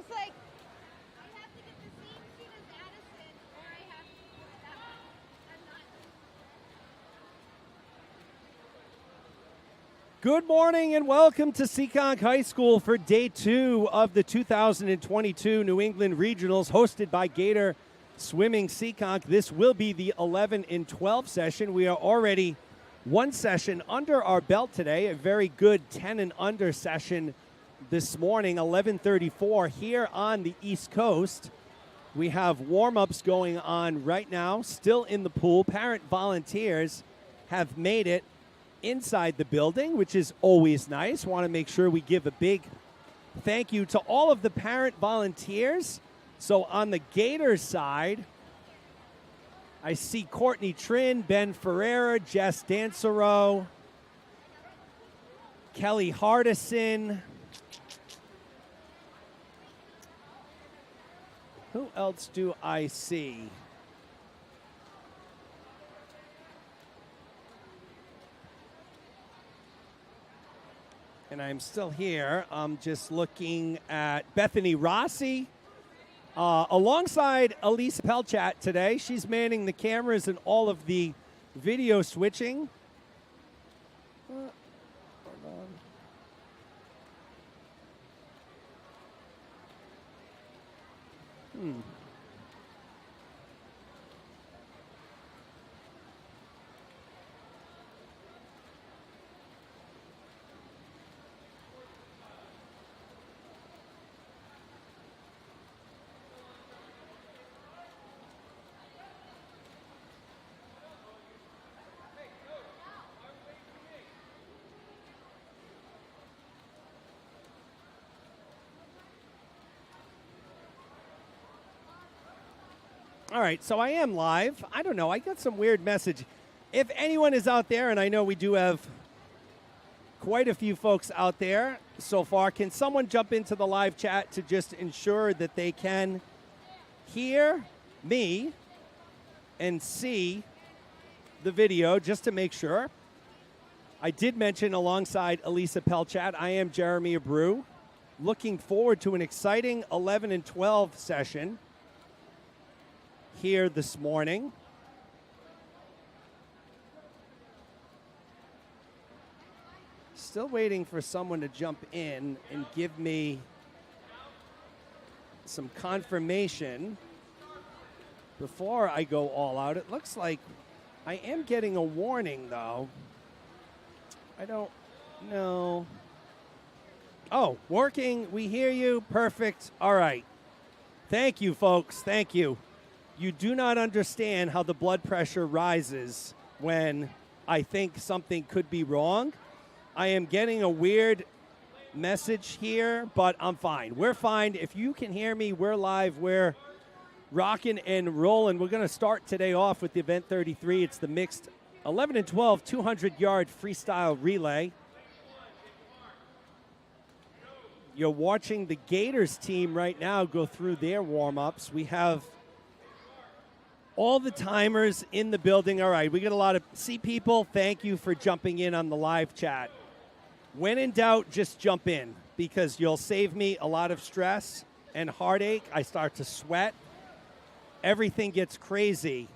He's like, I have to get the same seat as Addison, or I have to do that one. I'm not. Good morning and welcome to Seekonk High School for day 2 of the 2022 New England Regionals hosted by Gator Swimming Seekonk. This will be the 11 and 12 session. We are already one session under our belt today, a very good 10 and under session this morning, 11:34 here on the East Coast. We have warm-ups going on right now, still in the pool. Parent volunteers have made it inside the building, which is always nice. Want to make sure we give a big thank you to all of the parent volunteers. So on the Gators side, I see Courtney Trin, Ben Ferreira, Jess Dansereau, Kelly Hardison. Who else do I see? And I'm still here. I'm just looking at Bethany Rossi alongside Elise Pelchat today. She's manning the cameras and all of the video switching. Hold on. All right, so I am live. I don't know. I got some weird message. If anyone is out there, and I know we do have quite a few folks out there so far, can someone jump into the live chat to just ensure that they can hear me and see the video, just to make sure? I did mention alongside Elisa Pelchat, I am Jeremy Abreu. Looking forward to an exciting 11 and 12 session here this morning. Still waiting for someone to jump in and give me some confirmation before I go all out. It looks like I am getting a warning, though. I don't know. Oh, working. We hear you. Perfect. All right. Thank you, folks. Thank you. You do not understand how the blood pressure rises when I think something could be wrong. I am getting a weird message here, but I'm fine. We're fine. If you can hear me, we're live. We're rocking and rolling. We're going to start today off with the event 33. It's the mixed 11 and 12 200-yard freestyle relay. You're watching the Gators team right now go through their warm-ups. We have all the timers in the building. All right, we got a lot of people. Thank you for jumping in on the live chat. When in doubt, just jump in, because you'll save me a lot of stress and heartache. I start to sweat. Everything gets crazy.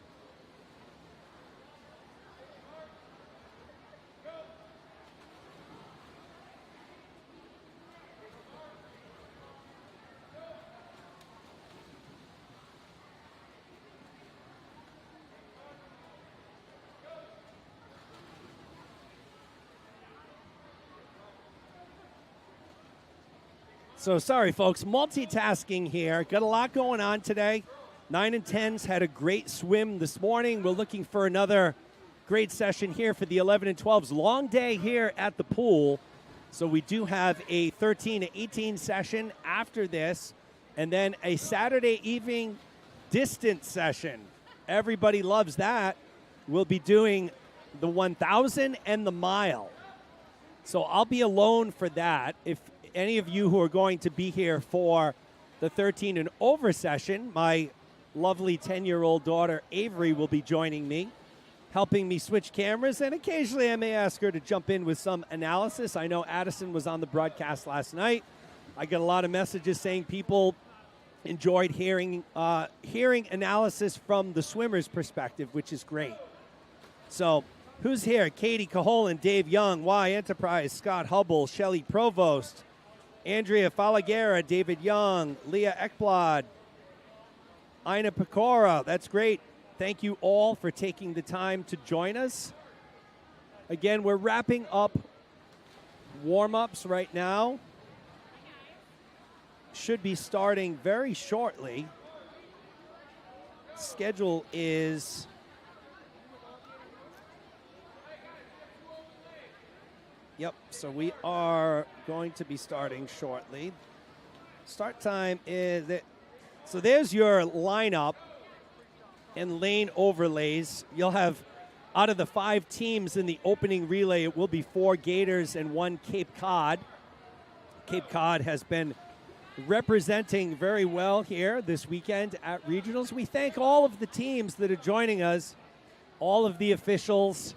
So sorry, folks, multitasking here. Got a lot going on today. 9 and 10s had a great swim this morning. We're looking for another great session here for the 11 and 12s. Long day here at the pool. So we do have a 13 to 18 session after this, and then a Saturday evening distance session. Everybody loves that. We'll be doing the 1,000 and the mile. So I'll be alone for that. If any of you who are going to be here for the 13 and over session, my lovely 10-year-old daughter Avery will be joining me, helping me switch cameras, and occasionally I may ask her to jump in with some analysis. I know Addison was on the broadcast last night. I got a lot of messages saying people enjoyed hearing analysis from the swimmers' perspective, which is great. So, who's here? Katie Caholen, Dave Young, Y Enterprise, Scott Hubble, Shelley Provost, Andrea Falagera, David Young, Leah Ekblad, Ina Pecora. That's great. Thank you all for taking the time to join us. Again, we're wrapping up warm-ups right now. Should be starting very shortly. Schedule is so we are going to be starting shortly. Start time is so there's your lineup and lane overlays. You'll have, out of the 5 teams in the opening relay, it will be 4 Gators and 1 Cape Cod. Cape Cod has been representing very well here this weekend at regionals. We thank all of the teams that are joining us, all of the officials.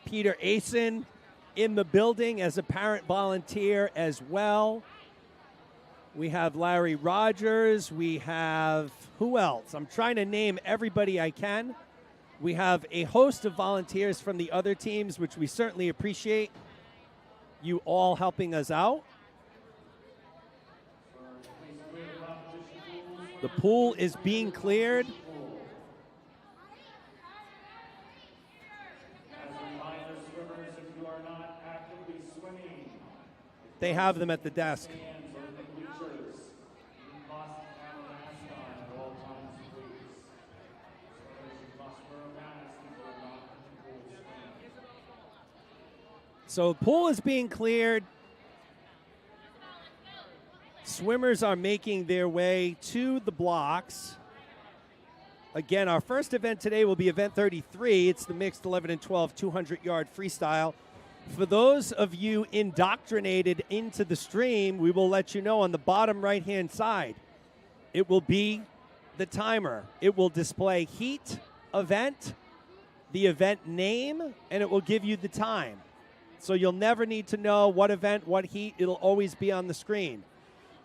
Peter Asen in the building as a parent volunteer as well. We have Larry Rogers. We have, who else? I'm trying to name everybody I can. We have a host of volunteers from the other teams, which we certainly appreciate you all helping us out. The pool is being cleared. They have them at the desk. So the pool is being cleared. Swimmers are making their way to the blocks. Again, our first event today will be event 33. It's the mixed 11 and 12 200-yard freestyle. For those of you indoctrinated into the stream, we will let you know on the bottom right-hand side, it will be the timer. It will display heat, event, the event name, and it will give you the time. So you'll never need to know what event, what heat. It'll always be on the screen.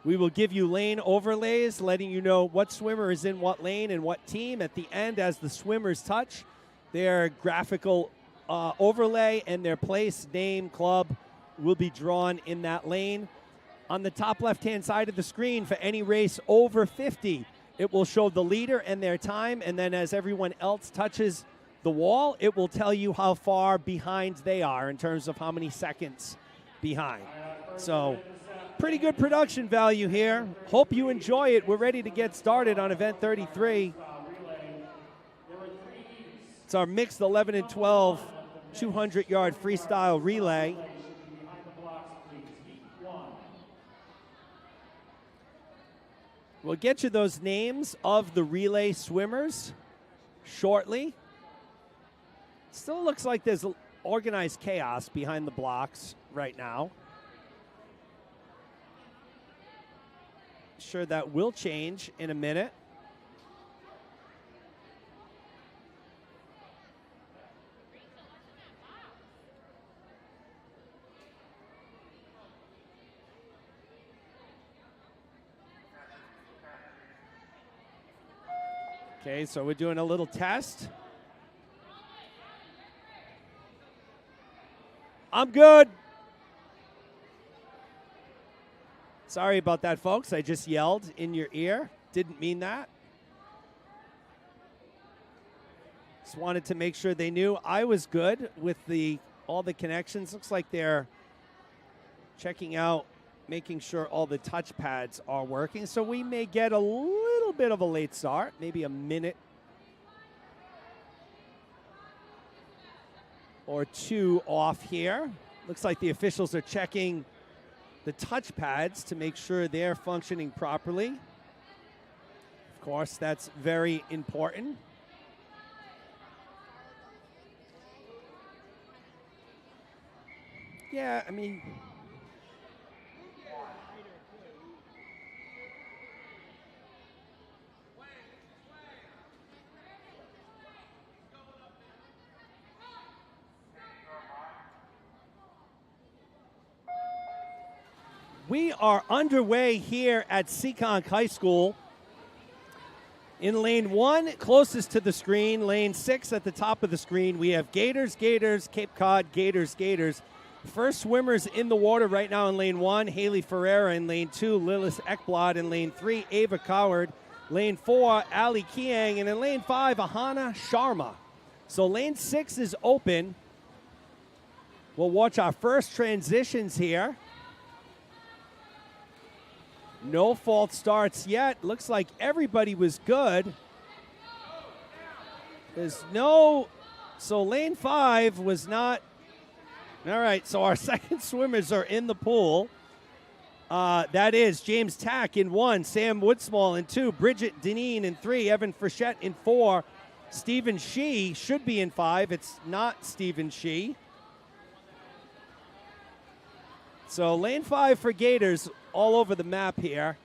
We will give you lane overlays, letting you know what swimmer is in what lane and what team. At the end, as the swimmers touch, their graphical overlay and their place, name, club will be drawn in that lane. On the top left-hand side of the screen, for any race over 50, it will show the leader and their time, and then as everyone else touches the wall, it will tell you how far behind they are in terms of how many seconds behind. So, pretty good production value here. Hope you enjoy it. We're ready to get started on event 33. It's our mixed 11 and 12 200-yard freestyle relay. We'll get you those names of the relay swimmers shortly. Still looks like there's organized chaos behind the blocks right now. Sure, that will change in a minute. Okay, so we're doing a little test. I'm good. Sorry about that, folks. I just yelled in your ear. Didn't mean that. Just wanted to make sure they knew I was good with all the connections. Looks like they're checking out, making sure all the touch pads are working. So we may get a little bit of a late start, maybe a minute or two off here. Looks like the officials are checking the touch pads to make sure they're functioning properly. Of course, that's very important. Yeah, I mean, We are underway here at Seekonk High School. In lane 1, closest to the screen, lane 6 at the top of the screen, we have Gators, Gators, Cape Cod, Gators, Gators. First swimmers in the water right now in lane 1, Haley Ferreira. In lane 2, Lilith Ekblad. In lane 3, Ava Coward. Lane 4, Ali Kiang. And in lane 5, Ahana Sharma. So lane 6 is open. We'll watch our first transitions here. No false starts yet. Looks like everybody was good. There's no, so lane 5 was not. All right, so our second swimmers are in the pool. That is James Tack in 1, Sam Woodsmall in 2, Bridget Deneen in 3, Evan Frechette in 4, Stephen Shee should be in 5. It's not Stephen Shee. So lane 5 for Gators all over the map here.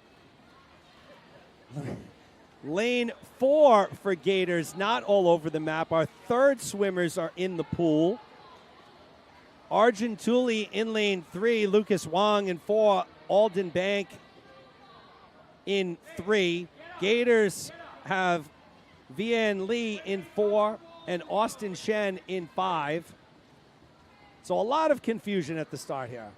Lane 4 for Gators not all over the map. Our third swimmers are in the pool. Arjun Tooley in lane 3, Lucas Wong in 4, Alden Bank in 3. Gators have Vian Lee in 4 and Austin Shen in 5. So a lot of confusion at the start here.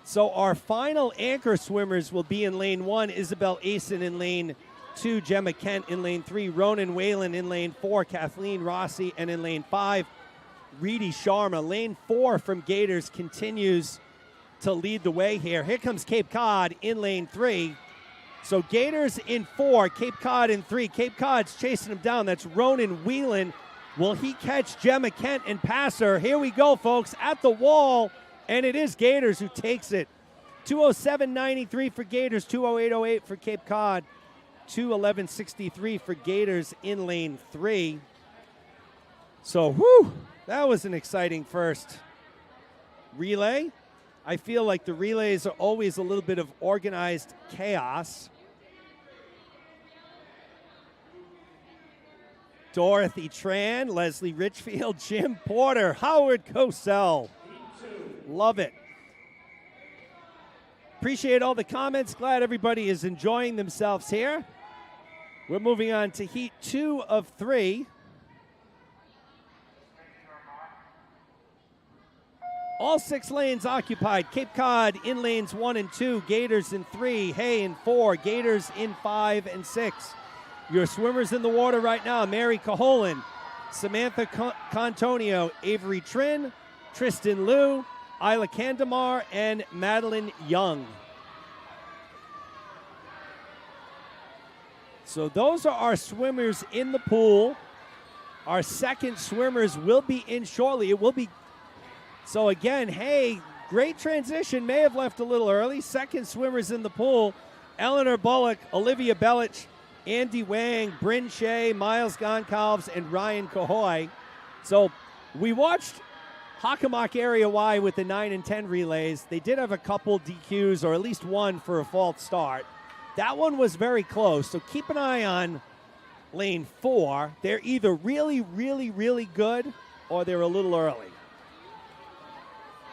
So our final anchor swimmers will be in lane 1, Isabel Asen in lane 2, Gemma Kent in lane 3, Ronan Whalen in lane 4, Kathleen Rossi, and in lane 5, Reedy Sharma. Lane 4 from Gators continues to lead the way here. Here comes Cape Cod in lane 3. So Gators in 4, Cape Cod in 3. Cape Cod's chasing him down. That's Ronan Whelan. Will he catch Gemma Kent and pass her? Here we go, folks, at the wall. And it is Gators who takes it. 207.93 for Gators, 208.08 for Cape Cod, 211.63 for Gators in lane 3. So, whew, that was an exciting first relay. I feel like the relays are always a little bit of organized chaos. Dorothy Tran, Leslie Richfield, Jim Porter, Howard Cosell. Love it. Appreciate all the comments. Glad everybody is enjoying themselves here. We're moving on to heat 2 of 3. All 6 lanes occupied. Cape Cod in lanes 1 and 2. Gators in 3. Hay in 4. Gators in 5 and 6. Your swimmers in the water right now: Mary Caholan, Samantha Contonio, Avery Trin, Tristan Liu, Isla Candamar, and Madeline Young. So those are our swimmers in the pool. Our second swimmers will be in shortly. It will be. So again, hey, great transition. May have left a little early. Second swimmers in the pool: Eleanor Bullock, Olivia Belich, Andy Wang, Bryn Shea, Miles Goncalves, and Ryan Cahoy. So we watched Hockomock Area Y with the 9 and 10 relays. They did have a couple DQs, or at least one for a false start. That one was very close, so keep an eye on lane 4. They're either really, really, really good, or they're a little early.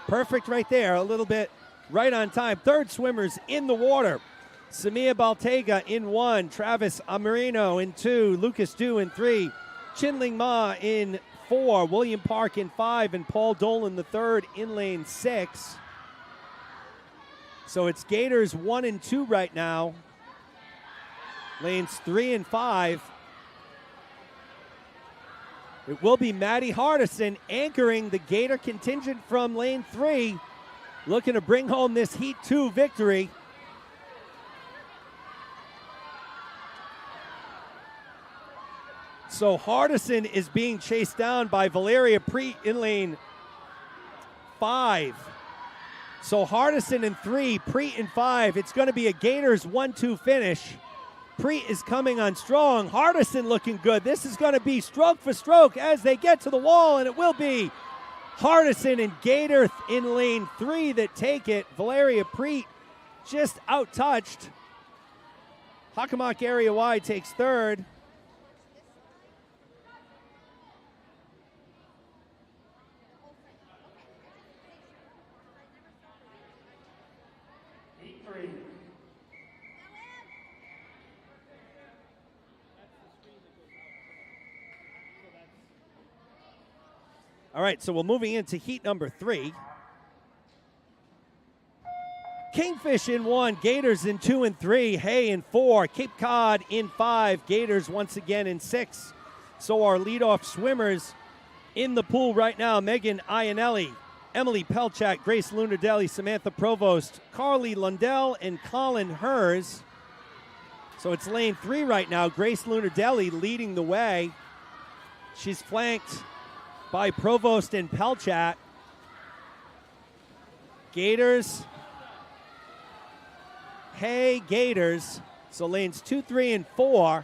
Perfect right there, a little bit right on time. Third swimmers in the water: Samia Baltega in 1, Travis Amarino in 2, Lucas Du in 3, Chinling Ma in 4, William Park in 5, and Paul Dolan III in lane 6. So it's Gators 1 and 2 right now. Lanes 3 and 5. It will be Maddie Hardison anchoring the Gator contingent from lane 3, looking to bring home this Heat 2 victory. So Hardison is being chased down by Valeria Preet in lane 5. So Hardison in 3, Preet in 5. It's going to be a Gators 1-2 finish. Preet is coming on strong. Hardison looking good. This is going to be stroke for stroke as they get to the wall, and it will be Hardison and Gator in lane 3 that take it. Valeria Preet just out-touched. Hockomock Area Y takes third. 3. All right, so we're moving into heat number 3. Kingfish in 1, Gators in 2 and 3, Hay in 4, Cape Cod in 5, Gators once again in 6. So our leadoff swimmers in the pool right now, Megan Iannelli, Emily Pelchak, Grace Lunardelli, Samantha Provost, Carly Lundell, and Colin Hers. So it's lane 3 right now. Grace Lunardelli leading the way. She's flanked by Provost and Pelchat. Gators, Hay, Gators. So lanes 2, 3, and 4.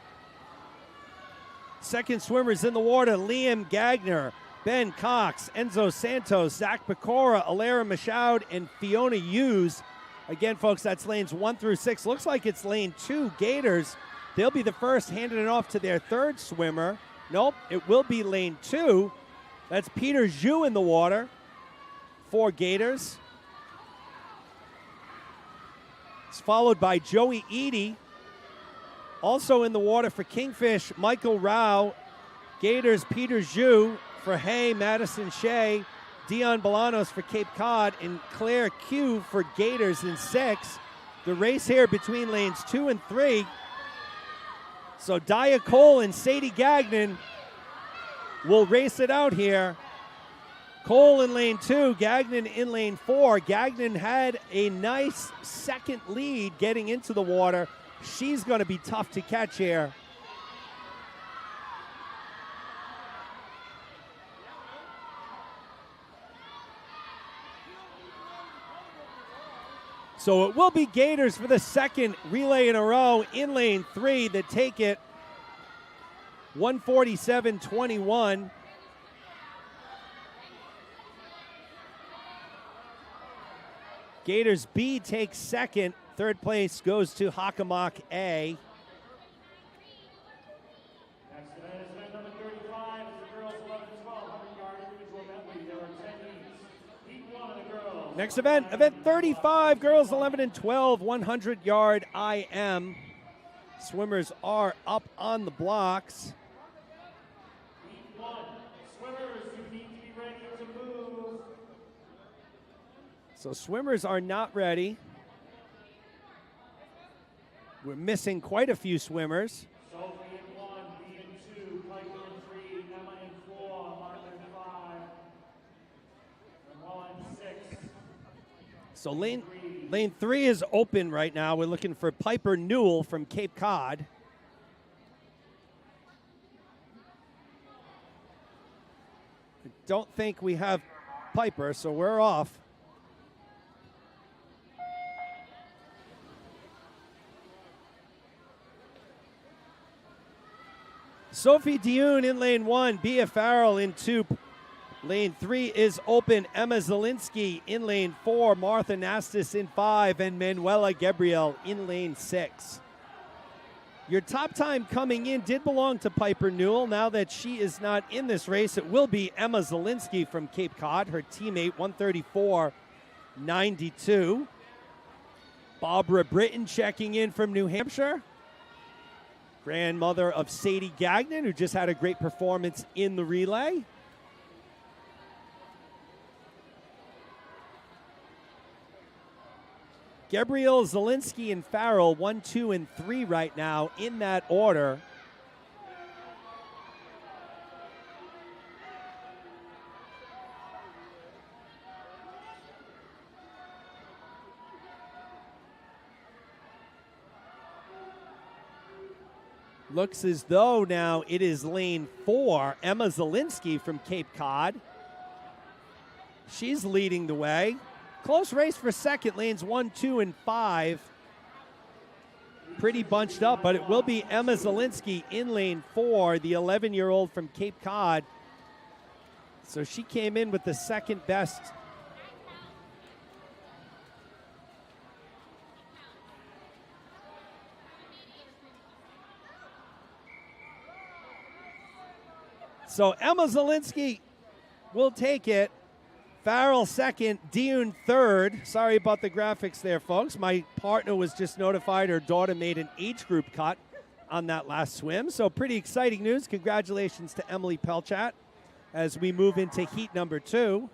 Second swimmers in the water, Liam Gagner, Ben Cox, Enzo Santos, Zach Pecora, Alara Michaud, and Fiona Hughes. Again, folks, that's lanes 1 through 6. Looks like it's lane 2, Gators. They'll be the first handing it off to their third swimmer. Nope, it will be lane 2. That's Peter Zhu in the water for Gators. It's followed by Joey Eady. Also in the water for Kingfish, Michael Rao. Gators, Peter Zhu. For Hay, Madison Shea. Dion Bolanos for Cape Cod. And Claire Q for Gators in 6. The race here between lanes 2 and 3. So Dia Cole and Sadie Gagnon will race it out here. Cole in lane 2, Gagnon in lane 4. Gagnon had a nice second lead getting into the water. She's going to be tough to catch here. So it will be Gators for the second relay in a row in lane 3 that take it 147.21. Gators B takes second. Third place goes to Hockomock A. Next event is event number 35. It's the girls 11 and 12 100-yard individual medley. There are 10 heats. Heat 1 of the girls. Next event, event 35, girls 11 and 12, 100-yard IM. Swimmers are up on the blocks. Heat 1. Swimmers, you need to be ready to move. So swimmers are not ready. We're missing quite a few swimmers. Sophie in 1, B in 2, Piper in 3, Emma in 4, Martha in 5, and Walla in 6. So lane 3 is open right now. We're looking for Piper Newell from Cape Cod. I don't think we have Piper, so we're off. Sophie Dionne in lane 1, Bia Farrell in 2. Lane 3 is open. Emma Zielinski in lane 4, Martha Nastis in 5, and Manuela Gabriel in lane 6. Your top time coming in did belong to Piper Newell. Now that she is not in this race, it will be Emma Zielinski from Cape Cod, her teammate, 134.92. Barbara Britton checking in from New Hampshire. Grandmother of Sadie Gagnon, who just had a great performance in the relay. Gabrielle, Zielinski, and Farrell, 1, 2, and 3 right now in that order. Looks as though now it is lane 4, Emma Zielinski from Cape Cod. She's leading the way. Close race for second, lanes 1, 2, and 5. Pretty bunched up, but it will be Emma Zielinski in lane 4, the 11-year-old from Cape Cod. So she came in with the second best. So Emma Zielinski will take it. Farrell second, Dune third. Sorry about the graphics there, folks. My partner was just notified her daughter made an age group cut on that last swim. So pretty exciting news. Congratulations to Emily Pelchat as we move into heat number 2.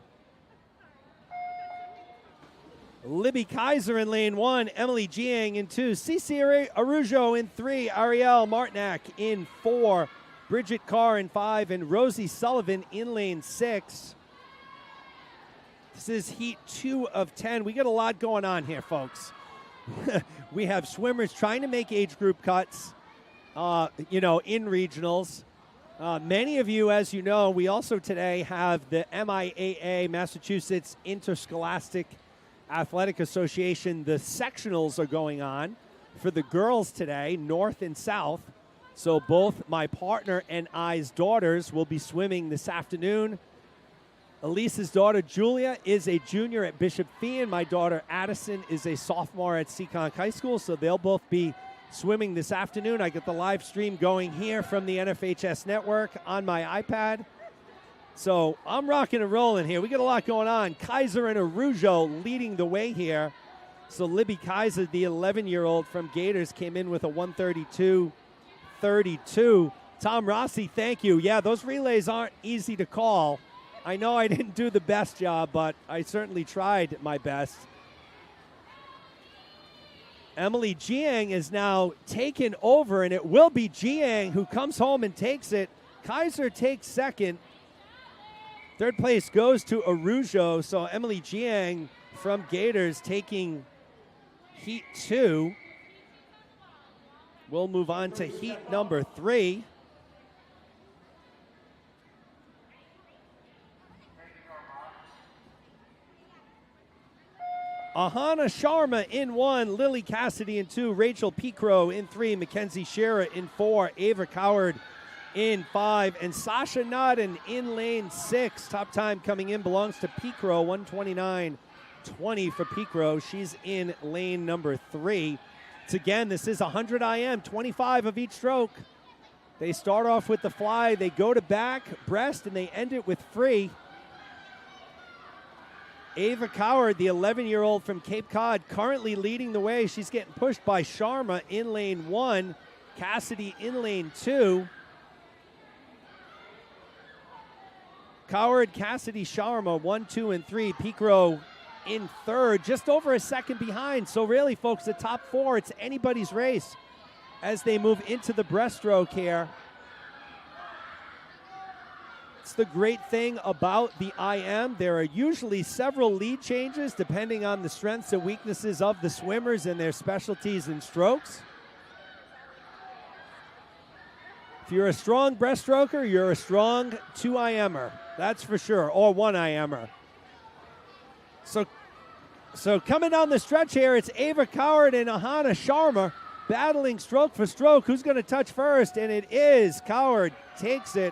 Libby Kaiser in lane 1, Emily Jiang in 2, Cici Arujo in 3, Ariel Martinac in 4, Bridget Carr in 5, and Rosie Sullivan in lane 6. This is heat 2 of 10. We got a lot going on here, folks. We have swimmers trying to make age group cuts, in regionals. Many of you, as you know, we also today have the MIAA, Massachusetts Interscholastic Athletic Association. The sectionals are going on for the girls today, north and south. So both my partner and I's daughters will be swimming this afternoon. Elise's daughter, Julia, is a junior at Bishop Fee. My daughter, Addison, is a sophomore at Seekonk High School. So they'll both be swimming this afternoon. I get the live stream going here from the NFHS network on my iPad. So I'm rocking and rolling here. We got a lot going on. Kaiser and Arujo leading the way here. So Libby Kaiser, the 11-year-old from Gators, came in with a 132.32. Tom Rossi, thank you. Yeah, those relays aren't easy to call. I know I didn't do the best job, but I certainly tried my best. Emily Jiang is now taken over, and it will be Jiang who comes home and takes it. Kaiser takes second. Third place goes to Arujo, so Emily Jiang from Gators taking heat 2. We'll move on to heat number 3. Ahana Sharma in 1, Lily Cassidy in 2, Rachel Picro in 3, Mackenzie Shearer in 4, Ava Coward in 5, and Sasha Nodden in lane 6. Top time coming in belongs to Picro, 129.20 for Picro. She's in lane number 3. Again, this is 100 IM, 25 of each stroke. They start off with the fly, they go to back, breast, and they end it with free. Ava Coward, the 11-year-old from Cape Cod, currently leading the way. She's getting pushed by Sharma in lane 1, Cassidy in lane 2. Coward, Cassidy, Sharma, 1, 2, and 3. Picro in third, just over a second behind. So really, folks, the top 4, it's anybody's race as they move into the breaststroke here. It's the great thing about the IM. There are usually several lead changes depending on the strengths and weaknesses of the swimmers and their specialties and strokes. If you're a strong breaststroker, you're a strong 2IMer. That's for sure, or 1IMer. So coming down the stretch here, it's Ava Coward and Ahana Sharma battling stroke for stroke. Who's going to touch first? And it is Coward. Takes it.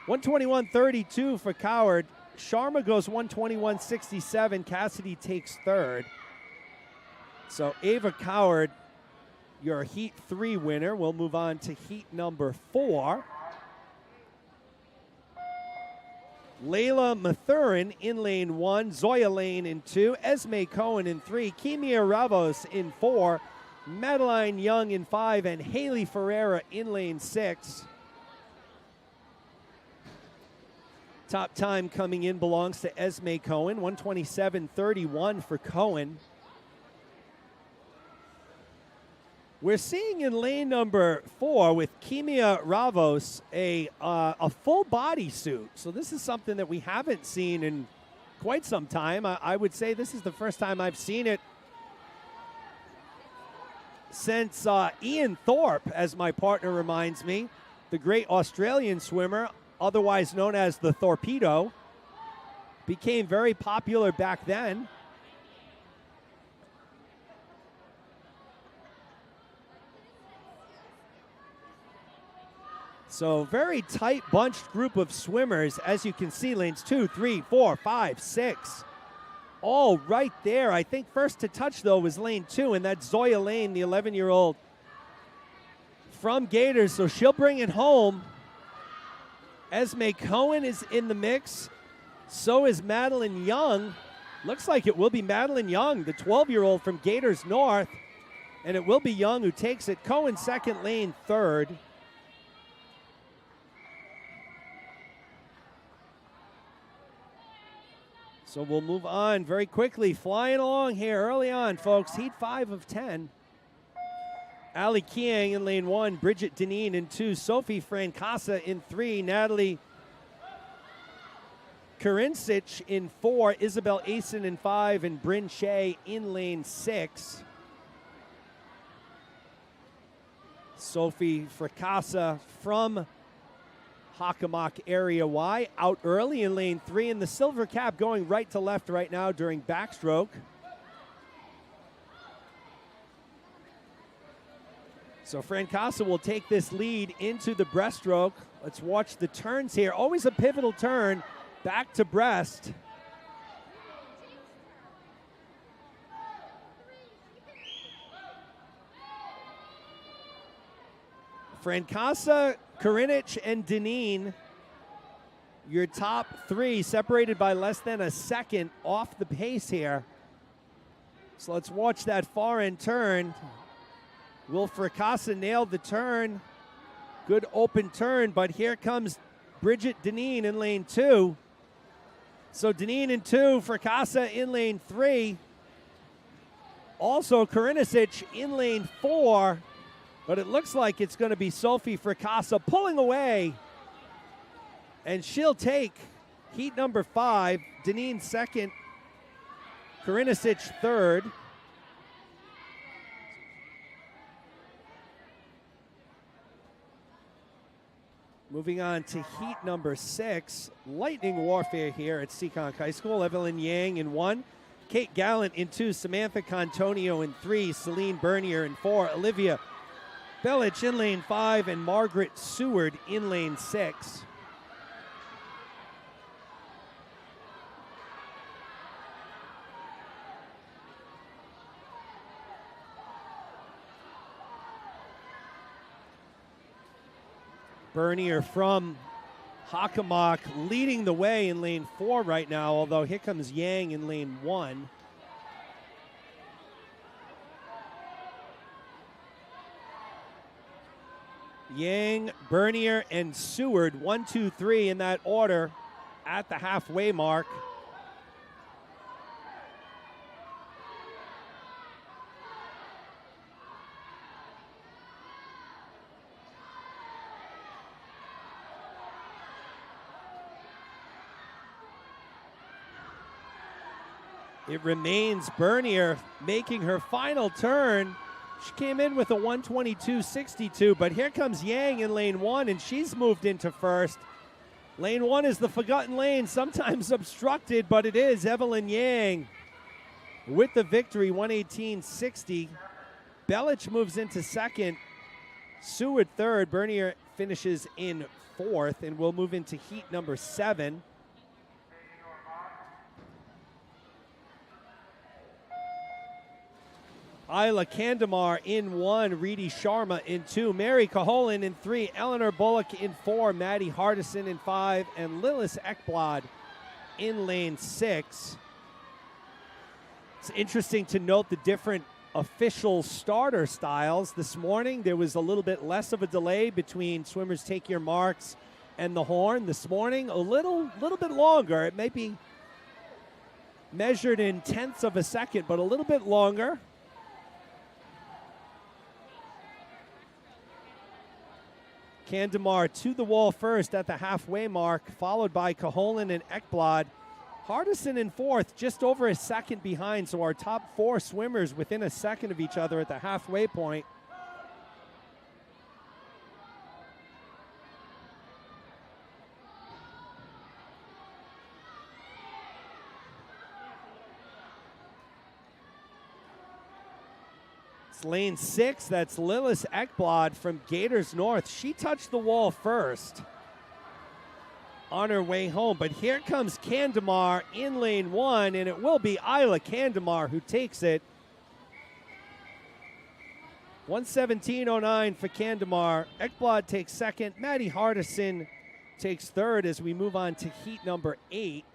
121.32 for Coward. Sharma goes 121.67. Cassidy takes third. So Ava Coward, your Heat 3 winner. We'll move on to Heat number 4. Layla Mathurin in lane 1, Zoya Lane in 2, Esme Cohen in 3, Kimia Ravos in 4, Madeline Young in 5, and Haley Ferreira in lane 6. Top time coming in belongs to Esme Cohen, 127.31 for Cohen. We're seeing in lane number 4 with Kimia Ravos a full body suit. So this is something that we haven't seen in quite some time. I would say this is the first time I've seen it since Ian Thorpe, as my partner reminds me, the great Australian swimmer, otherwise known as the Torpedo, became very popular back then. So very tight bunched group of swimmers, as you can see, lanes 2, 3, 4, 5, 6. All right there. I think first to touch, though, was lane 2, and that's Zoya Lane, the 11-year-old from Gators. So she'll bring it home. Esme Cohen is in the mix. So is Madeline Young. Looks like it will be Madeline Young, the 12-year-old from Gators North. And it will be Young who takes it. Cohen second, Lane third. So we'll move on very quickly. Flying along here early on, folks. Heat 5 of 10. Ali Kiang in lane 1. Bridget Deneen in 2. Sophie Francasa in 3. Natalie Karincic in 4. Isabel Asen in 5. And Bryn Shea in lane 6. Sophie Fracassa from Hockomock Area Y out early in lane 3, and the silver cap going right to left right now during backstroke. So Francasa will take this lead into the breaststroke. Let's watch the turns here. Always a pivotal turn back to breast. Francasa, Karinic, and Deneen, your top 3, separated by less than a second off the pace here. So let's watch that far end turn. Will Fracassa nail the turn? Good open turn, but here comes Bridget Deneen in lane 2. So Deneen in 2, Fracassa in lane 3. Also Karinicic in lane 4. But it looks like it's going to be Sophie Fracassa pulling away. And she'll take heat number 5. Deneen second. Karinicic third. Moving on to heat number 6. Lightning warfare here at Seekonk High School. Evelyn Yang in 1. Kate Gallant in 2. Samantha Contonio in 3. Celine Bernier in 4. Olivia Bellich in lane 5, and Margaret Seward in lane 6. Bernier from Hockomock leading the way in lane 4 right now, although here comes Yang in lane 1. Yang, Bernier, and Seward, 1, 2, 3 in that order at the halfway mark. It remains Bernier making her final turn. She came in with a 122.62, but here comes Yang in lane 1, and she's moved into first. Lane 1 is the forgotten lane, sometimes obstructed, but it is Evelyn Yang with the victory, 118.60. Bellich moves into second. Seward third. Bernier finishes in fourth, and we'll move into heat number 7. Isla Kandamar in 1, Reedy Sharma in 2, Mary Caholen in 3, Eleanor Bullock in 4, Maddie Hardison in 5, and Lillis Ekblad in lane 6. It's interesting to note the different official starter styles. This morning there was a little bit less of a delay between swimmers take your marks and the horn. This morning a little bit longer. It may be measured in tenths of a second, but a little bit longer. Kandamar to the wall first at the halfway mark, followed by Caholen and Ekblad. Hardison in fourth, just over a second behind, so our top 4 swimmers within a second of each other at the halfway point. Lane 6, that's Lillis Ekblad from Gators North. She touched the wall first on her way home, but here comes Kandamar in lane 1, and it will be Isla Kandamar who takes it. 117.09 for Kandamar. Ekblad takes second. Maddie Hardison takes third as we move on to heat number 8.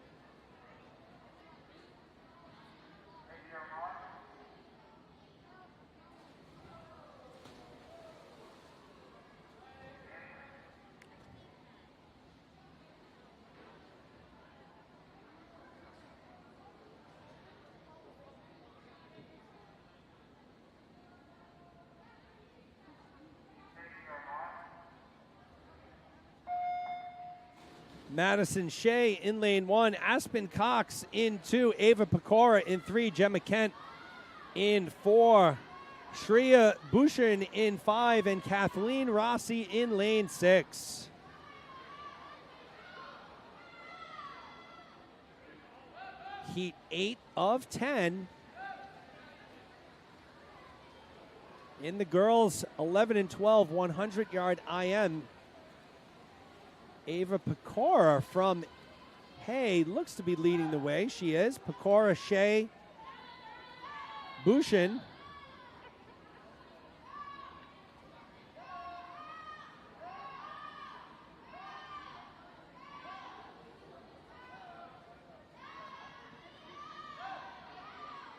Madison Shea in lane 1, Aspen Cox in 2, Ava Pecora in 3, Gemma Kent in 4, Shreya Bhushan in 5, and Kathleen Rossi in lane 6. Heat 8 of 10. In the girls 11 and 12 100-yard IM. Ava Pecora from Hay looks to be leading the way. She is. Pecora, Shea, Bhushan.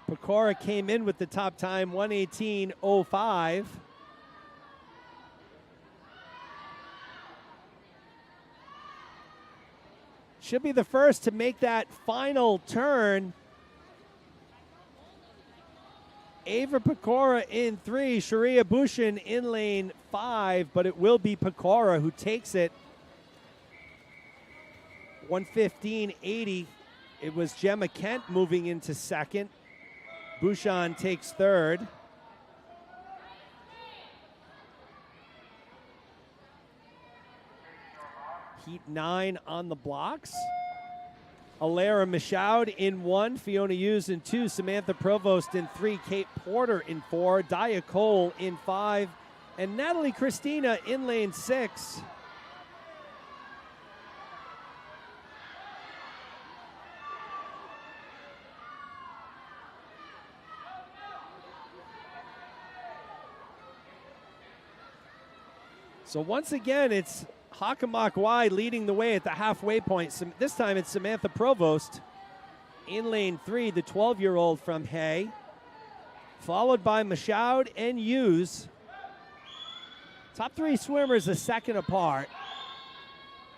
Pecora came in with the top time, 1:18.05. Should be the first to make that final turn. Ava Pecora in 3, Shreya Bhushan in lane 5, but it will be Pecora who takes it. 1:15.80. It was Gemma Kent moving into second. Bhushan takes third. Heat 9 on the blocks. Alara Michaud in 1, Fiona Hughes in 2, Samantha Provost in 3, Kate Porter in 4, Dia Cole in 5, and Natalie Christina in lane 6. So once again, it's Hockomock Y leading the way at the halfway point. This time it's Samantha Provost in lane 3, the 12-year-old from Hay, followed by Michaud and Hughes. Top 3 swimmers a second apart.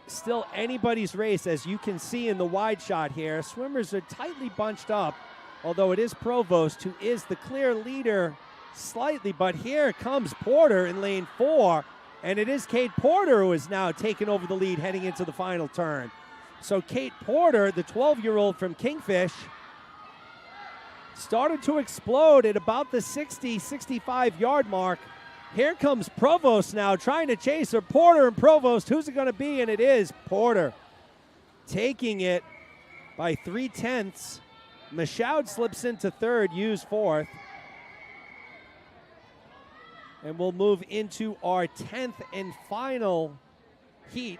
Still anybody's race, as you can see in the wide shot here. Swimmers are tightly bunched up, although it is Provost who is the clear leader slightly. But here comes Porter in lane 4. And it is Kate Porter who is now taking over the lead heading into the final turn. So Kate Porter, the 12-year-old from Kingfish, started to explode at about the 60, 65-yard mark. Here comes Provost now trying to chase her. Porter and Provost, who's it going to be? And it is Porter taking it by 3/10. Michaud slips into third, Hughes fourth. And we'll move into our 10th and final heat.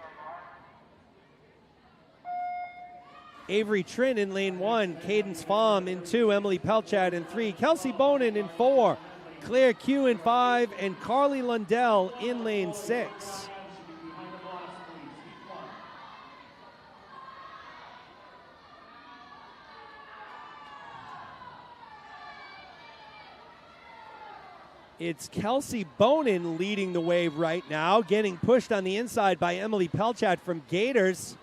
Avery Trin in lane 1, Cadence Pham in 2, Emily Pelchat in 3, Kelsey Bonin in 4, Claire Q in 5, and Carly Lundell in lane 6. It's Kelsey Bonin leading the way right now, getting pushed on the inside by Emily Pelchat from Gators.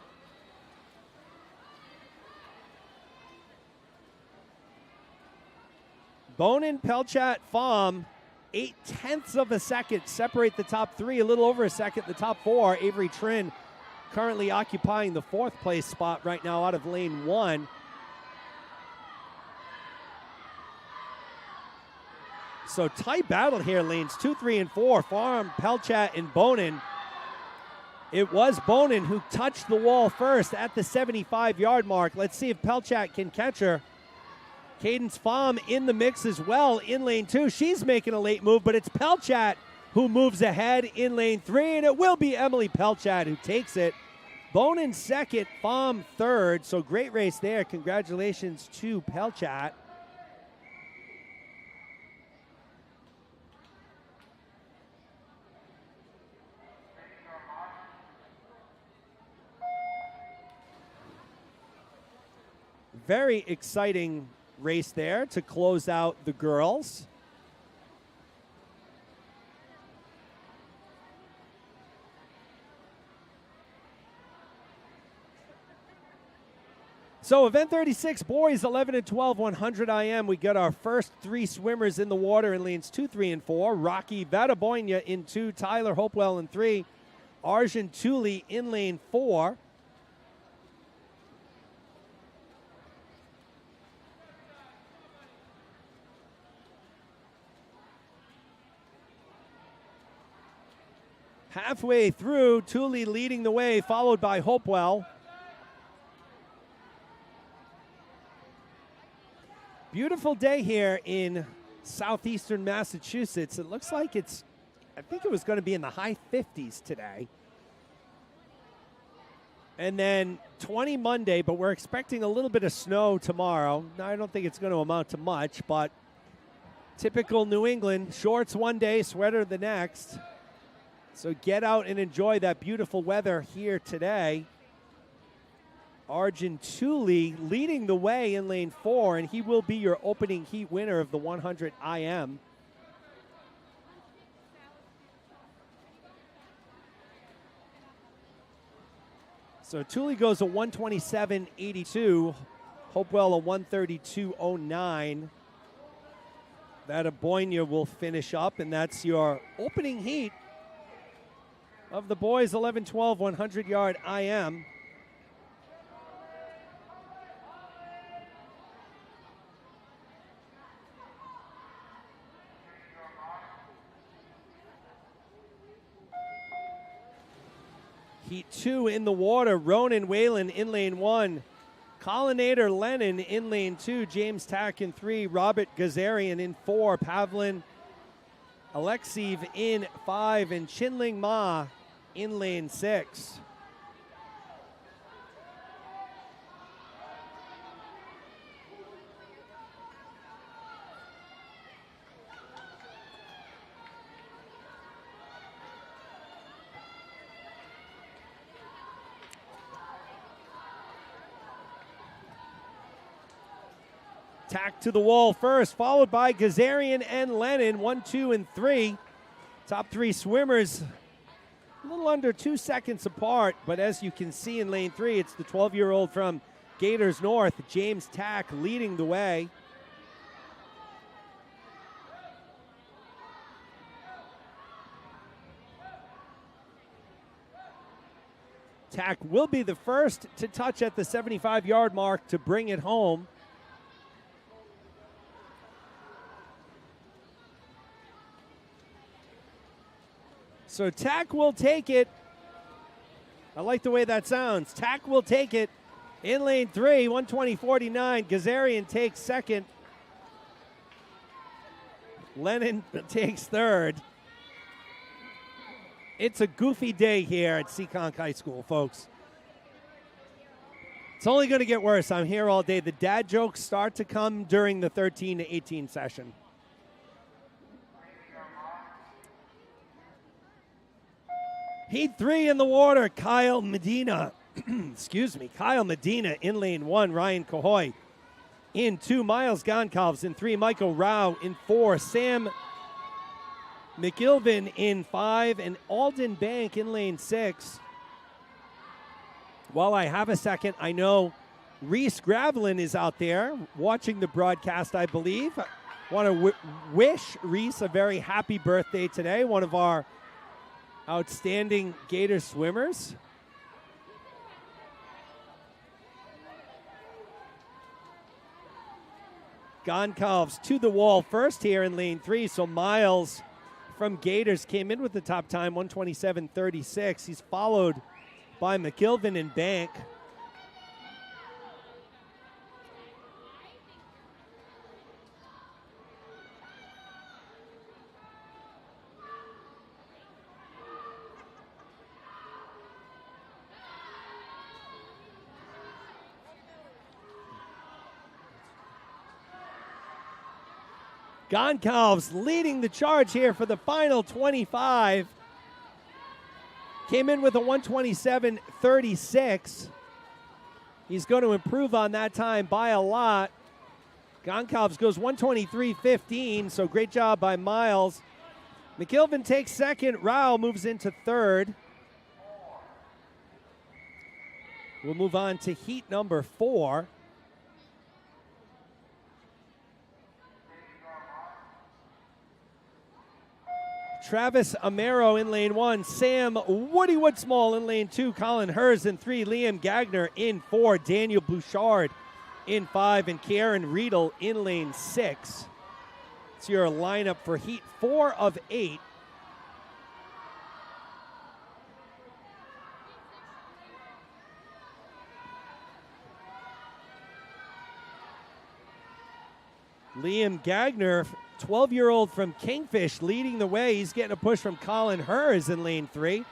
Bonin, Pelchat, Pham, 0.8 of a second separate the top 3, a little over a second the top 4. Avery Trin currently occupying the 4th place spot right now out of lane 1. So tight battle here, lanes 2, 3, and 4. Pham, Pelchat, and Bonin. It was Bonin who touched the wall first at the 75-yard mark. Let's see if Pelchat can catch her. Cadence Pham in the mix as well in lane 2. She's making a late move, but it's Pelchat who moves ahead in lane 3, and it will be Emily Pelchat who takes it. Bonin second, Pham third. So great race there. Congratulations to Pelchat. Very exciting race there to close out the girls. So event 36, boys 11 and 12, 100 IM. We got our first 3 swimmers in the water in lanes 2, 3, and 4. Rocky Vadaboyna in 2, Tyler Hopewell in 3, Arjun Tooley in lane 4. Halfway through, Thule leading the way, followed by Hopewell. Beautiful day here in southeastern Massachusetts. It looks like I think it was going to be in the high 50s today. And then 20 Monday, but we're expecting a little bit of snow tomorrow. Now, I don't think it's going to amount to much, but typical New England, shorts one day, sweater the next. So get out and enjoy that beautiful weather here today. Arjun Thule leading the way in lane 4, and he will be your opening heat winner of the 100 IM. So Thule goes a 127.82, Hopewell a 132.09. That Aboynia will finish up, and that's your opening heat of the boys 11-12 100-yard IM. Heat 2 in the water, Ronan Whalen in lane 1. Collinator Lennon in lane 2, James Tack in 3, Robert Gazarian in 4, Pavlin Alexiev in 5, and Chinling Ma in lane 6. Tack to the wall first, followed by Gazarian and Lennon, 1, 2, and 3. Top 3 swimmers a little under 2 seconds apart, but as you can see in lane 3, it's the 12-year-old from Gators North, James Tack, leading the way. Tack will be the first to touch at the 75-yard mark to bring it home. So Tack will take it. I like the way that sounds. Tack will take it in lane 3, 120.49. Gazarian takes second. Lennon takes third. It's a goofy day here at Seekonk High School, folks. It's only going to get worse. I'm here all day. The dad jokes start to come during the 13 to 18 session. Heat 3 in the water, Kyle Medina. Excuse me, Kyle Medina in lane 1, Ryan Cahoy in 2, Miles Goncalves in 3, Michael Rao in 4, Sam McIlvin in 5, and Alden Bank in lane 6. While I have a second, I know Reese Gravelin is out there watching the broadcast, I believe. I want to wish Reese a very happy birthday today, one of our outstanding Gator swimmers. Goncalves to the wall first here in lane 3. So Miles from Gators came in with the top time, 127.36. He's followed by McIlvin and Bank. Goncalves leading the charge here for the final 25. Came in with a 127.36. He's going to improve on that time by a lot. Goncalves goes 123.15, so great job by Miles. McIlvin takes second. Rao moves into third. We'll move on to heat number 4. Travis Amaro in lane 1, Sam Woody Woodsmall in lane 2, Colin Hers in 3, Liam Gagner in 4, Daniel Bouchard in 5, and Karen Riedel in lane 6. It's your lineup for heat 4 of 8. Liam Gagner, 12-year-old from Kingfish, leading the way. He's getting a push from Colin Hers in lane 3.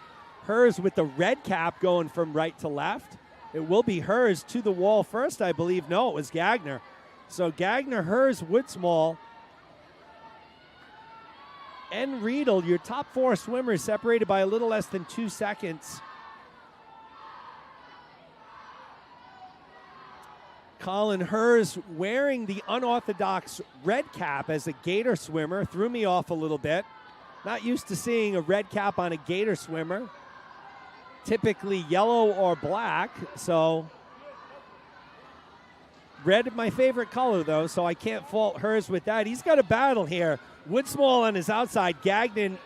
Hers with the red cap going from right to left. It will be Hers to the wall first, I believe. No, it was Gagner. So Gagner, Hers, Woodsmall, and Riedel, your top 4 swimmers, separated by a little less than 2 seconds. Colin Hers wearing the unorthodox red cap as a gator swimmer. Threw me off a little bit. Not used to seeing a red cap on a gator swimmer. Typically yellow or black, so red my favorite color though, so I can't fault Hers with that. He's got a battle here. Woodsmall on his outside, Gagner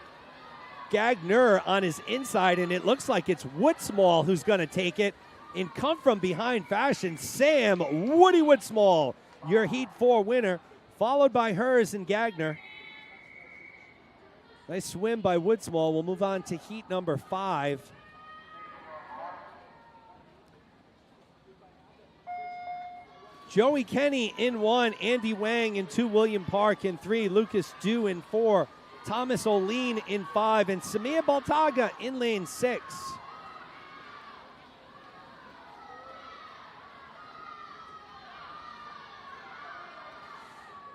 on his inside, and it looks like it's Woodsmall who's going to take it in come from behind fashion. Sam Woody Woodsmall, your Heat 4 winner, followed by Hers and Gagner. Nice swim by Woodsmall. We'll move on to Heat number 5. Joey Kenny in 1, Andy Wang in 2, William Park in 3, Lucas Dew in 4, Thomas Oline in 5, and Samia Baltaga in lane 6.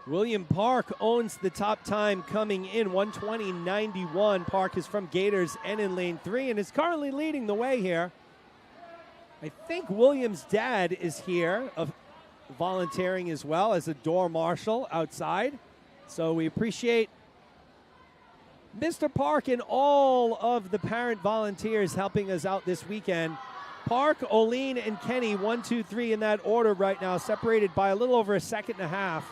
William Park owns the top time coming in, 1:20.91. Park is from Gators and in lane 3 and is currently leading the way here. I think William's dad is here, volunteering as well as a door marshal outside. So we appreciate Mr. Park and all of the parent volunteers helping us out this weekend. Park, Oline, and Kenny, 1, 2, 3 in that order right now, separated by a little over a second and a half.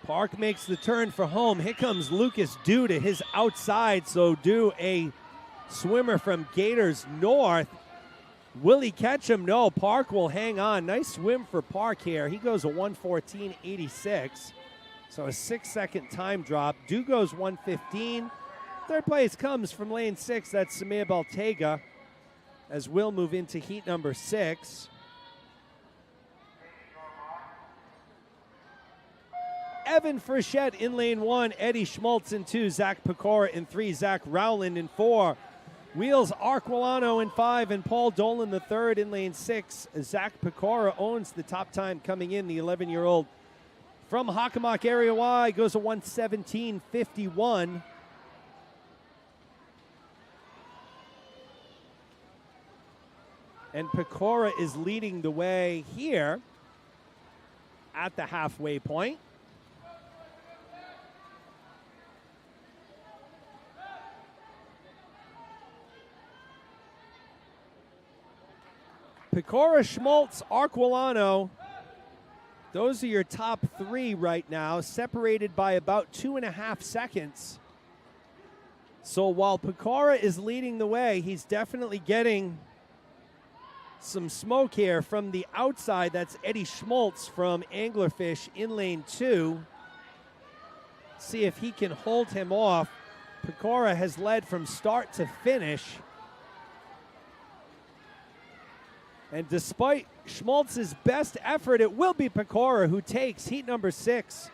Park makes the turn for home. Here comes Lucas Dew to his outside. So Dew, a swimmer from Gators North. Will he catch him? No, Park will hang on. Nice swim for Park here. He goes a 1:14.86. So a 6-second time drop. Dew goes 1:15. Third place comes from lane 6. That's Samia Baltaga, as we'll move into heat number 6. Evan Frechette in lane 1, Eddie Schmaltz in 2, Zach Pecora in 3, Zach Rowland in 4, Wheels Arquilano in 5, and Paul Dolan III in lane 6. Zach Pecora owns the top time coming in, the 11-year-old from Hockomock Area Y, goes a 1:17.51. And Pecora is leading the way here at the halfway point. Pecora, Schmaltz, Arquilano, those are your top 3 right now, separated by about 2.5 seconds. So while Pecora is leading the way, he's definitely getting some smoke here from the outside. That's Eddie Schmaltz from Anglerfish in lane 2. See if he can hold him off. Pecora has led from start to finish. And despite Schmaltz's best effort, it will be Pecora who takes heat number 6,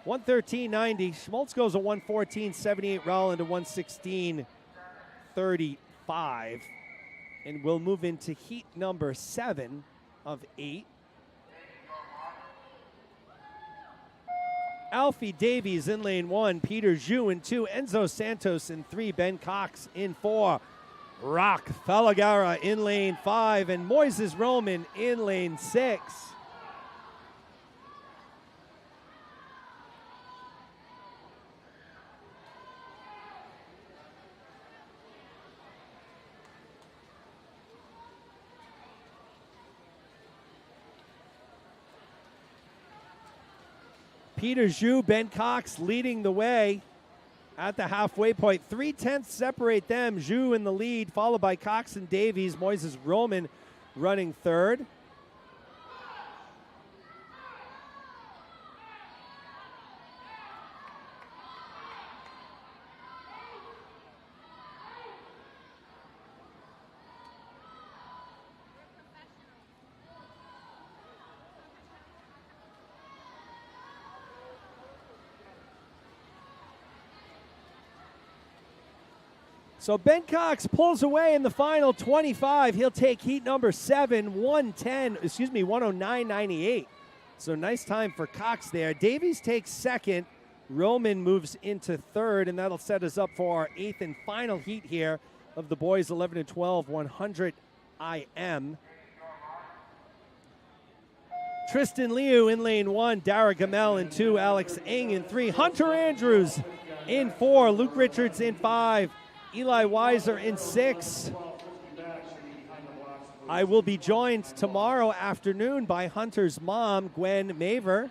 1:13.90. Schmaltz goes a 1:14.78. Rowland a 1:16.35. And we'll move into heat number 7 of 8. Alfie Davies in lane 1, Peter Zhu in 2, Enzo Santos in 3, Ben Cox in 4. Rock Falagara in lane 5, and Moises Roman in lane 6. Peter Zhu, Ben Cox leading the way at the halfway point. 3/10 separate them. Zhu in the lead, followed by Cox and Davies. Moises Roman running third. So Ben Cox pulls away in the final 25. He'll take heat number 7, 109.98. So nice time for Cox there. Davies takes second. Roman moves into third, and that'll set us up for our 8th and final heat here of the boys 11 and 12 100 IM. Tristan Liu in lane 1, Dara Gamel in 2, Alex Ng in 3, Hunter Andrews in 4, Luke Richards in 5, Eli Weiser in 6. I will be joined tomorrow afternoon by Hunter's mom, Gwen Maver.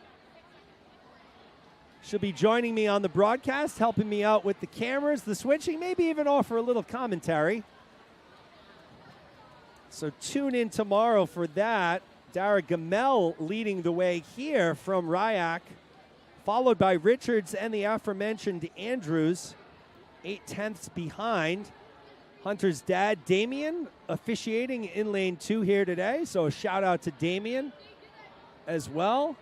She'll be joining me on the broadcast, helping me out with the cameras, the switching, maybe even offer a little commentary. So tune in tomorrow for that. Dara Gamel leading the way here from Ryak, followed by Richards and the aforementioned Andrews, 8/10ths behind. Hunter's dad, Damien, officiating in lane 2 here today, so a shout out to Damien as well.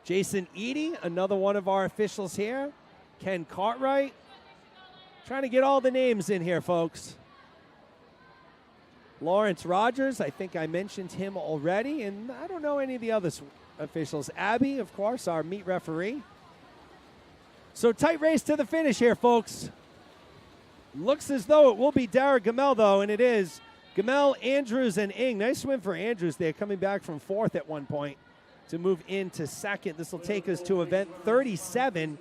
Jason Eady, another one of our officials here. Ken Cartwright. Trying to get all the names in here, folks. Lawrence Rogers, I think I mentioned him already, and I don't know any of the other officials. Abby, of course, our meet referee. So tight race to the finish here, folks. Looks as though it will be Dara Gamel, though, and it is. Gamel, Andrews, and Ng. Nice swim for Andrews there, coming back from 4th at one point to move into 2nd. This will take us to event 37.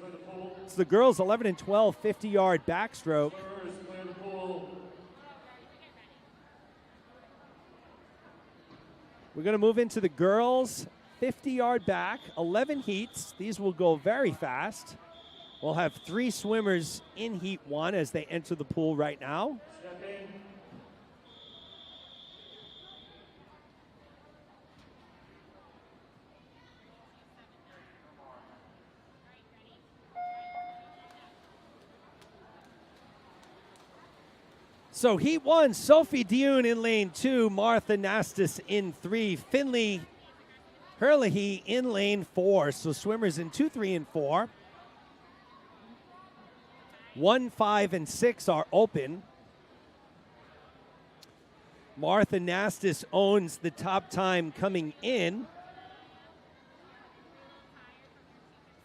It's the girls 11 and 12 50-yard backstroke. We're going to move into the girls 50-yard back, 11 heats. These will go very fast. We'll have 3 swimmers in heat 1 as they enter the pool right now. So heat 1, Sophie Dune in lane 2, Martha Nastis in 3, Finley Herlihy in lane 4. So swimmers in 2, 3, and 4. 1, 5, and 6 are open. Martha Nastis owns the top time coming in.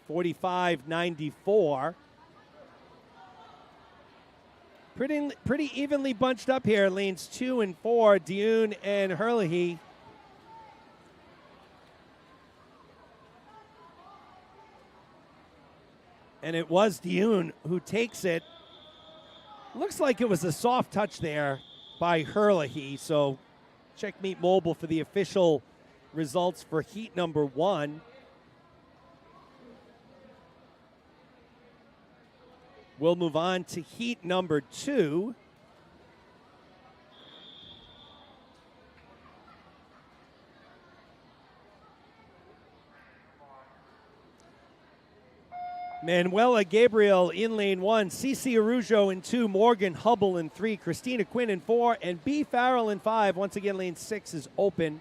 45.94. Pretty evenly bunched up here. Lanes 2 and 4, Dune and Herlihy. And it was Dune who takes it. Looks like it was a soft touch there by Herlihy. So check Meet Mobile for the official results for heat number 1. We'll move on to heat number 2. Manuela Gabriel in lane 1, Cece Arujo in 2, Morgan Hubble in 3, Christina Quinn in 4, and B. Farrell in 5. Once again, lane 6 is open.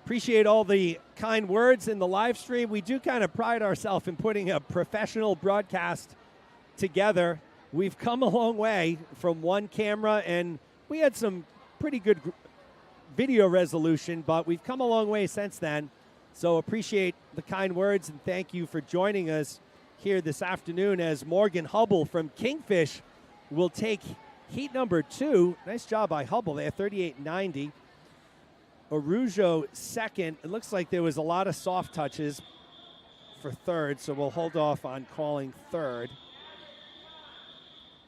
Appreciate all the kind words in the live stream. We do kind of pride ourselves in putting a professional broadcast together. We've come a long way from one camera, and we had some pretty good video resolution, but we've come a long way since then. So appreciate the kind words, and thank you for joining us here this afternoon as Morgan Hubble from Kingfish will take heat number 2. Nice job by Hubble there, 38.90. Arujo second. It looks like there was a lot of soft touches for third, so we'll hold off on calling third.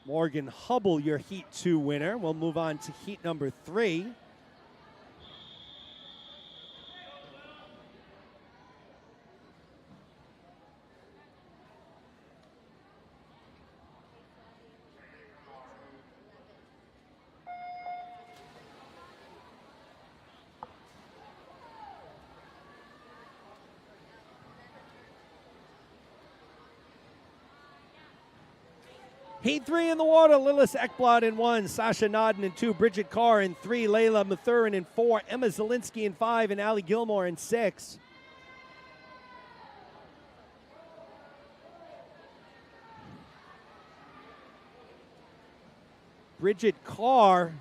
Morgan Hubble, your heat 2 winner. We'll move on to heat number 3. Heat 3 in the water, Lillis Ekblad in 1, Sasha Nodden in 2, Bridget Carr in 3, Layla Mathurin in 4, Emma Zielinski in 5, and Allie Gilmore in 6. Bridget Carr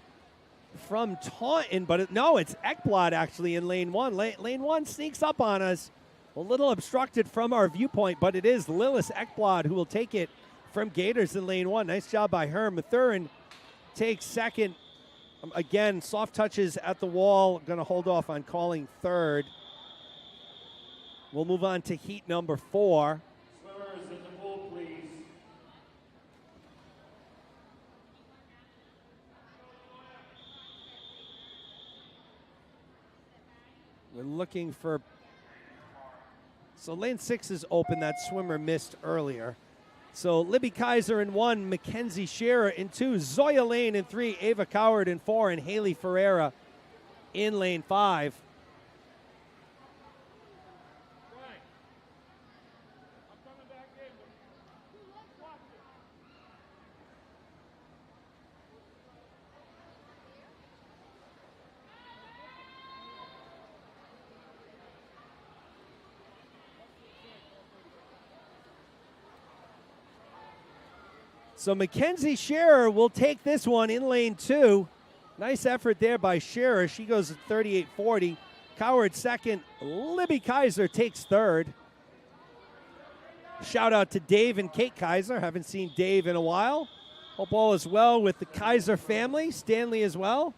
from Taunton, but no, it's Ekblad actually in lane one. Lane one sneaks up on us, a little obstructed from our viewpoint, but it is Lillis Ekblad who will take it from Gators in lane one. Nice job by her. Mathurin takes second. Again, soft touches at the wall. Going to hold off on calling third. We'll move on to heat number 4. Swimmers in the pool, please. We're looking for... So lane 6 is open. That swimmer missed earlier. So Libby Kaiser in 1, Mackenzie Scherer in 2, Zoya Lane in 3, Ava Coward in 4, and Haley Ferreira in lane 5. So Mackenzie Scherer will take this one in lane 2. Nice effort there by Scherer. She goes at 38.40. Coward second. Libby Kaiser takes third. Shout out to Dave and Kate Kaiser. Haven't seen Dave in a while. Hope all is well with the Kaiser family. Stanley as well.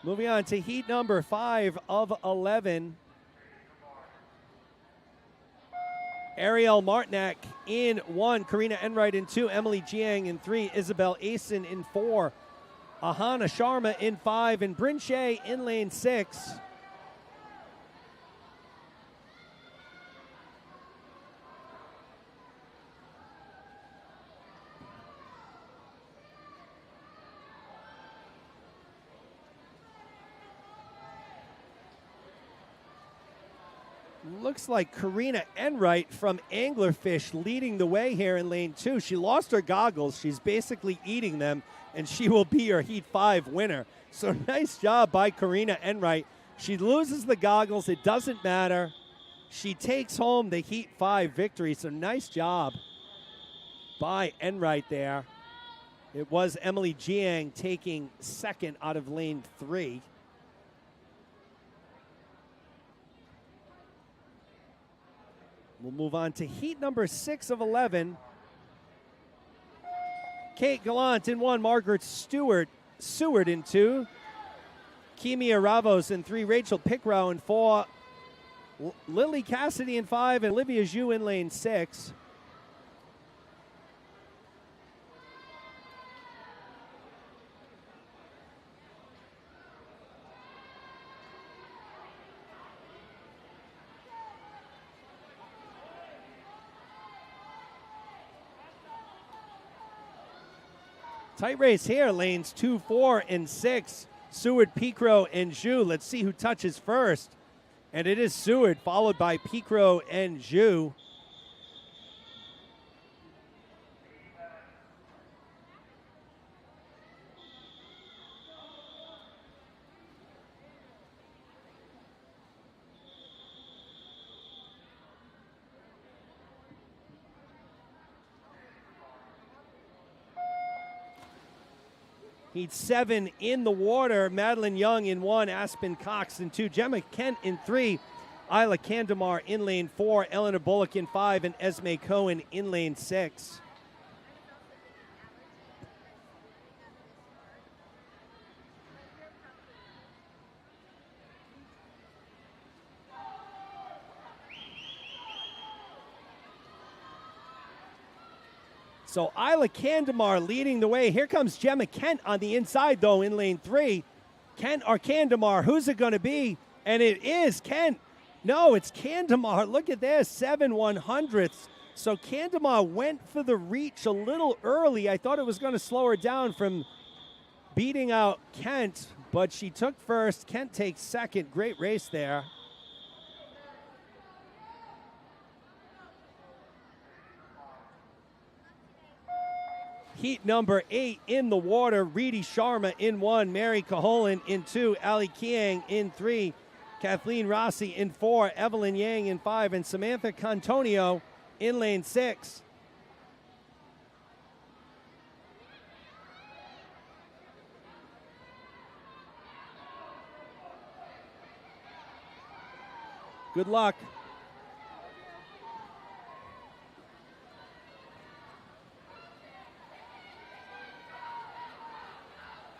Moving on to heat number 5 of 11. Ariel Martinek in 1, Karina Enright in 2, Emily Jiang in 3, Isabel Asen in 4, Ahana Sharma in 5, and Bryn Shea in lane 6. Looks like Karina Enright from Anglerfish leading the way here in lane 2. She lost her goggles. She's basically eating them, and she will be your Heat 5 winner. So nice job by Karina Enright. She loses the goggles. It doesn't matter. She takes home the Heat 5 victory. So nice job by Enright there. It was Emily Jiang taking second out of lane 3. We'll move on to heat number 6 of 11. Kate Gallant in 1, Margaret Seward in 2, Kimia Ravos in 3, Rachel Pickrow in 4, Lily Cassidy in 5, and Olivia Zhu in lane 6. Tight race here, lanes 2, 4, and 6. Seward, Pickrow, and Zhu. Let's see who touches first. And it is Seward, followed by Pickrow and Zhu. Heat 7 in the water. Madeline Young in 1, Aspen Cox in 2, Gemma Kent in 3, Isla Candamar in lane 4, Eleanor Bullock in 5, and Esme Cohen in lane 6. So Isla Candamar leading the way. Here comes Gemma Kent on the inside, though, in lane 3. Kent or Candamar, who's it going to be? And it is Kent. No, it's Candamar. Look at this, 7/100ths. So Candamar went for the reach a little early. I thought it was going to slow her down from beating out Kent, but she took first. Kent takes second. Great race there. Heat number 8 in the water. Reedy Sharma in 1, Mary Caholan in 2, Ali Kiang in 3, Kathleen Rossi in 4, Evelyn Yang in 5, and Samantha Cantonio in lane 6. Good luck.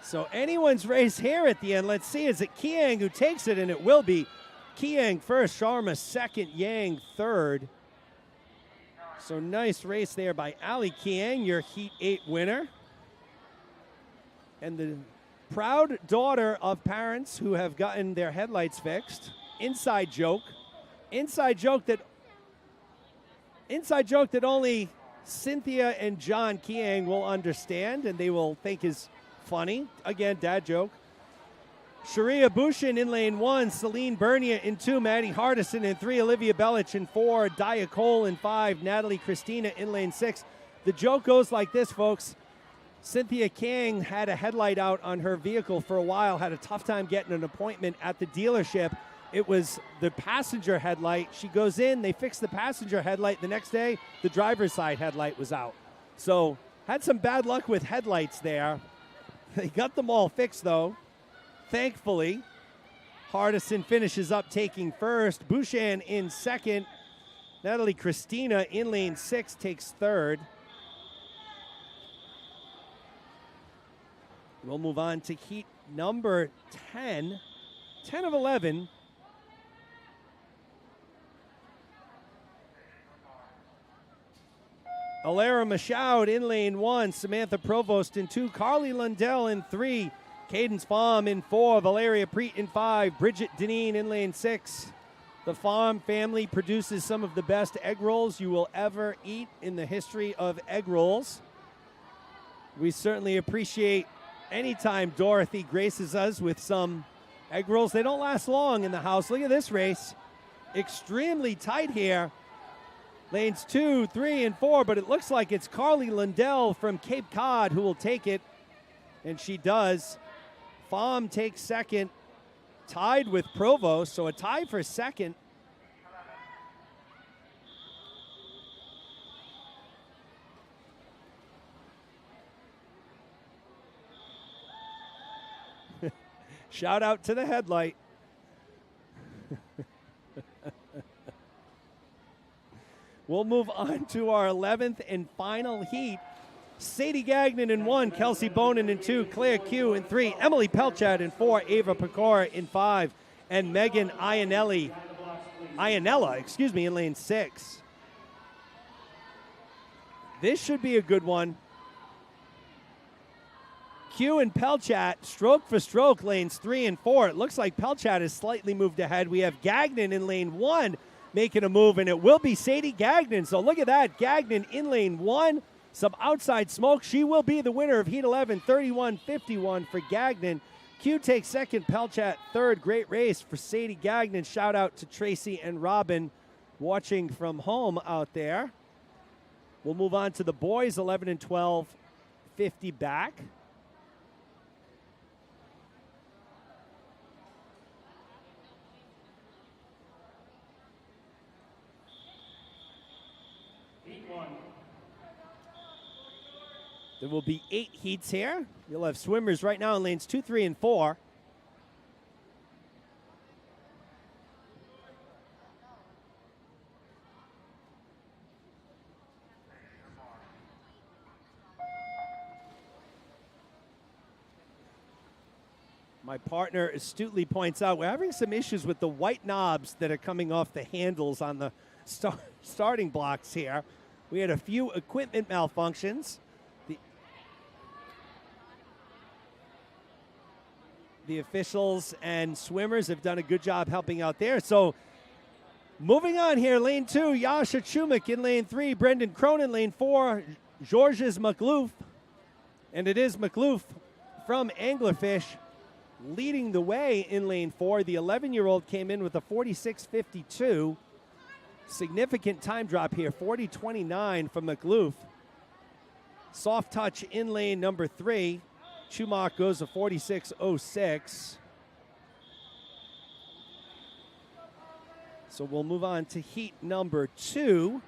So anyone's race here at the end. Let's see, is it Kiang who takes it? And it will be Kiang first, Sharma second, Yang third. So nice race there by Ali Kiang, your Heat 8 winner. And the proud daughter of parents who have gotten their headlights fixed. Inside joke that only Cynthia and John Kiang will understand and they will think is funny. Again, dad joke. Sharia Bushin in lane 1, Celine Bernier in 2, Maddie Hardison in 3, Olivia Belich in 4, Dia Cole in 5, Natalie Christina in lane 6. The joke goes like this, folks. Cynthia King had a headlight out on her vehicle for a while, had a tough time getting an appointment at the dealership. It was the passenger headlight. She goes in, they fix the passenger headlight. The next day, the driver's side headlight was out. So had some bad luck with headlights there. They got them all fixed, though. Thankfully, Hardison finishes up taking first. Bouchan in second. Natalie Christina in lane 6 takes third. We'll move on to heat number 10. 10 of 11. Alara Mashoud in lane 1. Samantha Provost in 2. Carly Lundell in 3. Cadence Farm in 4, Valeria Preet in 5, Bridget Deneen in lane 6. The Farm family produces some of the best egg rolls you will ever eat in the history of egg rolls. We certainly appreciate any time Dorothy graces us with some egg rolls. They don't last long in the house. Look at this race. Extremely tight here. Lanes 2, 3, and 4, but it looks like it's Carly Lundell from Cape Cod who will take it, and she does. Farm takes second, tied with Provost, so a tie for second. Shout out to the headlight. We'll move on to our 11th and final heat. Sadie Gagnon in 1, Kelsey Bonin in 2, Claire Q in 3, Emily Pelchat in 4, Ava Pecora in 5, and Megan Ianella, in lane 6. This should be a good one. Q and Pelchat, stroke for stroke, lanes 3 and 4. It looks like Pelchat has slightly moved ahead. We have Gagnon in lane 1 making a move, and it will be Sadie Gagnon. So look at that, Gagnon in lane 1. Some outside smoke. She will be the winner of Heat 11, 31-51 for Gagnon. Q takes second, Pelchat third. Great race for Sadie Gagnon. Shout out to Tracy and Robin watching from home out there. We'll move on to the boys, 11 and 12, 50 back. There will be 8 heats here. You'll have swimmers right now in lanes 2, 3, and 4. My partner astutely points out we're having some issues with the white knobs that are coming off the handles on the starting blocks here. We had a few equipment malfunctions. The officials and swimmers have done a good job helping out there. So moving on here, lane 2, Yasha Chumik in lane 3, Brendan Cronin, lane 4, Georges McLoof. And it is McLoof from Anglerfish leading the way in lane 4. The 11-year-old came in with a 46.52. Significant time drop here, 40.29 from McLoof. Soft touch in lane number 3. Chumak goes to 46.06. So we'll move on to heat number 2.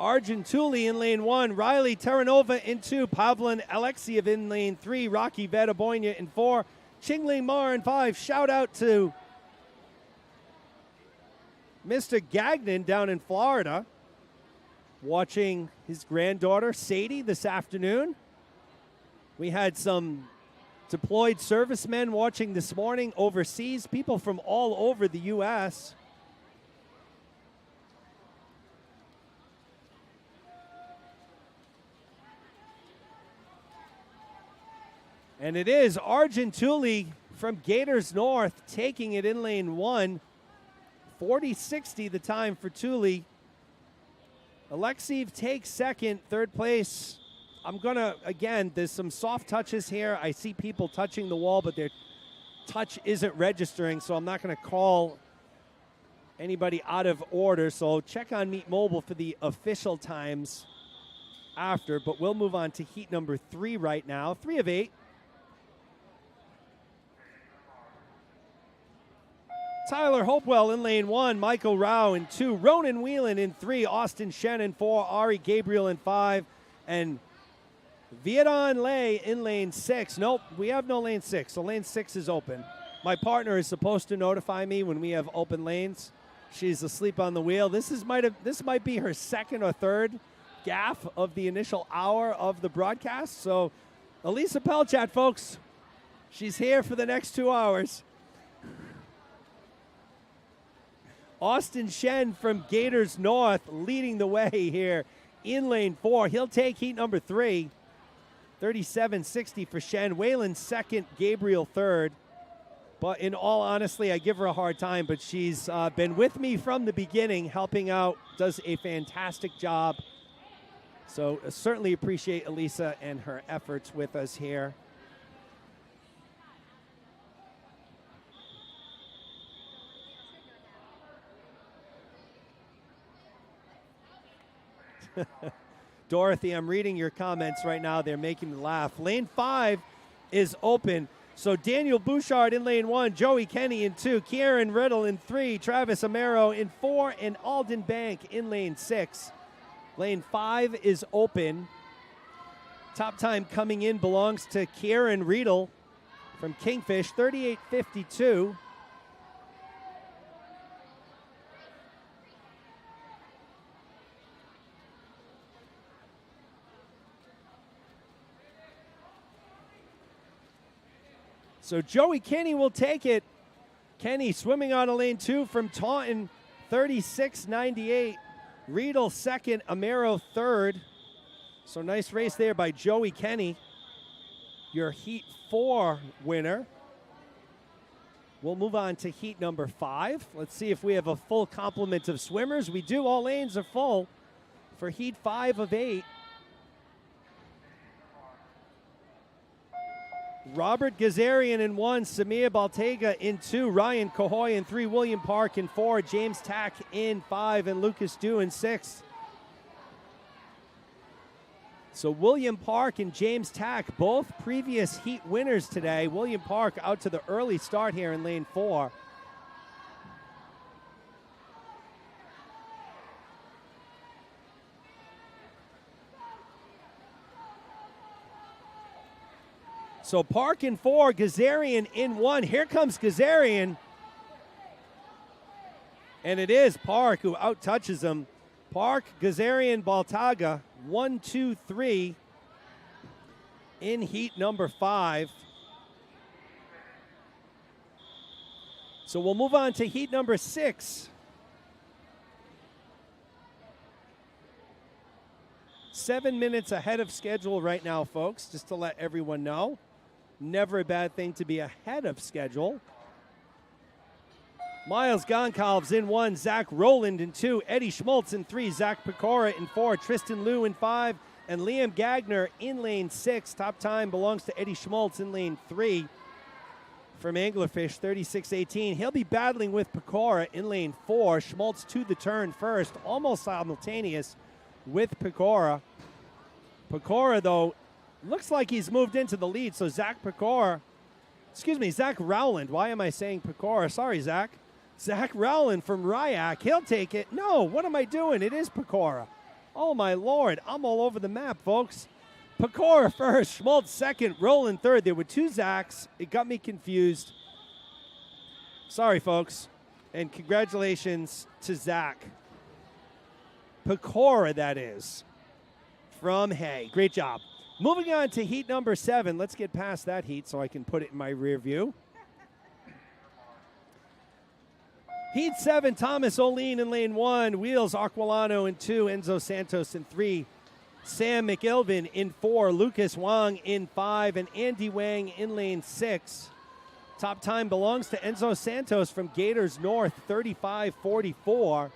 Argentuli in lane 1, Riley Terranova in 2, Pavlin Alexiev in lane 3, Rocky Vadaboyna in 4, Chingling Mar in 5. Shout out to Mr. Gagnon down in Florida, watching his granddaughter Sadie this afternoon. We had some deployed servicemen watching this morning overseas, people from all over the U.S. And it is Argentuli from Gators North taking it in lane 1. 40-60 the time for Thule. Alexiev takes second. Third place, I'm going to, again, there's some soft touches here. I see people touching the wall, but their touch isn't registering, so I'm not going to call anybody out of order. So check on Meet Mobile for the official times after, but we'll move on to heat number 3 right now. 3 of 8. Tyler Hopewell in lane 1, Michael Rao in 2, Ronan Whelan in 3, Austin Shen in 4, Ari Gabriel in 5, and Vietron Lay in lane 6. Nope, we have no lane 6, so lane 6 is open. My partner is supposed to notify me when we have open lanes. She's asleep on the wheel. This might be her second or third gaffe of the initial hour of the broadcast. So, Elisa Pelchat, folks, she's here for the next 2 hours. Austin Shen from Gators North leading the way here in lane 4. He'll take heat number 3. 37-60 for Shen. Whalen second, Gabriel third. But in all honesty, I give her a hard time, but she's been with me from the beginning, helping out, does a fantastic job. So certainly appreciate Elisa and her efforts with us here. Dorothy, I'm reading your comments right now. They're making me laugh. Lane 5 is open. So Daniel Bouchard in lane 1, Joey Kenny in 2, Kieran Riddle in 3, Travis Amaro in 4, and Alden Bank in lane 6. Lane 5 is open. Top time coming in belongs to Kieran Riddle from Kingfish, 38.52. So Joey Kenny will take it. Kenny swimming on a lane 2 from Taunton, 36.98. Riedel second, Amaro third. So nice race there by Joey Kenny. Your heat 4 winner. We'll move on to heat number 5. Let's see if we have a full complement of swimmers. We do. All lanes are full for heat 5 of 8. Robert Gazarian in 1, Samir Baltega in 2, Ryan Cahoy in 3, William Park in 4, James Tack in 5, and Lucas Dew in 6. So William Park and James Tack, both previous heat winners today. William Park out to the early start here in lane 4. So Park in 4, Gazarian in 1. Here comes Gazarian. And it is Park who out-touches him. Park, Gazarian, Baltaga, 1, 2, 3 in heat number 5. So we'll move on to heat number 6. 7 minutes ahead of schedule right now, folks, just to let everyone know. Never a bad thing to be ahead of schedule. Miles Goncalves in 1, Zach Rowland in 2, Eddie Schmaltz in 3, Zach Pecora in 4, Tristan Liu in 5, and Liam Gagner in lane 6. Top time belongs to Eddie Schmaltz in lane 3 from Anglerfish, 36.18. He'll be battling with Pecora in lane 4. Schmaltz to the turn first, almost simultaneous with Pecora. Pecora, though, looks like he's moved into the lead, so Zach Rowland. Why am I saying Pecora? Sorry, Zach. Zach Rowland from Ryak. He'll take it. No, what am I doing? It is Pecora. Oh, my Lord. I'm all over the map, folks. Pecora first, Schmaltz second, Roland third. There were two Zachs. It got me confused. Sorry, folks. And congratulations to Zach. Pecora, that is, from Hay. Great job. Moving on to heat number 7. Let's get past that heat so I can put it in my rear view. Heat 7, Thomas O'Lean in lane 1, Wheels Aquilano in 2, Enzo Santos in 3, Sam McIlvin in 4, Lucas Wang in 5, and Andy Wang in lane 6. Top time belongs to Enzo Santos from Gators North, 35:44.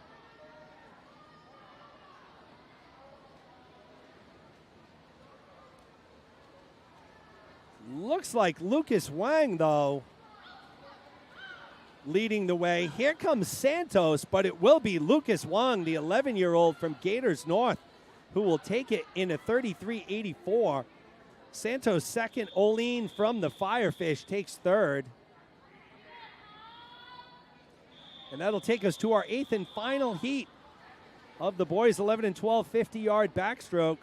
Looks like Lucas Wang, though, leading the way. Here comes Santos, but it will be Lucas Wang, the 11-year-old from Gators North, who will take it in a 33:84. Santos second. Olean from the Firefish takes third. And that'll take us to our 8th and final heat of the boys 11 and 12 50-yard backstroke.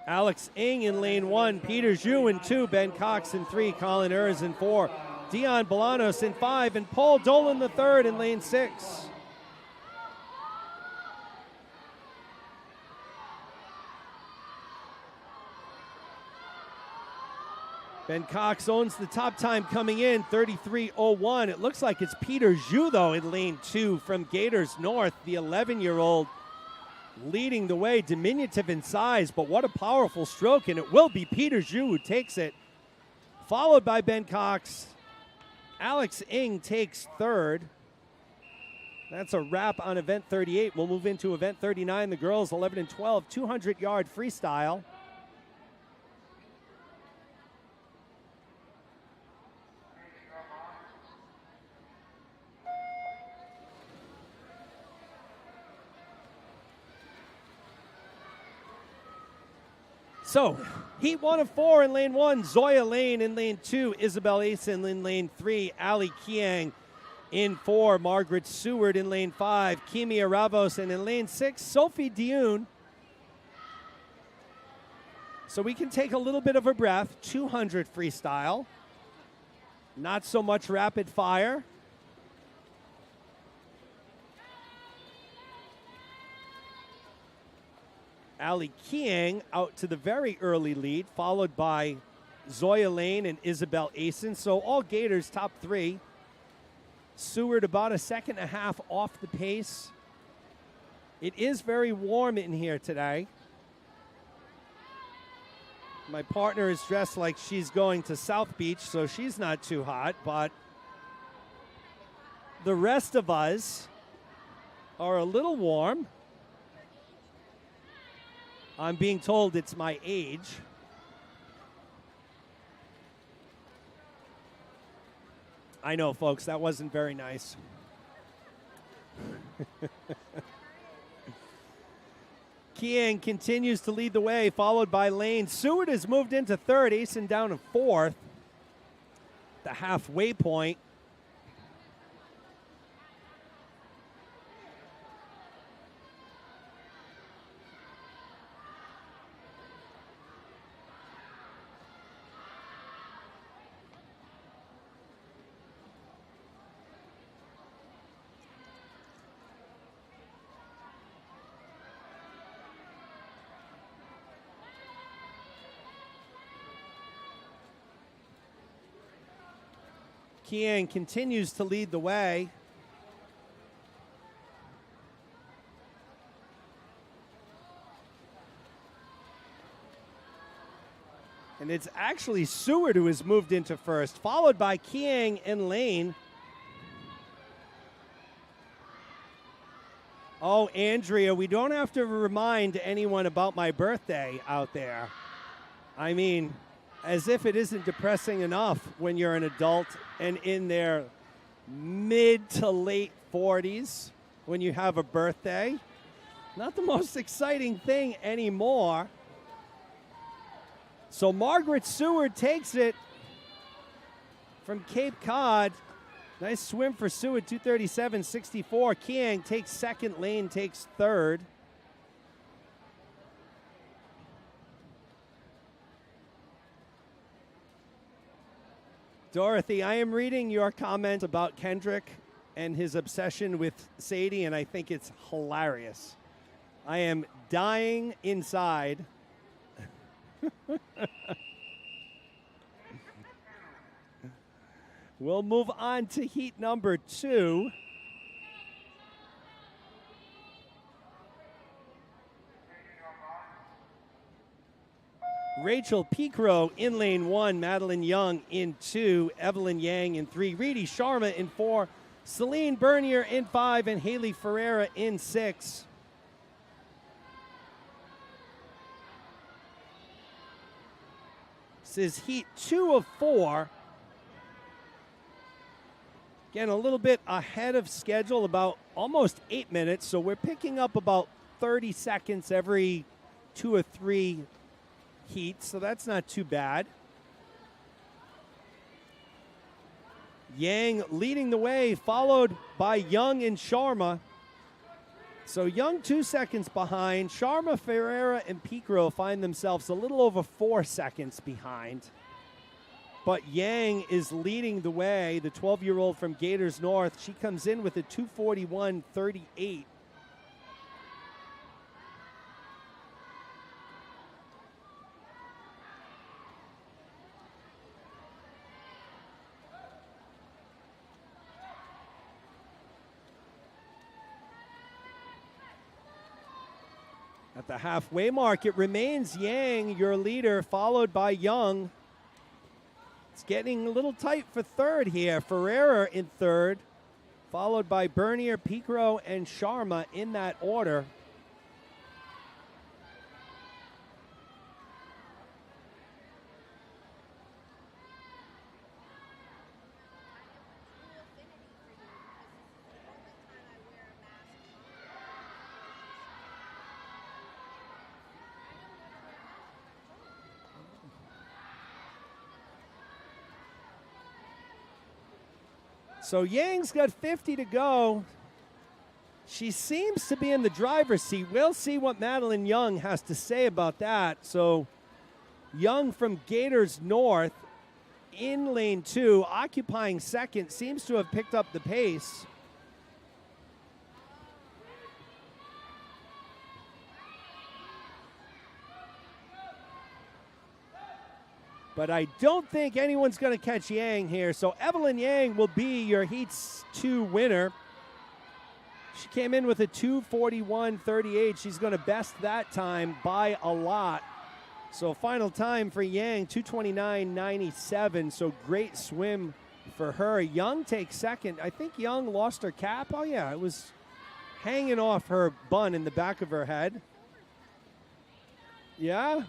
Alex Ng in lane 1, Peter Zhu in 2, Ben Cox in 3, Colin Urs in 4, Dion Bolanos in 5, and Paul Dolan III in lane 6. Ben Cox owns the top time coming in, 33:01. It looks like it's Peter Zhu, though, in lane 2 from Gators North, the 11-year-old, leading the way, diminutive in size, but what a powerful stroke, and it will be Peter Zhu who takes it, followed by Ben Cox. Alex Ng takes third. That's a wrap on event 38. We'll move into event 39, the girls 11 and 12, 200-yard freestyle. So, heat 1 of 4 in lane 1, Zoya Lane in lane 2, Isabel Asen in lane 3, Ali Kiang in 4, Margaret Seward in lane 5, Kimia Ravos, and in lane 6, Sophie Dionne. So we can take a little bit of a breath, 200 freestyle, not so much rapid fire. Ali Kiang out to the very early lead, followed by Zoya Lane and Isabel Asen. So all Gators top 3. Seward about a second and a half off the pace. It is very warm in here today. My partner is dressed like she's going to South Beach, so she's not too hot, but the rest of us are a little warm. I'm being told it's my age. I know, folks, that wasn't very nice. Kiang continues to lead the way, followed by Lane. Seward has moved into third, Asen down to fourth. The halfway point. Kiang continues to lead the way. And it's actually Seward who has moved into first, followed by Kiang and Lane. Oh, Andrea, we don't have to remind anyone about my birthday out there. I mean, as if it isn't depressing enough when you're an adult and in their mid to late 40s when you have a birthday. Not the most exciting thing anymore. So Margaret Seward takes it from Cape Cod. Nice swim for Sue at 2:37.64. Kiang takes second, Lane takes third. Dorothy, I am reading your comment about Kendrick and his obsession with Sadie, and I think it's hilarious. I am dying inside. We'll move on to heat number 2. Rachel Picro in lane 1, Madeline Young in 2, Evelyn Yang in 3, Reedy Sharma in 4, Celine Bernier in 5, and Haley Ferreira in 6. This is heat 2 of 4. Again, a little bit ahead of schedule, about almost 8 minutes, so we're picking up about 30 seconds every 2 or 3 heats, so that's not too bad. Yang leading the way, followed by Young and Sharma. So Young 2 seconds behind. Sharma, Ferreira, and Picro find themselves a little over 4 seconds behind. But Yang is leading the way, the 12-year-old from Gators North. She comes in with a 2:41.38. At the halfway mark, it remains Yang, your leader, followed by Young. It's getting a little tight for third here. Ferreira in third, followed by Bernier, Picro, and Sharma in that order. So Yang's got 50 to go. She seems to be in the driver's seat. We'll see what Madeline Young has to say about that. So Young from Gators North in lane 2, occupying second, seems to have picked up the pace. But I don't think anyone's going to catch Yang here. So Evelyn Yang will be your Heats 2 winner. She came in with a 2:41.38. She's going to best that time by a lot. So final time for Yang, 2:29.97. So great swim for her. Young takes second. I think Young lost her cap. Oh, yeah, it was hanging off her bun in the back of her head. Yeah?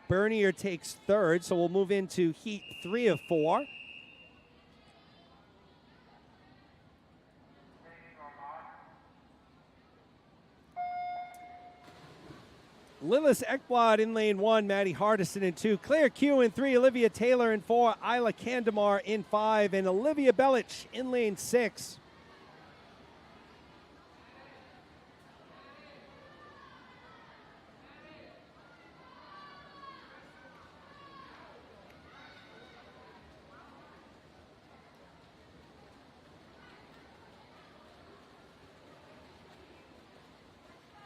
Bernier takes third, so we'll move into heat 3 of 4. Lillis Ekblad in lane 1, Maddie Hardison in 2, Claire Q in 3, Olivia Taylor in 4, Isla Kandamar in 5, and Olivia Belich in lane 6.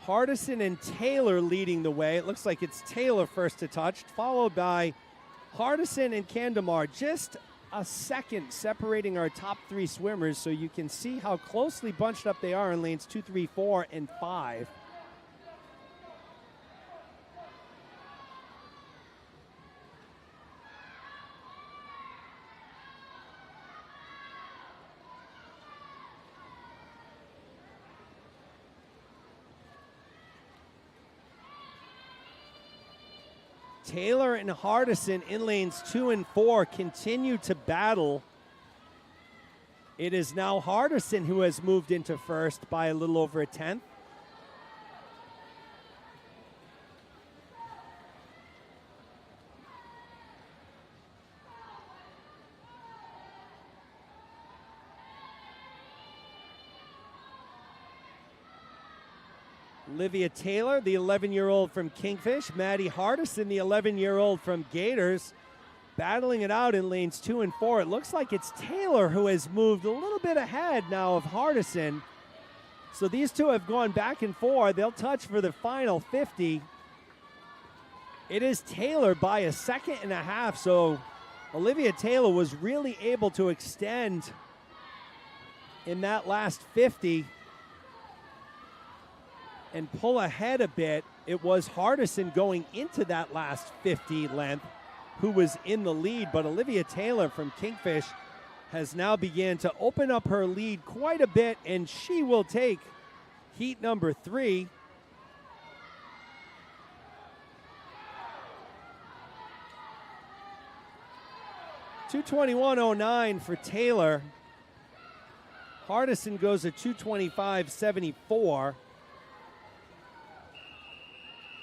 Hardison and Taylor leading the way. It looks like it's Taylor first to touch, followed by Hardison and Kandamar. Just a second separating our top 3 swimmers, so you can see how closely bunched up they are in lanes 2, 3, 4, and 5. Taylor and Hardison in lanes 2 and 4 continue to battle. It is now Hardison who has moved into first by a little over a tenth. Olivia Taylor, the 11-year-old from Kingfish. Maddie Hardison, the 11-year-old from Gators. Battling it out in lanes 2 and 4. It looks like it's Taylor who has moved a little bit ahead now of Hardison. So these two have gone back and forth. They'll touch for the final 50. It is Taylor by a second and a half. So Olivia Taylor was really able to extend in that last 50 and pull ahead a bit. It was Hardison going into that last 50 length who was in the lead, but Olivia Taylor from Kingfish has now began to open up her lead quite a bit, and she will take heat number 3. $221.09 for Taylor. Hardison goes at 225.74.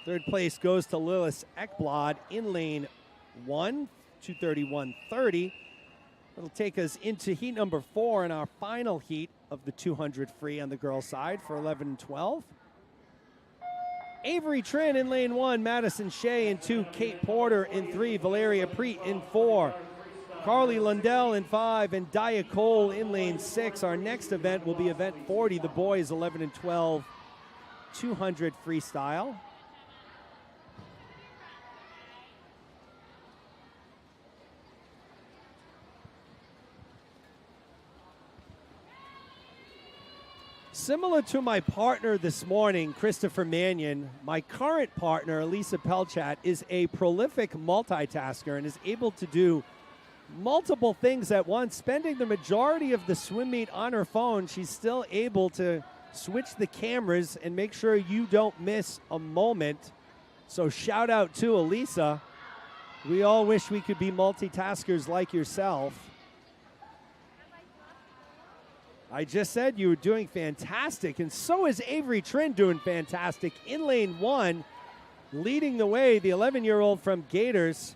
Third place goes to Lillis Ekblad in lane 1, 231.30. It'll take us into heat number 4 in our final heat of the 200 free on the girls' side for 11 and 12. Avery Trin in lane 1, Madison Shea in 2, Kate Porter in 3, Valeria Preet in 4, Carly Lundell in 5, and Dia Cole in lane 6. Our next event will be event 40, the boys 11 and 12, 200 freestyle. Similar to my partner this morning, Christopher Mannion, my current partner, Elisa Pelchat, is a prolific multitasker and is able to do multiple things at once. Spending the majority of the swim meet on her phone, she's still able to switch the cameras and make sure you don't miss a moment. So shout out to Elisa. We all wish we could be multitaskers like yourself. I just said you were doing fantastic, and so is Avery Trin doing fantastic in lane 1, leading the way, the 11-year-old from Gators.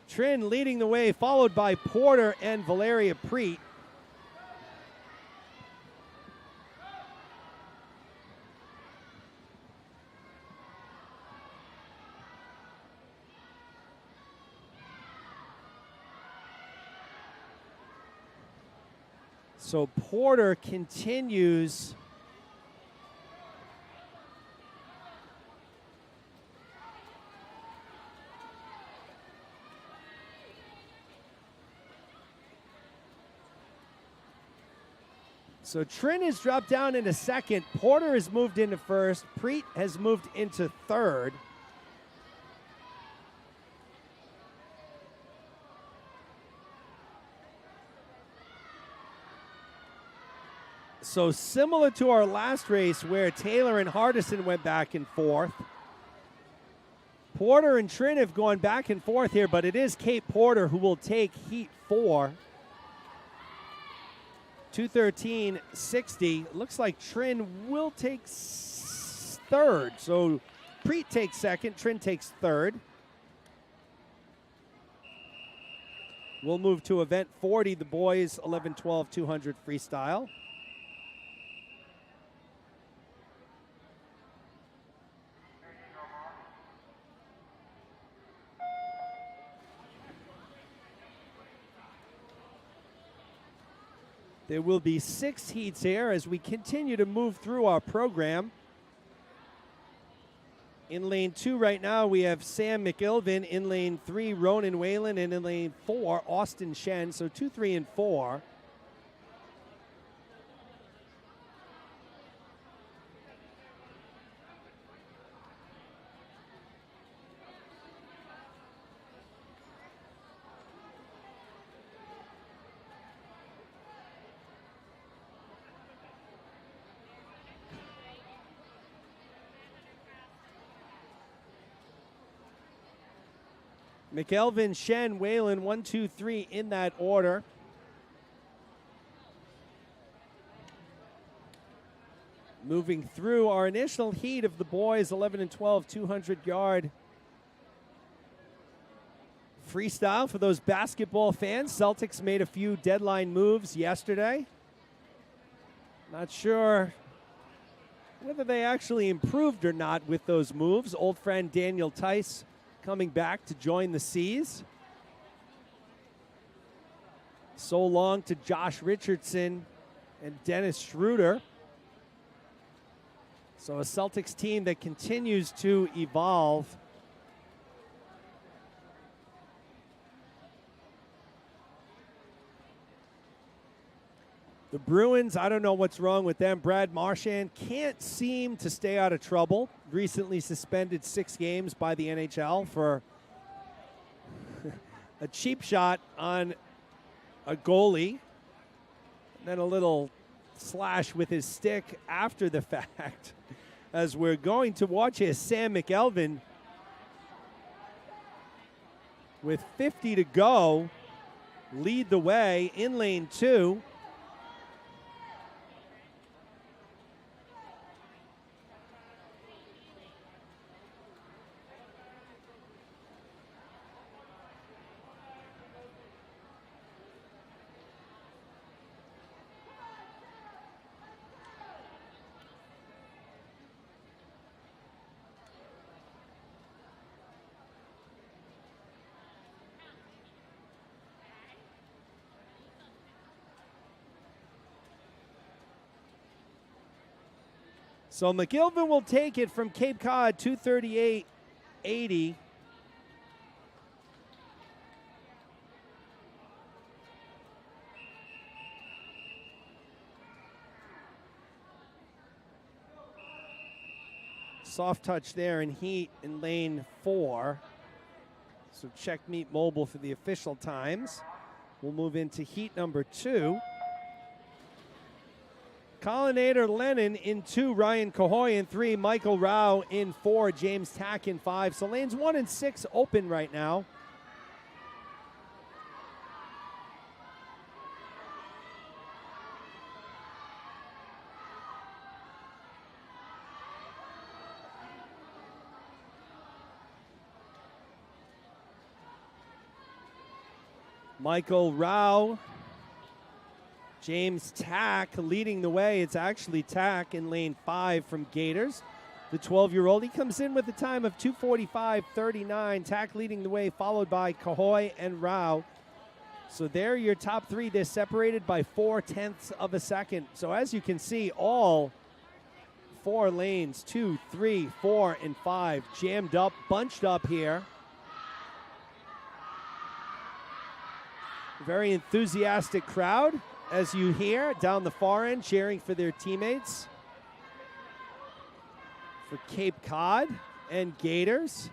Trin leading the way, followed by Porter and Valeria Preet. So Porter continues So Trin has dropped down into second. Porter has moved into first. Preet has moved into third. So similar to our last race where Taylor and Hardison went back and forth, Porter and Trin have gone back and forth here, but it is Kate Porter who will take heat 4. 2:13.60. Looks like Trin will take third. So Preet takes second, Trin takes third. We'll move to event 40, the boys 11-12 200 freestyle. There will be 6 heats here as we continue to move through our program. In lane 2 right now, we have Sam McIlvin. In lane 3, Ronan Whalen. And in lane 4, Austin Shen. So 2, 3, and 4. McElvin, Shen, Whalen, 1, 2, 3 in that order. Moving through our initial heat of the boys, 11 and 12, 200-yard freestyle for those basketball fans. Celtics made a few deadline moves yesterday. Not sure whether they actually improved or not with those moves. Old friend Daniel Tice coming back to join the C's. So long to Josh Richardson and Dennis Schroeder. So a Celtics team that continues to evolve. The Bruins, I don't know what's wrong with them. Brad Marchand can't seem to stay out of trouble. Recently suspended 6 games by the NHL for a cheap shot on a goalie. And then a little slash with his stick after the fact. As we're going to watch here, Sam McElveen with 50 to go, lead the way in lane 2. So McIlvin will take it from Cape Cod, 238.80. Soft touch there in heat in lane 4. So check Meet Mobile for the official times. We'll move into heat number 2. Collinator Lennon in 2, Ryan Cahoy in 3, Michael Rao in 4, James Tack in 5. So lanes 1 and 6 open right now. Michael Rao, James Tack leading the way. It's actually Tack in lane 5 from Gators. The 12-year-old, he comes in with a time of 2:45.39. Tack leading the way, followed by Cahoy and Rao. So they're your top 3. They're separated by 0.4 of a second. So as you can see, all 4 lanes, 2, 3, 4, and 5, jammed up, bunched up here. Very enthusiastic crowd, as you hear, down the far end, cheering for their teammates for Cape Cod and Gators.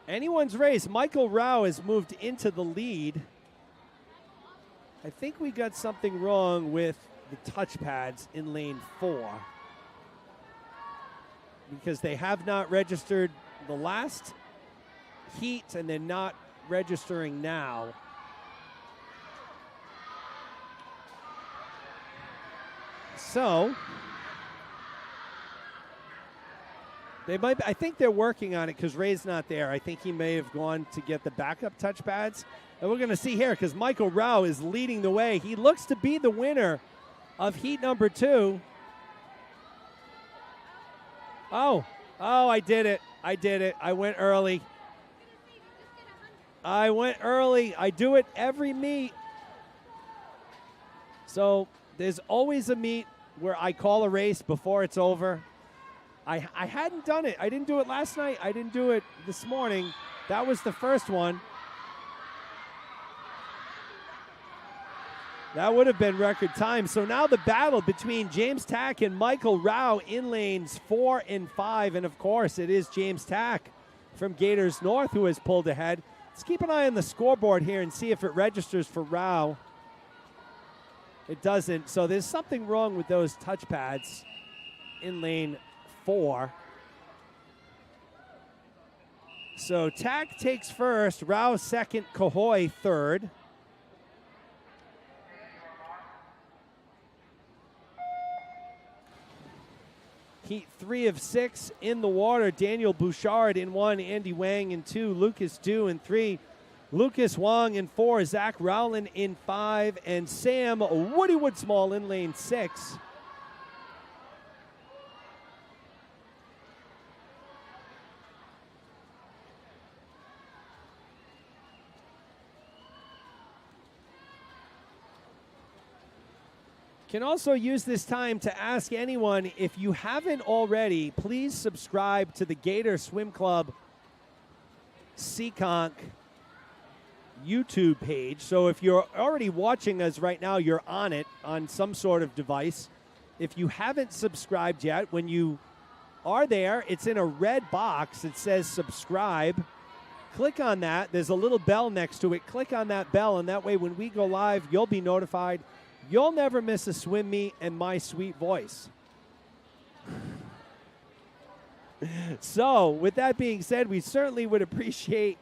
Anyone's race. Michael Rao has moved into the lead. I think we got something wrong with the touchpads in lane 4. Because they have not registered the last heat and they're not registering now. So they might, I think they're working on it because Ray's not there. I think he may have gone to get the backup touchpads. And we're going to see here because Michael Rao is leading the way. He looks to be the winner of heat number 2. Oh, I did it. I went early. I do it every meet. So there's always a meet where I call a race before it's over. I hadn't done it. I didn't do it last night. I didn't do it this morning. That was the first one. That would have been record time. So now the battle between James Tack and Michael Rao in lanes 4 and 5. And, of course, it is James Tack from Gators North who has pulled ahead. Let's keep an eye on the scoreboard here and see if it registers for Rao. It doesn't. So there's something wrong with those touchpads in lane 4. So Tack takes first, Rao second, Cahoy third. Heat 3 of 6 in the water. Daniel Bouchard in 1, Andy Wang in 2, Lucas Du in 3, Lucas Wong in 4, Zach Rowland in 5, and Sam Woody Woodsmall in lane 6. Can also use this time to ask anyone, if you haven't already, please subscribe to the Gator Swim Club Seekonk YouTube page. So if you're already watching us right now, you're on it on some sort of device. If you haven't subscribed yet, when you are there, it's in a red box. It says subscribe. Click on that. There's a little bell next to it. Click on that bell, and that way when we go live, you'll be notified. You'll never miss a swim meet and my sweet voice. So, with that being said, we certainly would appreciate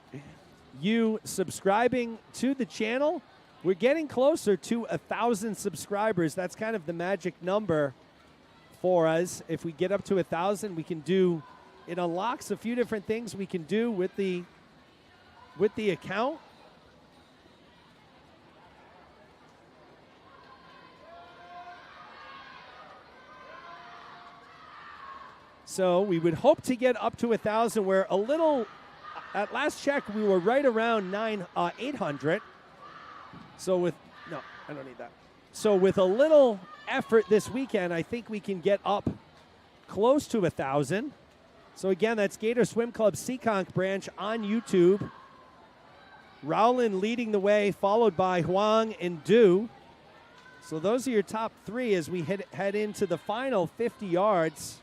you subscribing to the channel. We're getting closer to 1,000 subscribers. That's kind of the magic number for us. If we get up to 1,000, we can do, it unlocks a few different things we can do with the account. So we would hope to get up to 1,000. We're a little, at last check, we were right around 800. So with, no, I don't need that. So with a little effort this weekend, I think we can get up close to 1,000. So again, that's Gator Swim Club Seekonk branch on YouTube. Rowland leading the way, followed by Huang and Du. So those are your top 3 as we head into the final 50 yards.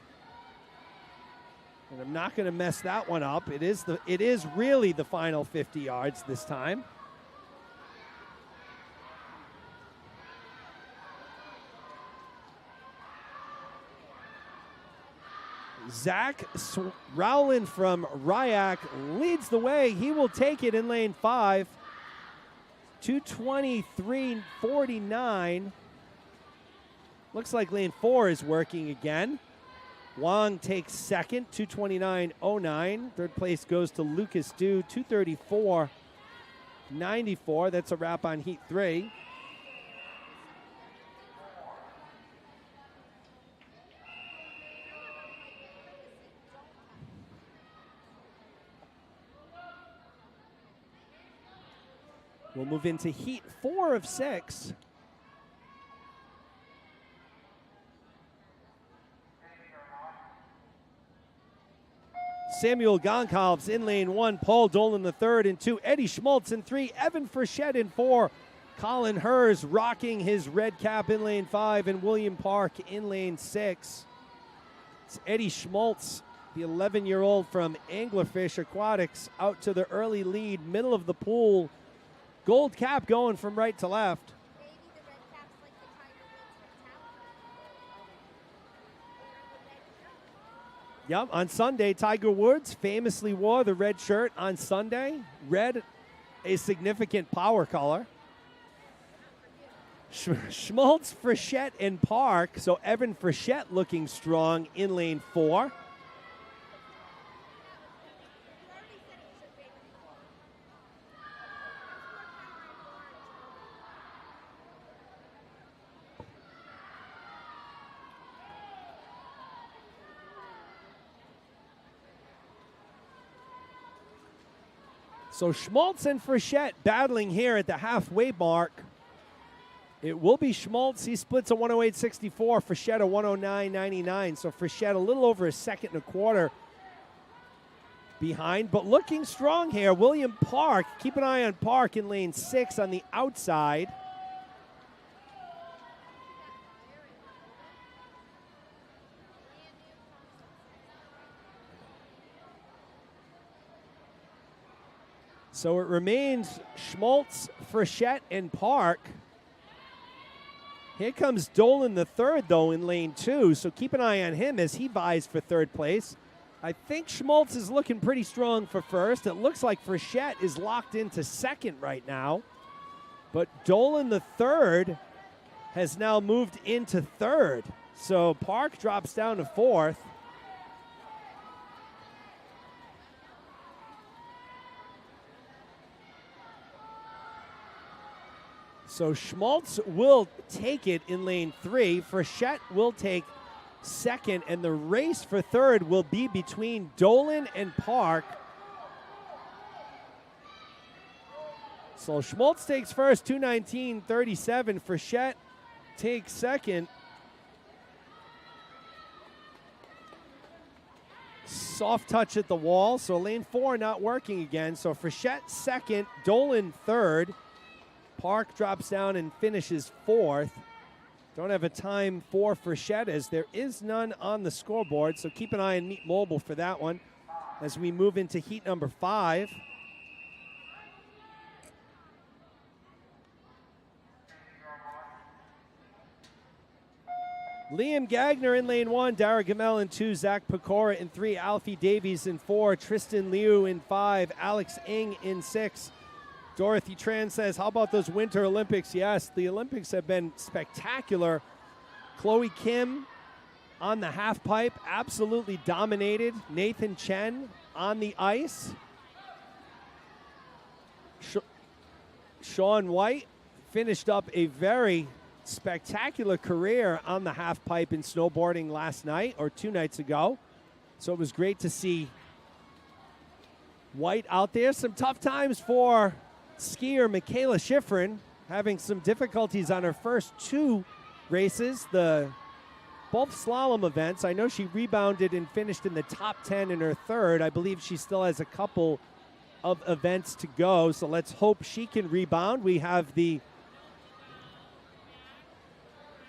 And I'm not going to mess that one up. It is really the final 50 yards this time. Zach Rowland from Ryak leads the way. He will take it in lane 5. 2:23.49. Looks like lane 4 is working again. Wong takes second, 2:29.09. Third place goes to Lucas Du, 2:34.94. That's a wrap on Heat 3. We'll move into Heat 4 of 6. Samuel Goncalves in lane 1, Paul Dolan the third in 2, Eddie Schmaltz in 3, Evan Frechette in 4, Colin Hers rocking his red cap in lane 5, and William Park in lane 6. It's Eddie Schmaltz, the 11-year-old from Anglerfish Aquatics, out to the early lead, middle of the pool. Gold cap going from right to left. Maybe the red cap's like the Tiger Woods Yep, on Sunday, Tiger Woods famously wore the red shirt on Sunday. Red, a significant power color. Schmaltz, Frechette, and Park. So Evan Frechette looking strong in lane 4. So Schmaltz and Frechette battling here at the halfway mark. It will be Schmaltz. He splits a 108.64. Frechette a 109.99. So Frechette a little over a second and a quarter behind, but looking strong here. William Park, keep an eye on Park in lane 6 on the outside. So it remains Schmaltz, Frechette, and Park. Here comes Dolan the third, though, in lane 2. So keep an eye on him as he vies for third place. I think Schmaltz is looking pretty strong for first. It looks like Frechette is locked into second right now. But Dolan the third has now moved into third. So Park drops down to fourth. So Schmaltz will take it in lane 3. Frechette will take second, and the race for third will be between Dolan and Park. So Schmaltz takes first, 2:19.37. Frechette takes second. Soft touch at the wall, so lane 4 not working again. So Frechette second, Dolan third. Park drops down and finishes fourth. Don't have a time for Frechette as there is none on the scoreboard, so keep an eye on Meet Mobile for that one as we move into heat number 5. Liam Gagner in lane 1, Dara Gamel in 2, Zach Pecora in 3, Alfie Davies in 4, Tristan Liu in 5, Alex Ng in 6. Dorothy Tran says, how about those Winter Olympics? Yes, the Olympics have been spectacular. Chloe Kim on the half pipe, absolutely dominated. Nathan Chen on the ice. Sean White finished up a very spectacular career on the half pipe in snowboarding last night or 2 nights ago. So it was great to see White out there. Some tough times for skier Michaela Schifrin, having some difficulties on her first 2 races, both slalom events. I know she rebounded and finished in the top 10 in her third. I believe she still has a couple of events to go, so let's hope she can rebound. We have the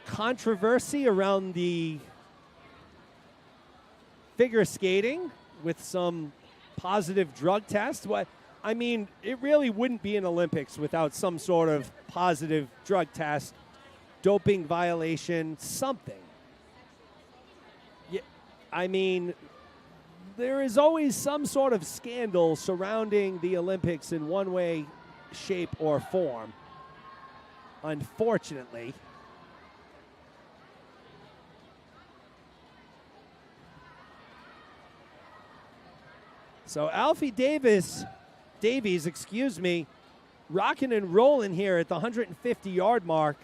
controversy around the figure skating with some positive drug tests. I mean, it really wouldn't be an Olympics without some sort of positive drug test, doping violation, something. Yeah, I mean, there is always some sort of scandal surrounding the Olympics in one way, shape, or form, unfortunately. So Alfie Davies, rocking and rolling here at the 150-yard mark.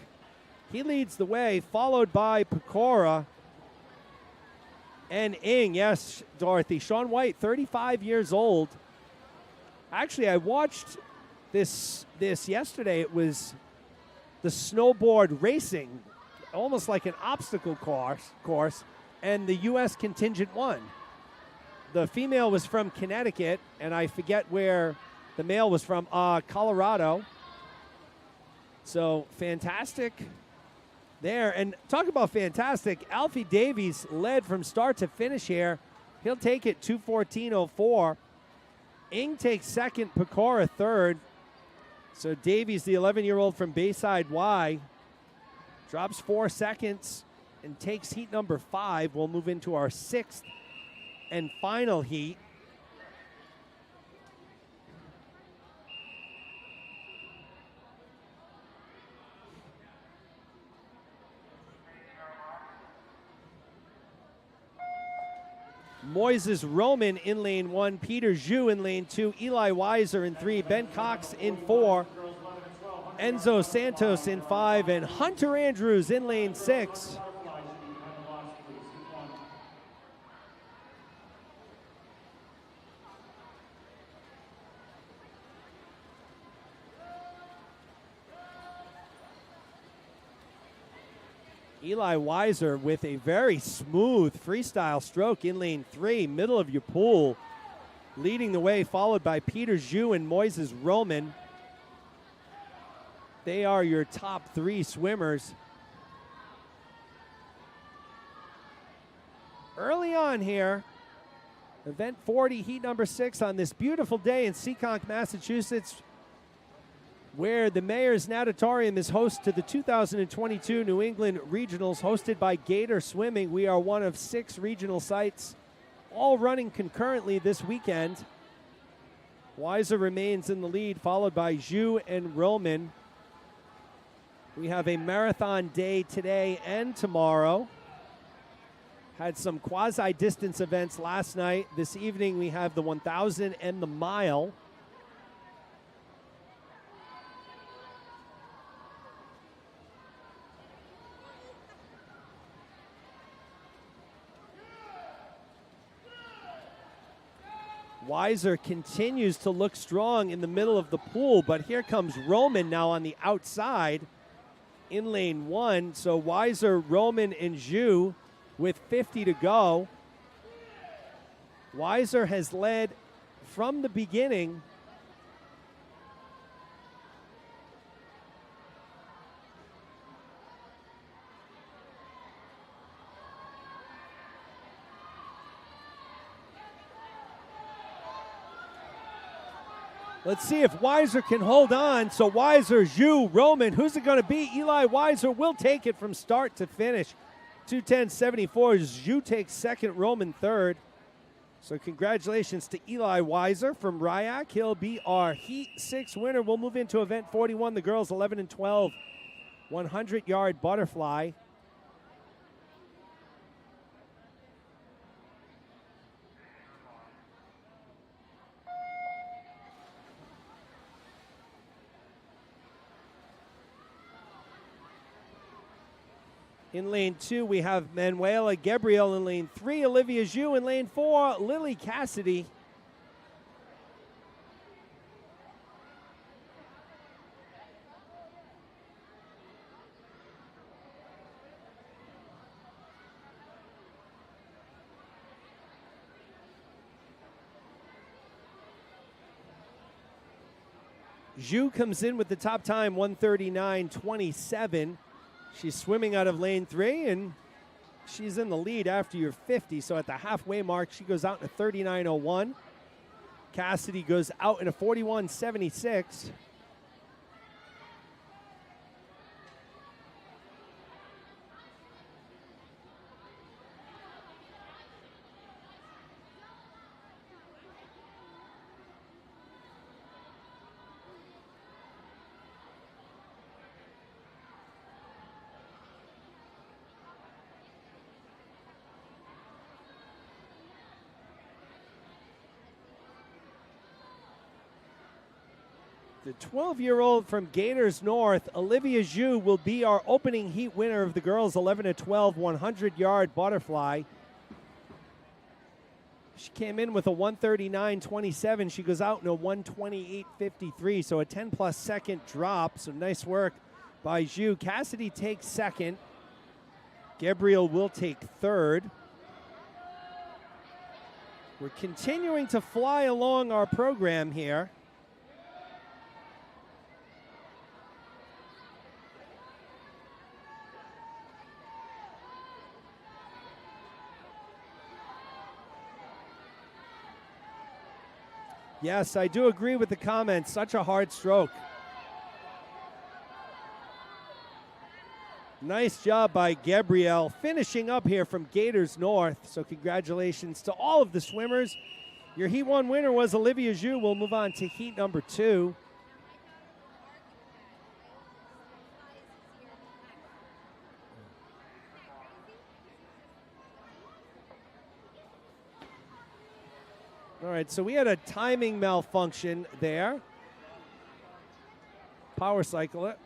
He leads the way, followed by Pecora and Ng. Yes, Dorothy. Sean White, 35 years old. Actually, I watched this yesterday. It was the snowboard racing, almost like an obstacle course, and the U.S. contingent won. The female was from Connecticut, and I forget where the male was from, Colorado. So fantastic there. And talk about fantastic. Alfie Davies led from start to finish here. He'll take it 2:14.04. Ng takes second, Pecora third. So Davies, the 11-year-old from Bayside Y, drops 4 seconds and takes heat number 5. We'll move into our 6th and final heat. Moises Roman in lane 1, Peter Zhu in lane 2, Eli Weiser in 3, Ben Cox in 4, Enzo Santos in 5, and Hunter Andrews in lane 6. Eli Weiser with a very smooth freestyle stroke in lane 3, middle of your pool, leading the way, followed by Peter Zhu and Moises Roman. They are your top 3 swimmers. Early on here, event 40, heat number 6 on this beautiful day in Seekonk, Massachusetts, where the Mayor's Natatorium is host to the 2022 New England Regionals hosted by Gator Swimming. We are one of 6 regional sites, all running concurrently this weekend. Weiser remains in the lead, followed by Zhu and Roman. We have a marathon day today and tomorrow. Had some quasi-distance events last night. This evening we have the 1,000 and the mile. Weiser continues to look strong in the middle of the pool, but here comes Roman now on the outside in lane 1. So Weiser, Roman, and Zhu with 50 to go. Weiser has led from the beginning. Let's see if Weiser can hold on. So Weiser, Zhu, Roman, who's it going to be? Eli Weiser will take it from start to finish. 2:10.74. Zhu takes second, Roman third. So congratulations to Eli Weiser from Ryak. He'll be our Heat 6 winner. We'll move into event 41, the girls 11 and 12, 100-yard butterfly. In lane 2, we have Manuela Gabriel. In lane 3, Olivia Zhu. In lane 4, Lily Cassidy. Zhu comes in with the top time, 1:39.27. She's swimming out of lane 3, and she's in the lead after your 50. So at the halfway mark, she goes out in a 39.01. Cassidy goes out in a 41.76. The 12-year-old from Gators North, Olivia Zhu, will be our opening heat winner of the girls 11 to 12 100-yard butterfly. She came in with a 1:39.27. She goes out in a 1:28.53, so a 10-plus second drop. So nice work by Zhu. Cassidy takes second. Gabriel will take third. We're continuing to fly along our program here. Yes, I do agree with the comments. Such a hard stroke. Nice job by Gabrielle, finishing up here from Gators North. So congratulations to all of the swimmers. Your Heat 1 winner was Olivia Zhu. We'll move on to Heat number 2. All right, so we had a timing malfunction there. Power cycle it.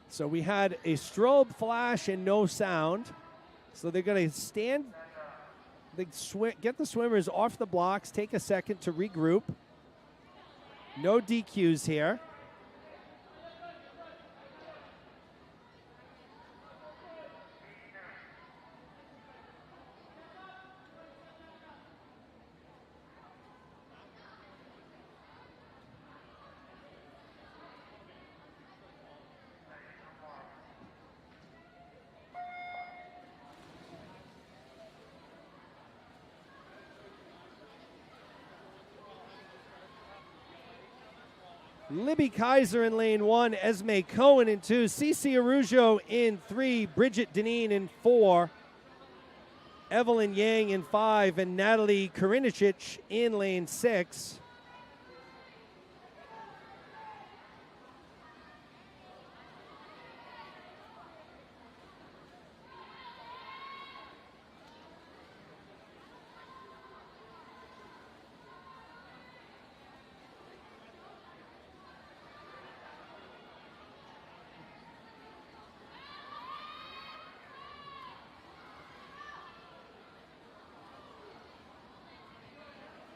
So we had a strobe flash and no sound. So they're going to stand, get the swimmers off the blocks, take a second to regroup. No DQs here. Libby Kaiser in lane 1, Esme Cohen in 2, Cece Arujo in 3, Bridget Deneen in 4, Evelyn Yang in 5, and Natalie Karinicic in lane 6.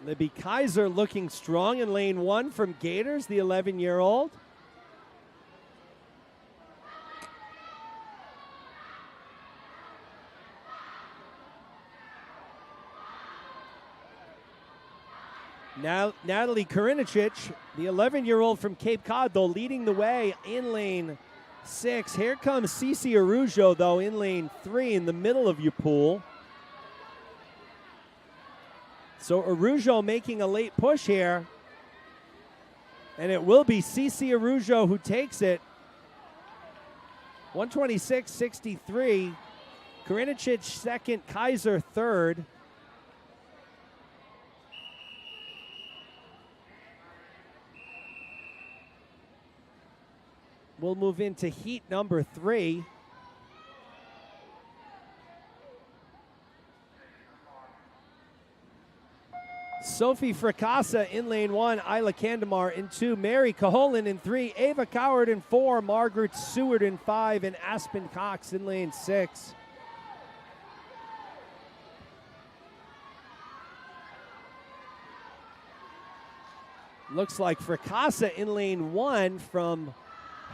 Libby Kaiser looking strong in lane 1 from Gators, the 11-year-old. Now Natalie Karinicic, the 11-year-old from Cape Cod, though, leading the way in lane 6. Here comes Cici Arujo, though, in lane 3 in the middle of your pool. So Arujo making a late push here. And it will be Cici Arujo who takes it. 126.63. Karinicic second, Kaiser third. We'll move into heat number 3. Sophie Fracassa in lane 1, Isla Candemar in 2, Mary Caholen in 3, Ava Coward in 4, Margaret Seward in 5, and Aspen Cox in lane 6. Looks like Fracassa in lane 1 from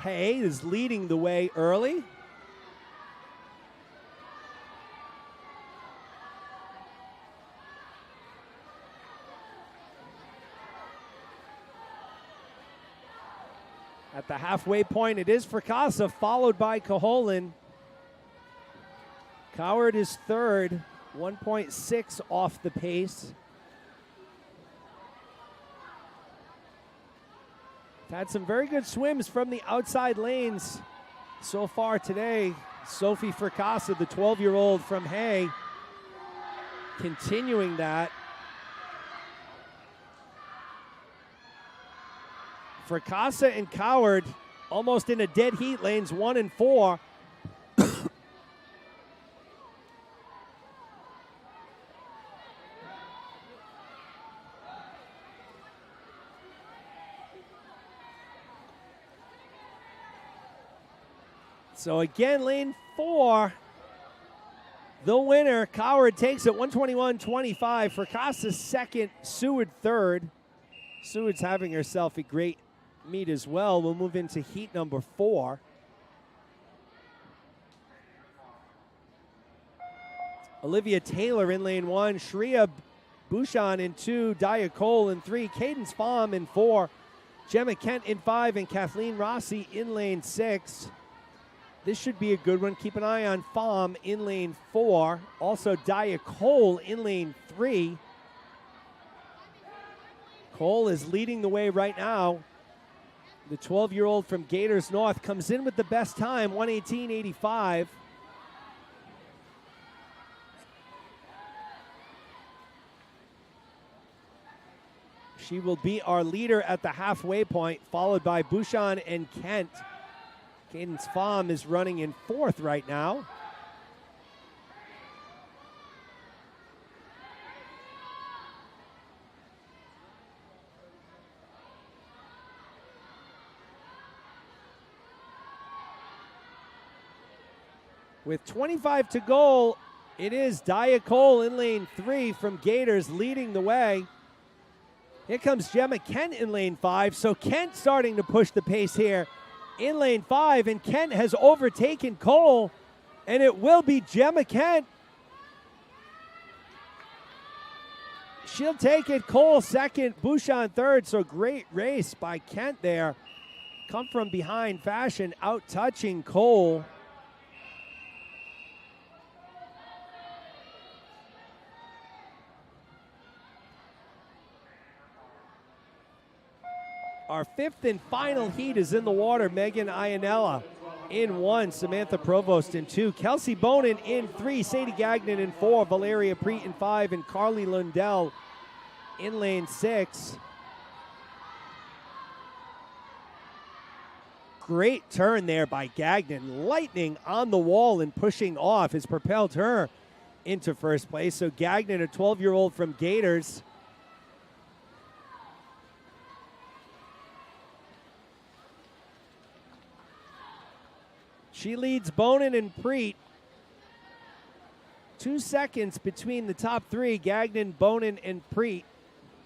Hay is leading the way early. At the halfway point, it is Fracassa, followed by Caholen. Coward is third, 1.6 off the pace. Had some very good swims from the outside lanes so far today. Sophie Fracassa, the 12-year-old from Hay, continuing that. Fracassa and Coward almost in a dead heat, lanes 1 and 4. So again, lane 4, the winner, Coward takes it 121.25. Fracassa second, Seward third. Seward's having herself a great meet as well. We'll move into heat number 4. Olivia Taylor in lane 1, Shreya Bouchon in 2, Daya Cole in 3, Cadence Pham in 4, Gemma Kent in 5, and Kathleen Rossi in lane 6. This should be a good one. Keep an eye on Pham in lane 4. Also Daya Cole in lane 3. Cole is leading the way right now. The 12-year-old from Gators North comes in with the best time, 118.85. She will be our leader at the halfway point, followed by Bouchon and Kent. Cadence Pham is running in 4th right now. With 25 to go, it is Daya Cole in lane 3 from Gators leading the way. Here comes Gemma Kent in lane 5. So Kent starting to push the pace here in lane 5, and Kent has overtaken Cole, and it will be Gemma Kent. She'll take it. Cole second, Bouchon third. So great race by Kent there. Come from behind fashion, out touching Cole. Our 5th and final heat is in the water. Megan Iannella in 1, Samantha Provost in 2, Kelsey Bonin in 3, Sadie Gagnon in 4, Valeria Preet in 5, and Carly Lundell in lane 6. Great turn there by Gagnon. Lightning on the wall and pushing off has propelled her into first place. So Gagnon, a 12-year-old from Gators, she leads Bonin and Preet. 2 seconds between the top 3, Gagnon, Bonin, and Preet.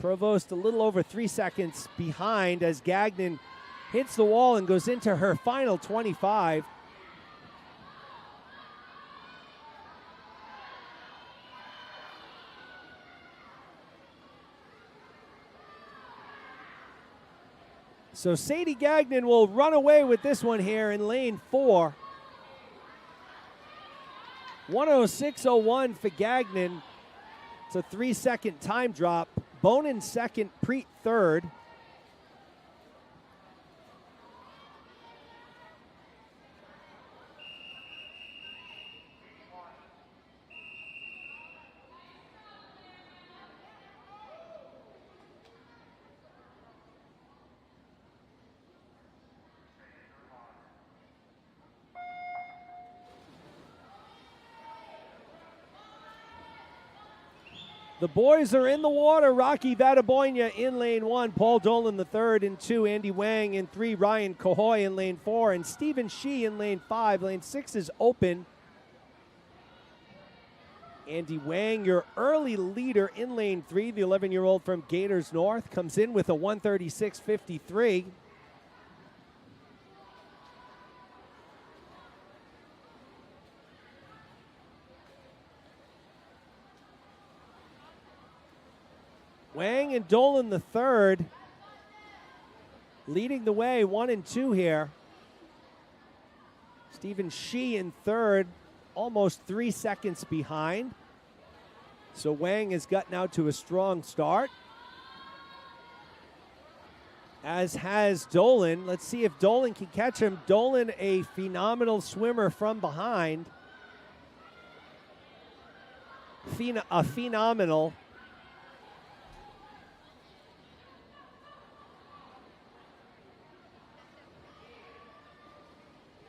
Provost a little over 3 seconds behind as Gagnon hits the wall and goes into her final 25. So Sadie Gagnon will run away with this one here in lane 4. 106.01 for Gagnon. It's a 3-second time drop. Bonin second, Preet third. The boys are in the water. Rocky Vadaboina in lane 1. Paul Dolan the third in 2. Andy Wang in 3. Ryan Cahoy in lane 4. And Stephen Shee in lane 5. Lane 6 is open. Andy Wang, your early leader in lane 3. The 11-year-old from Gators North comes in with a 136.53. Wang and Dolan the third leading the way, 1 and 2 here. Stephen Shee in third, almost 3 seconds behind. So Wang has gotten out to a strong start, as has Dolan. Let's see if Dolan can catch him. Dolan, a phenomenal swimmer from behind. Phenomenal.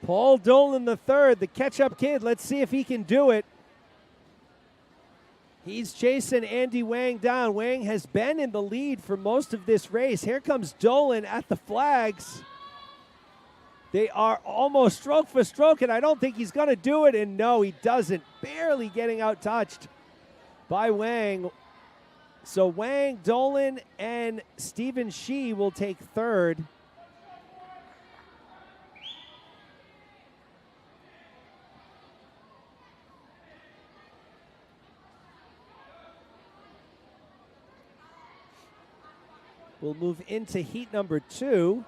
Paul Dolan the third, the catch-up kid. Let's see if he can do it. He's chasing Andy Wang down. Wang has been in the lead for most of this race. Here comes Dolan at the flags. They are almost stroke for stroke, and I don't think he's going to do it. And no, he doesn't. Barely getting out-touched by Wang. So Wang, Dolan, and Stephen Shee will take third. We'll move into heat number 2.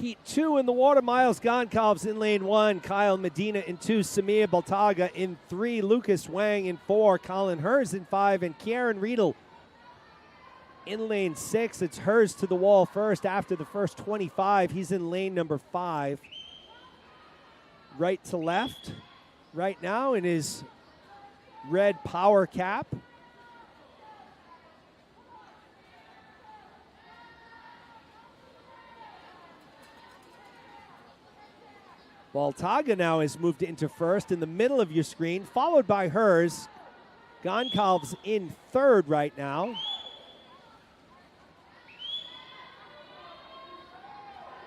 Heat 2 in the water. Miles Goncalves in lane 1. Kyle Medina in 2. Samir Baltaga in 3. Lucas Wang in 4. Colin Hers in 5. And Kieran Riedel in lane 6. It's Hers to the wall first after the first 25. He's in lane number 5. Right to left right now in his red power cap. Baltaga now has moved into first in the middle of your screen, followed by Hers. Goncalves in third right now.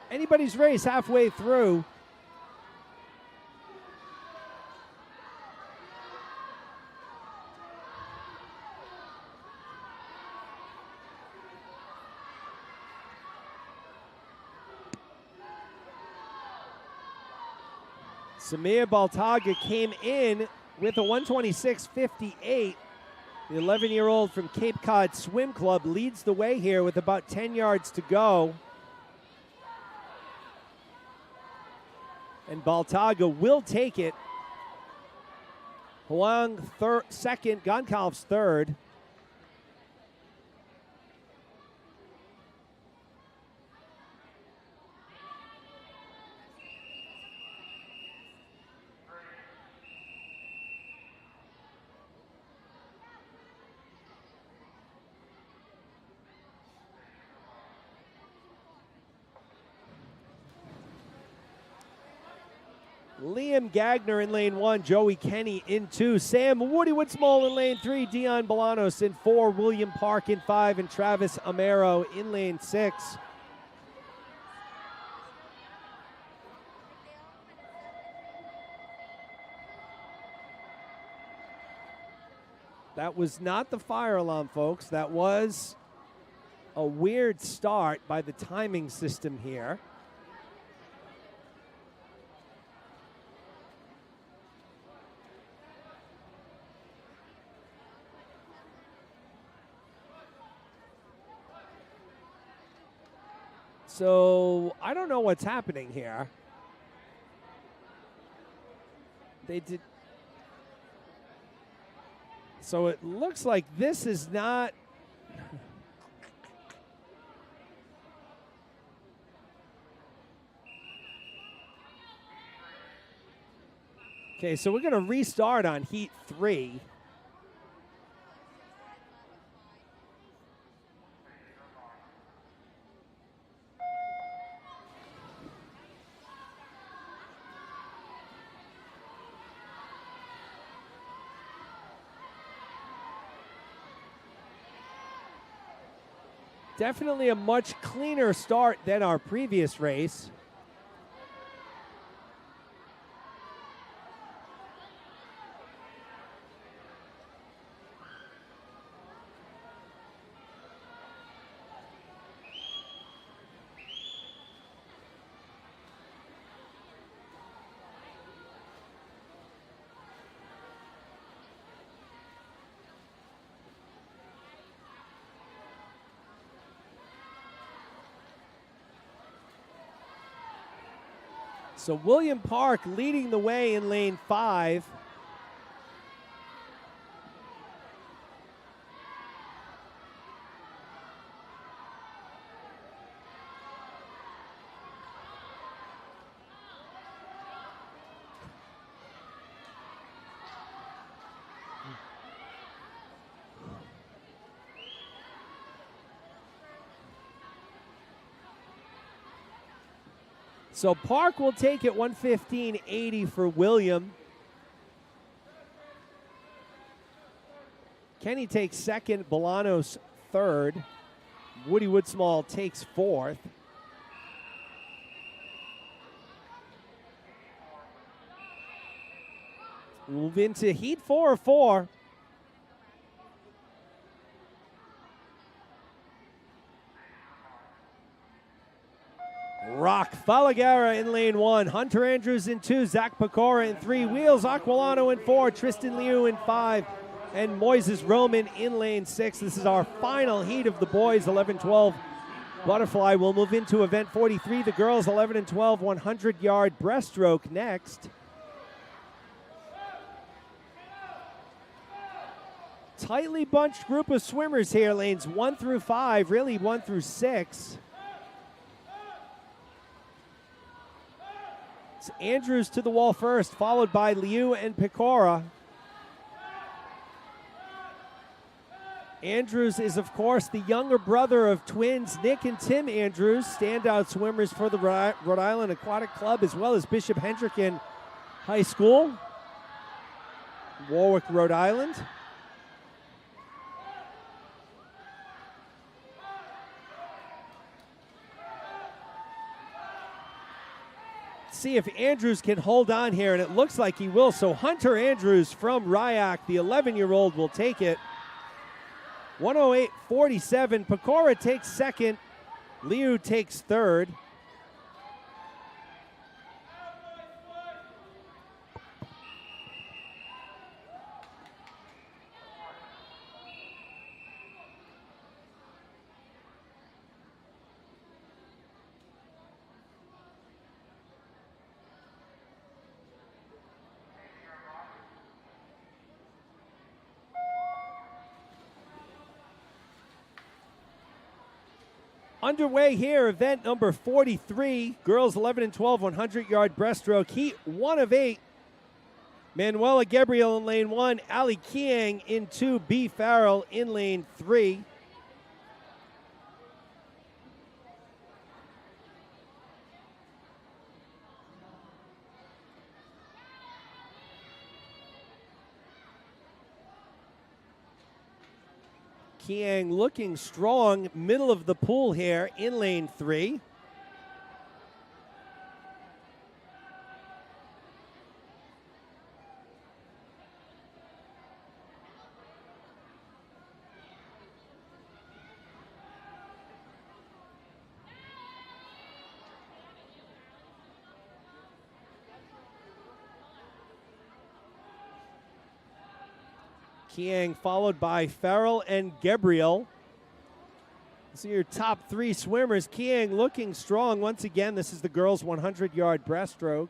Anybody's race halfway through. Samir Baltaga came in with a 126.58. The 11-year-old from Cape Cod Swim Club leads the way here with about 10 yards to go. And Baltaga will take it. Huang second, Goncalves third. Liam Gagner in lane 1, Joey Kenny in 2, Sam Woody Woodsmall in lane 3, Dion Bolanos in 4, William Park in 5, and Travis Amaro in lane 6. That was not the fire alarm, folks. That was a weird start by the timing system here. So I don't know what's happening here. They did. So it looks like this is not. Okay, so we're going to restart on heat 3. Definitely a much cleaner start than our previous race. So William Park leading the way in lane 5. So Park will take it 1:15.80 for William. Kenny takes second, Bolanos third. Woody Woodsmall takes fourth. Move into heat 4 of 4. Rock Falagara in lane 1, Hunter Andrews in 2, Zach Pecora in 3, Wheels Aquilano in 4, Tristan Liu in 5, and Moises Roman in lane 6. This is our final heat of the boys, 11-12 butterfly. We'll move into event 43, the girls, 11 and 12, 100-yard breaststroke next. Tightly bunched group of swimmers here, lanes 1 through 5, really 1 through 6. It's Andrews to the wall first, followed by Liu and Pecora. Andrews is, of course, the younger brother of twins Nick and Tim Andrews, standout swimmers for the Rhode Island Aquatic Club, as well as Bishop Hendricken High School, Warwick, Rhode Island. See if Andrews can hold on here, and it looks like he will. So Hunter Andrews from Ryak, the 11-year-old, will take it. 108.47. Pecora takes second. Liu takes third. Underway here, event number 43, girls 11 and 12, 100-yard breaststroke, heat 1 of 8. Manuela Gabriel in lane 1, Ali Kiang in 2, B. Farrell in lane 3. Kiang looking strong, middle of the pool here in lane 3. Kiang followed by Farrell and Gabriel. So your top 3 swimmers. Kiang looking strong. Once again, this is the girls' 100-yard breaststroke.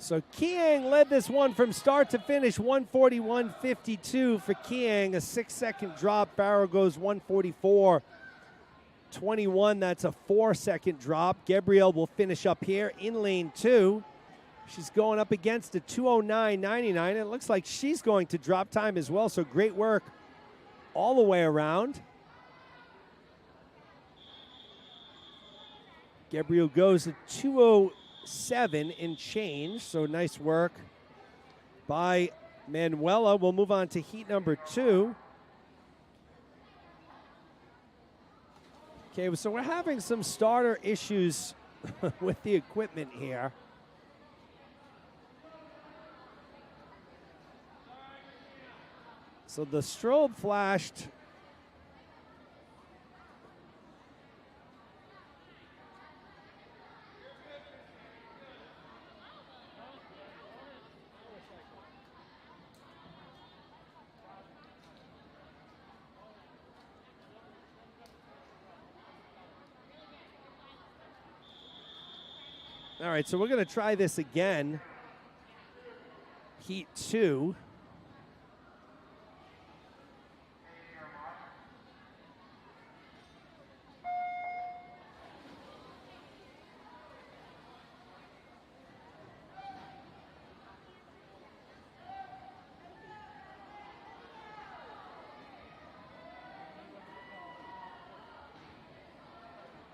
So Kiang led this one from start to finish, 141.52 for Kiang, a 6-second drop. Farrell goes 144.21. That's a 4-second drop. Gabrielle will finish up here in lane 2. She's going up against a 209.99. It looks like she's going to drop time as well, so great work all the way around. Gabrielle goes at 207 and change, so nice work by Manuela. We'll move on to heat number 2. Okay, so we're having some starter issues with the equipment here. So the strobe flashed. All right, so we're going to try this again. Heat 2.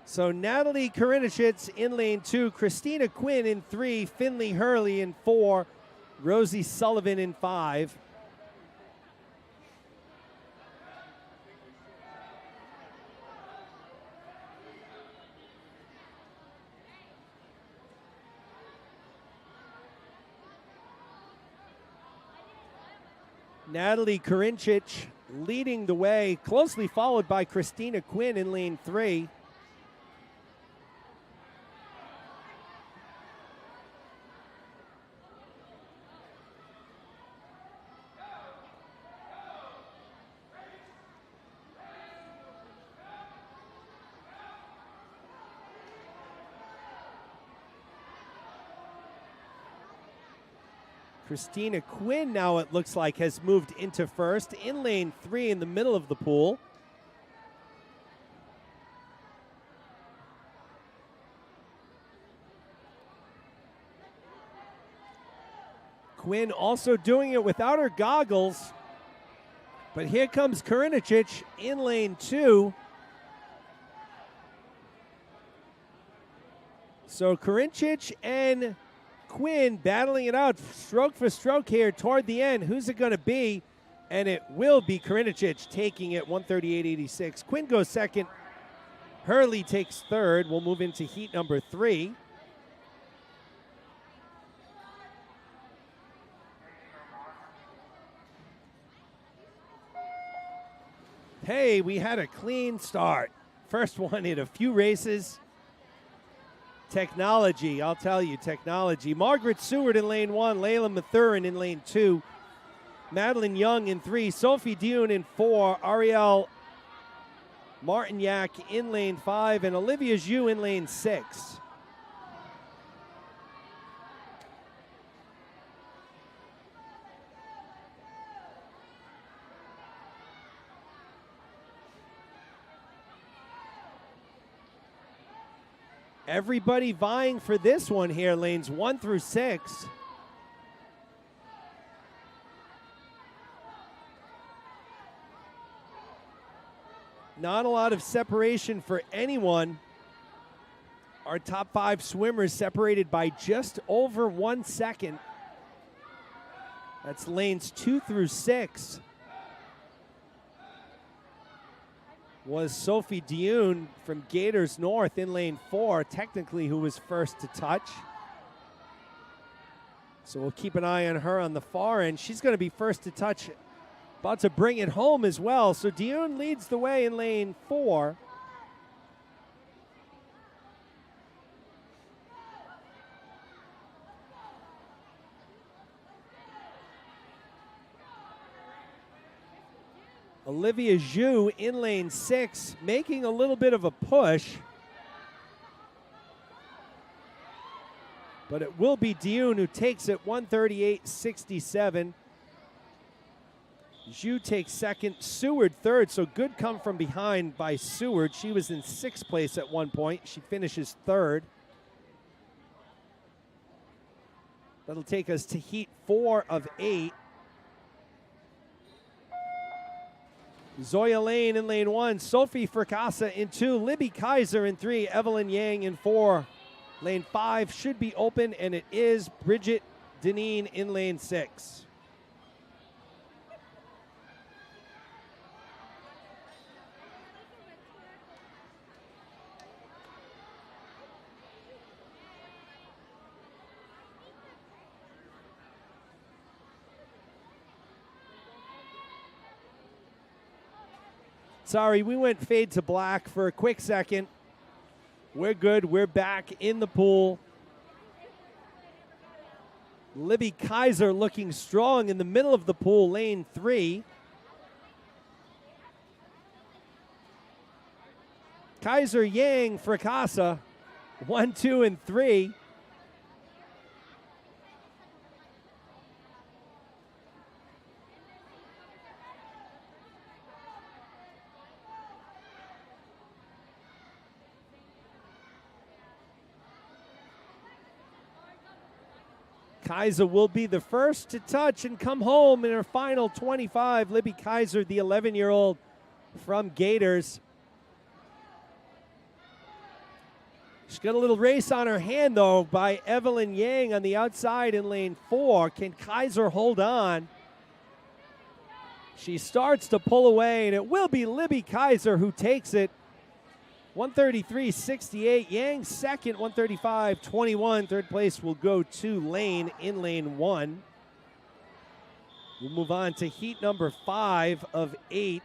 So Natalie Karinachitz in lane 2, Christina Quinn in 3, Finley Hurley in 4, Rosie Sullivan in 5. Natalie Karinchich leading the way, closely followed by Christina Quinn in lane 3. Christina Quinn now, it looks like, has moved into first in lane 3 in the middle of the pool. Quinn also doing it without her goggles. But here comes Karinachich in lane 2. So Karinchich and Quinn battling it out stroke for stroke here toward the end. Who's it going to be? And it will be Karinachich taking it, 138.86. Quinn goes second. Hurley takes third. We'll move into heat number 3. Hey, we had a clean start. First one in a few races. Technology, I'll tell you, technology. Margaret Seward in lane 1, Layla Mathurin in lane 2, Madeline Young in 3, Sophie Dune in 4, Ariel Martignac in lane 5, and Olivia Zhu in lane 6. Everybody vying for this one here, lanes 1 through 6. Not a lot of separation for anyone. Our top 5 swimmers separated by just over 1 second. That's lanes 2 through 6. Was Sophie Dionne from Gators North in lane 4, technically who was first to touch. So we'll keep an eye on her on the far end. She's going to be first to touch, about to bring it home as well. So Dionne leads the way in lane 4. Olivia Zhu in lane 6, making a little bit of a push. But it will be Dionne who takes it, 138.67. Zhu takes second, Seward third, so good come from behind by Seward. She was in 6th place at one point. She finishes third. That'll take us to heat 4 of 8. Zoya Lane in lane 1, Sophie Fracassa in 2, Libby Kaiser in 3, Evelyn Yang in 4. Lane 5 should be open, and it is. Bridget Deneen in lane 6. Sorry, we went fade to black for a quick second. We're good. We're back in the pool. Libby Kaiser looking strong in the middle of the pool, lane 3. Kaiser, Yang, Fracassa, 1, 2, and 3. Kaiser will be the first to touch and come home in her final 25. Libby Kaiser, the 11-year-old from Gators. She's got a little race on her hand, though, by Evelyn Yang on the outside in lane 4. Can Kaiser hold on? She starts to pull away, and it will be Libby Kaiser who takes it. 133.68. Yang second, 135.21. Third place will go to Lane in lane 1. We'll move on to heat number 5 of 8.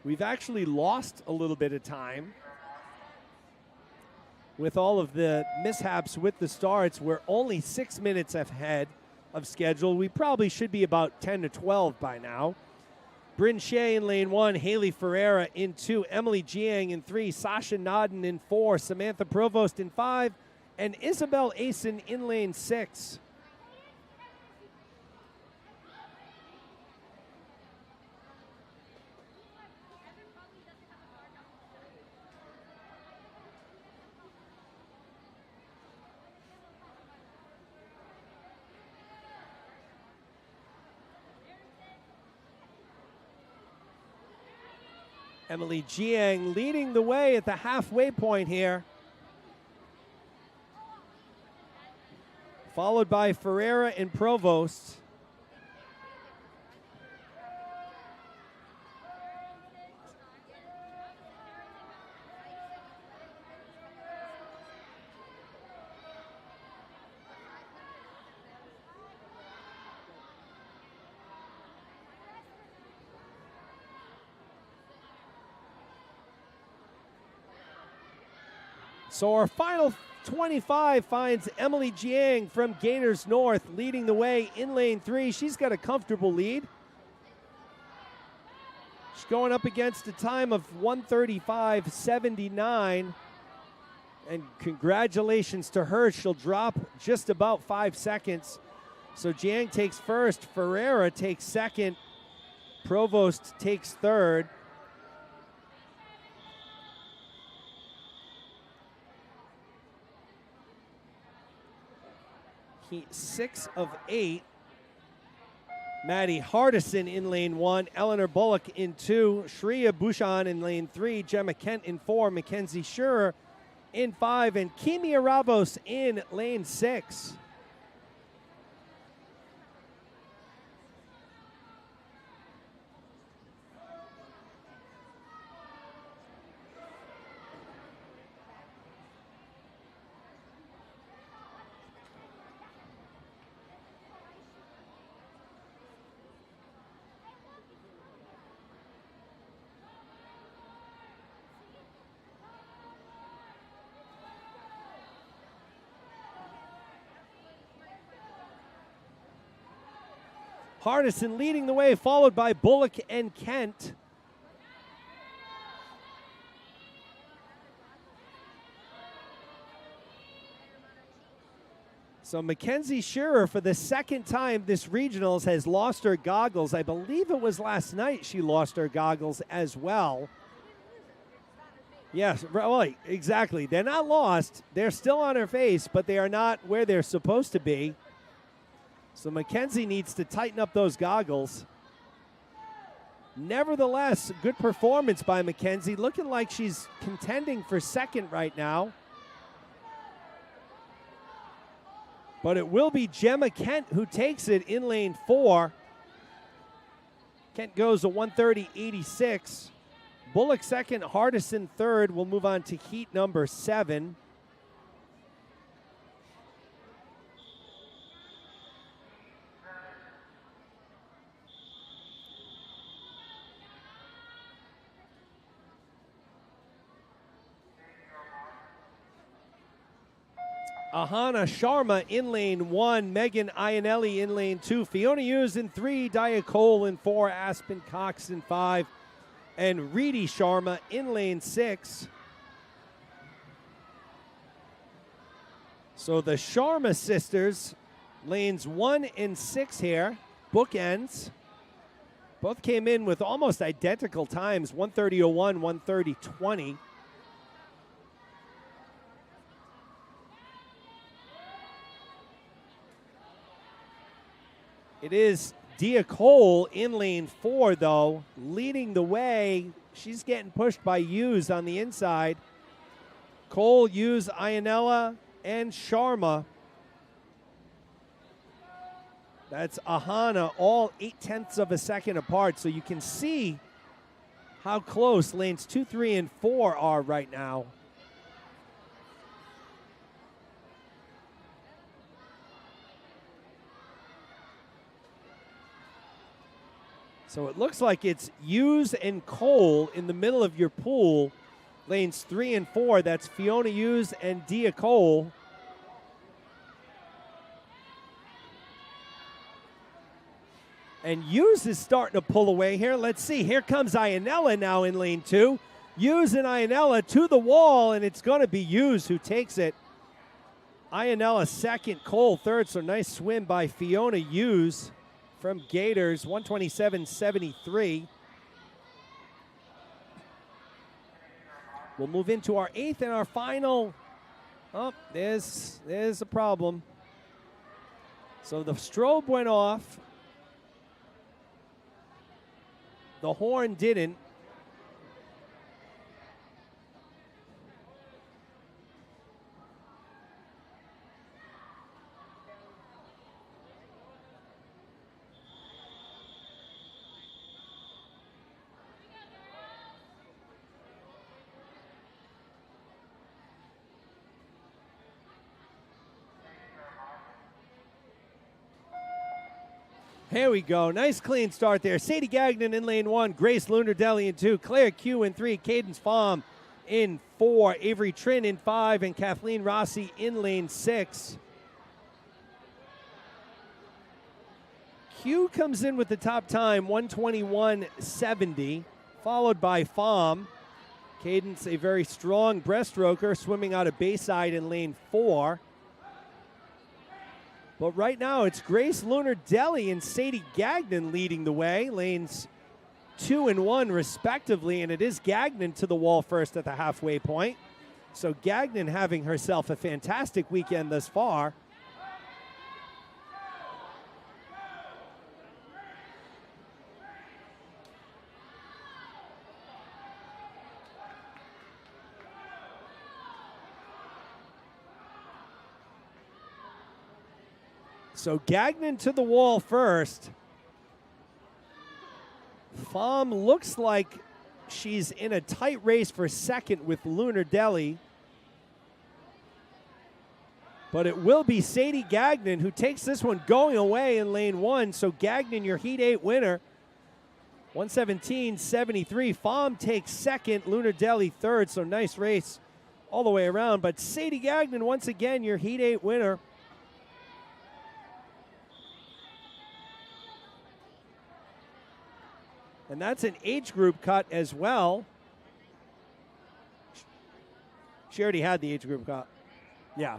We've actually lost a little bit of time with all of the mishaps with the starts. We're only 6 minutes ahead of schedule. We probably should be about 10 to 12 by now. Bryn Shea in lane 1, Haley Ferreira in 2, Emily Jiang in 3, Sasha Nodden in 4, Samantha Provost in 5, and Isabel Asen in lane 6. Emily Jiang leading the way at the halfway point here. Followed by Ferreira and Provost. So our final 25 finds Emily Jiang from Gators North leading the way in lane 3. She's got a comfortable lead. She's going up against a time of 135.79. And congratulations to her. She'll drop just about 5 seconds. So Jiang takes first, Ferreira takes second, Provost takes third. heat 6 of 8. Maddie Hardison in lane 1, Eleanor Bullock in 2, Shreya Bhushan in lane 3, Gemma Kent in 4, Mackenzie Schurer in 5, and Kimia Ravos in lane 6. Hardison leading the way, followed by Bullock and Kent. So Mackenzie Schurer, for the second time this regionals, has lost her goggles. I believe it was last night she lost her goggles as well. Yes, right, exactly. They're not lost. They're still on her face, but they are not where they're supposed to be. So Mackenzie needs to tighten up those goggles. Nevertheless, good performance by Mackenzie, looking like she's contending for second right now. But it will be Gemma Kent who takes it in lane 4. Kent goes a 130.86. Bullock second, Hardison third. We'll move on to heat number 7. Ahana Sharma in lane 1, Megan Iannelli in lane 2, Fiona Hughes in 3, Dia Cole in 4, Aspen Cox in 5, and Reedy Sharma in lane 6. So the Sharma sisters, lanes 1 and 6 here, bookends. Both came in with almost identical times, 130.01, 130.20. It is Dia Cole in lane 4, though, leading the way. She's getting pushed by Hughes on the inside. Cole, Hughes, Iannella, and Sharma. That's Ahana, all 0.8 of a second apart. So you can see how close lanes 2, 3, and 4 are right now. So it looks like it's Hughes and Cole in the middle of your pool. Lanes 3 and 4, that's Fiona Hughes and Dia Cole. And Hughes is starting to pull away here. Let's see, here comes Iannella now in lane 2. Hughes and Iannella to the wall, and it's going to be Hughes who takes it. Iannella second, Cole third, so nice swim by Fiona Hughes from Gators, 127.73. We'll move into our 8th and our final. Oh, there's a problem. So the strobe went off. The horn didn't. Here we go. Nice clean start there. Sadie Gagnon in lane 1. Grace Lunardelli in 2. Claire Q in 3. Cadence Pham in 4. Avery Trin in 5. And Kathleen Rossi in lane 6. Q comes in with the top time, 121.70. Followed by Pham. Cadence, a very strong breaststroker, swimming out of Bayside in lane 4. But right now, it's Grace Lunardelli and Sadie Gagnon leading the way, lanes 2 and 1 respectively, and it is Gagnon to the wall first at the halfway point. So Gagnon having herself a fantastic weekend thus far. So Gagnon to the wall first. Pham looks like she's in a tight race for second with Lunar Deli. But it will be Sadie Gagnon who takes this one going away in lane 1. So Gagnon, your Heat 8 winner. 117.73. Pham takes second, Lunar Deli third. So nice race all the way around. But Sadie Gagnon, once again, your Heat 8 winner. And that's an age group cut as well. She already had the age group cut. Yeah.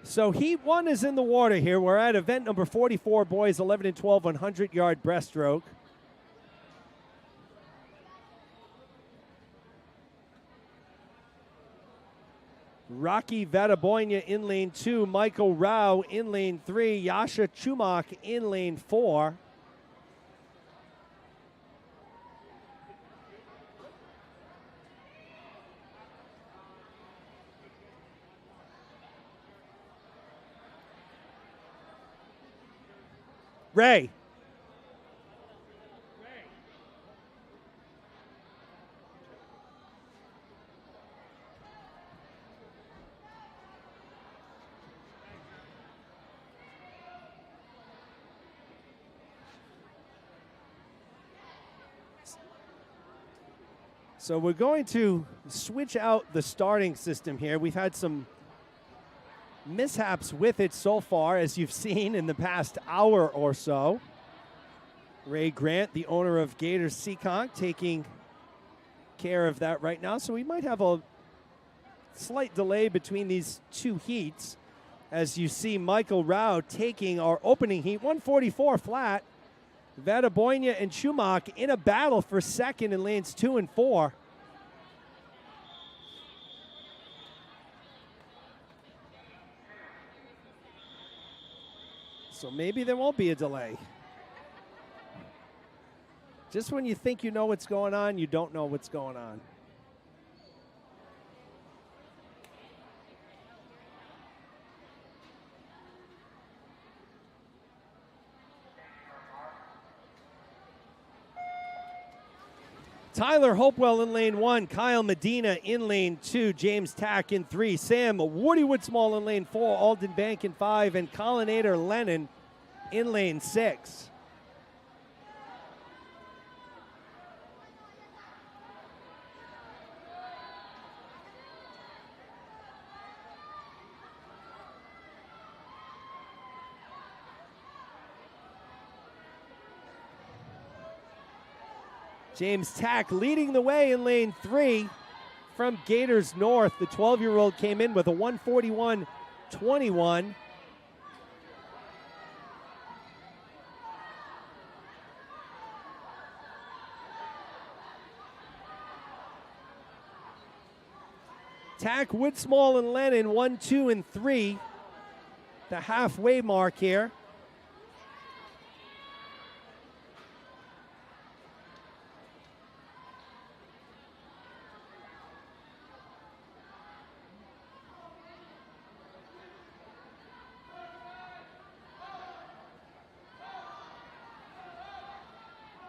So Heat 1 is in the water here. We're at event number 44, boys 11 and 12 100-yard breaststroke. Rocky Vadaboyna in lane 2, Michael Rao in lane 3, Yasha Chumak in lane 4. Ray. So we're going to switch out the starting system here. We've had some mishaps with it so far, as you've seen in the past hour or so. Ray Grant, the owner of Gator Seekonk, taking care of that right now. So we might have a slight delay between these two heats, as you see Michael Rao taking our opening heat, 144 flat. Vadaboyna and Chumak in a battle for second in lanes 2 and 4. So maybe there won't be a delay. Just when you think you know what's going on, you don't know what's going on. Tyler Hopewell in lane 1, Kyle Medina in lane 2, James Tack in 3, Sam Woody Woodsmall in lane 4, Alden Bank in 5, and Collinator Lennon in lane 6. James Tack leading the way in lane 3 from Gators North. The 12-year-old came in with a 141.21. Tack, Woodsmall, and Lennon 1, 2, and 3. The halfway mark here.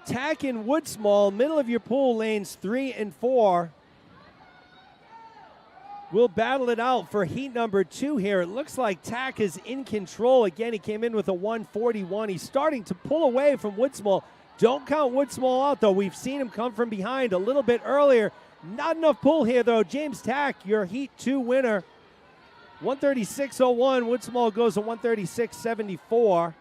Tack and Woodsmall, middle of your pool, lanes 3 and 4. We'll battle it out for heat number 2 here. It looks like Tack is in control. Again, he came in with a 141. He's starting to pull away from Woodsmall. Don't count Woodsmall out, though. We've seen him come from behind a little bit earlier. Not enough pull here, though. James Tack, your heat 2 winner. 136.01. Woodsmall goes to 136.74.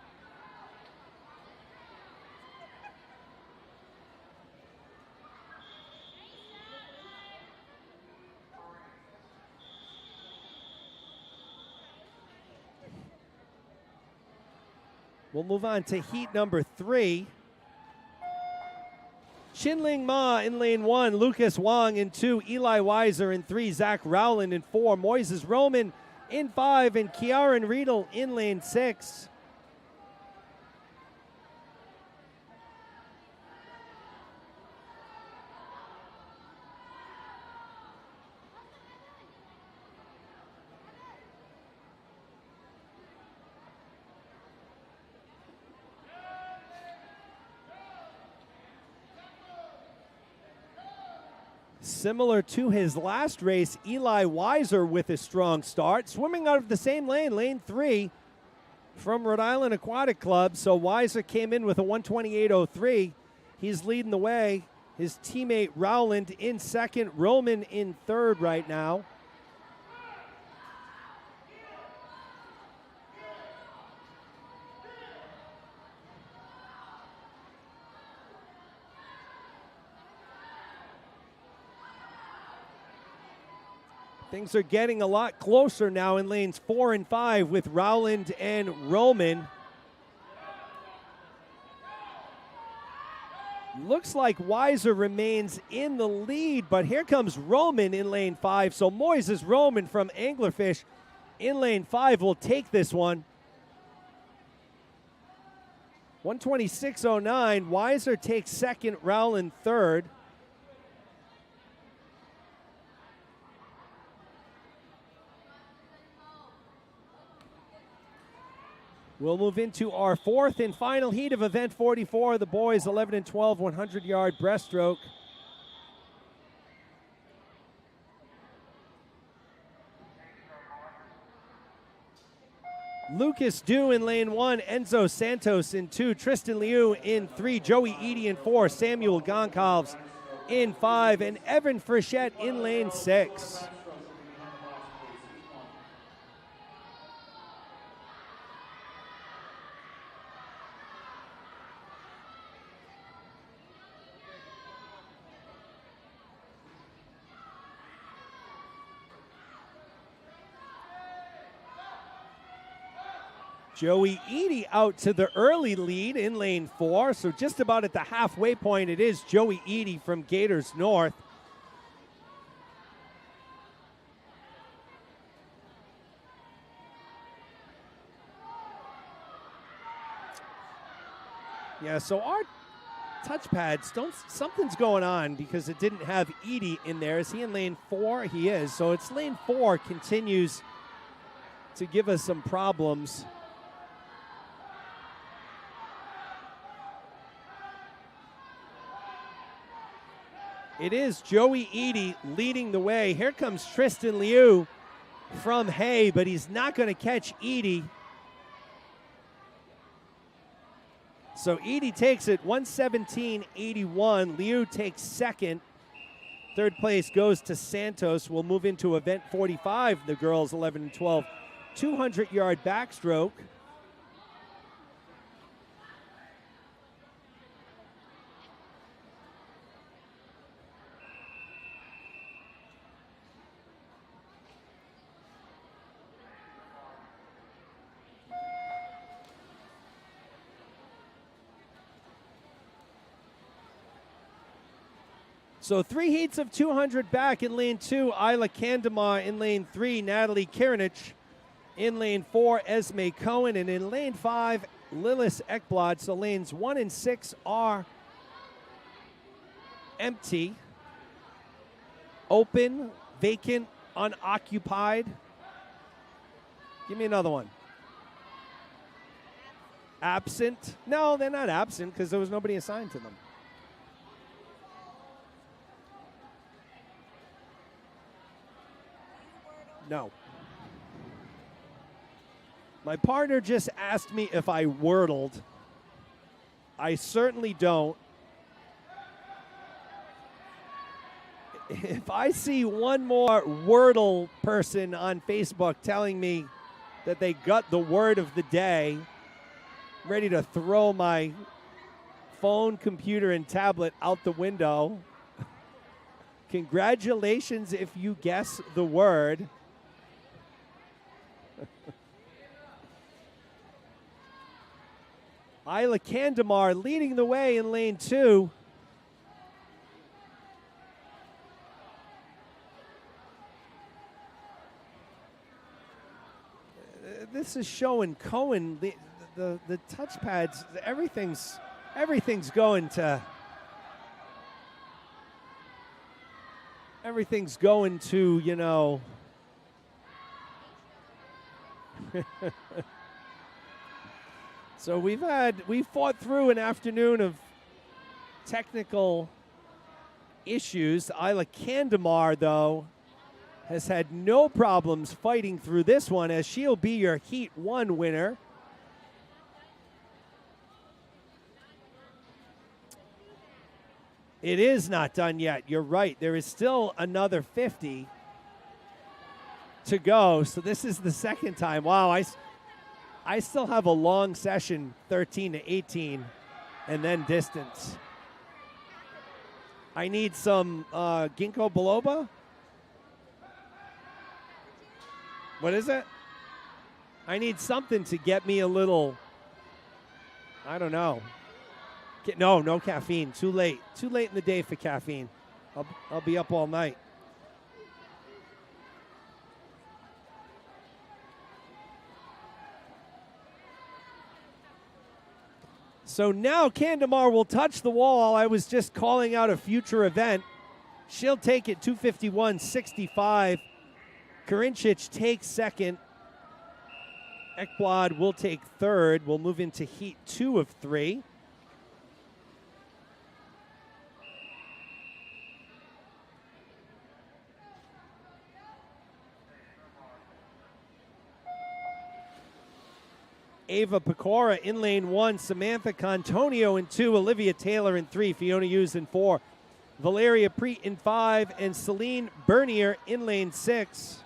We'll move on to heat number 3. Chinling Ma in lane 1, Lucas Wong in 2, Eli Weiser in 3, Zach Rowland in 4, Moises Roman in 5, and Kiaran Riedel in lane 6. Similar to his last race, Eli Weiser with a strong start. Swimming out of the same lane, lane 3 from Rhode Island Aquatic Club. So Weiser came in with a 128.03. He's leading the way. His teammate Rowland in second, Roman in third right now. Things are getting a lot closer now in lanes 4 and 5 with Rowland and Roman. Looks like Weiser remains in the lead, but here comes Roman in lane 5. So Moises Roman from Anglerfish in lane 5 will take this one. 126.09. Weiser takes second, Rowland third. We'll move into our fourth and final heat of event 44. The boys 11 and 12 100-yard breaststroke. Lucas Dew in lane 1, Enzo Santos in 2, Tristan Liu in 3, Joey Eady in 4, Samuel Goncalves in 5, and Evan Frechette in lane 6. Joey Eady out to the early lead in lane 4, so just about at the halfway point it is Joey Eady from Gators North. Yeah, so our touchpads something's going on because it didn't have Eady in there. Is he in lane 4? He is. So it's lane 4 continues to give us some problems. It is Joey Eady leading the way. Here comes Tristan Liu from Hay, but he's not going to catch Eady. So Eady takes it 117.81. Liu takes second. Third place goes to Santos. We'll move into event 45, the girls 11 and 12 200-yard backstroke. So 3 heats of 200 back in lane 2, Isla Kandamar in lane 3, Natalie Kirinich in lane 4, Esme Cohen, and in lane 5, Lillis Ekblad. So lanes 1 and 6 are empty, open, vacant, unoccupied. Give me another one. Absent. No, they're not absent because there was nobody assigned to them. No. My partner just asked me if I wordled. I certainly don't. If I see one more Wordle person on Facebook telling me that they got the word of the day, I'm ready to throw my phone, computer, and tablet out the window. Congratulations if you guess the word. Isla Candemar leading the way in lane 2. This is showing Cohen the touchpads. Everything's going to, you know. So we fought through an afternoon of technical issues. Isla Candemar, though, has had no problems fighting through this one, as she'll be your Heat 1 winner. It is not done yet. You're right. There is still another 50 to go. So this is the second time. Wow, I still have a long session, 13 to 18, and then distance. I need some ginkgo biloba. What is it? I need something to get me a little, I don't know. No caffeine. Too late. Too late in the day for caffeine. I'll be up all night. So now Candemar will touch the wall. I was just calling out a future event. She'll take it 251.65. Karincic takes second. Ekblad will take third. We'll move into Heat 2 of 3. Ava Pecora in lane 1, Samantha Contonio in 2, Olivia Taylor in 3, Fiona Hughes in 4, Valeria Preet in 5, and Celine Bernier in lane 6.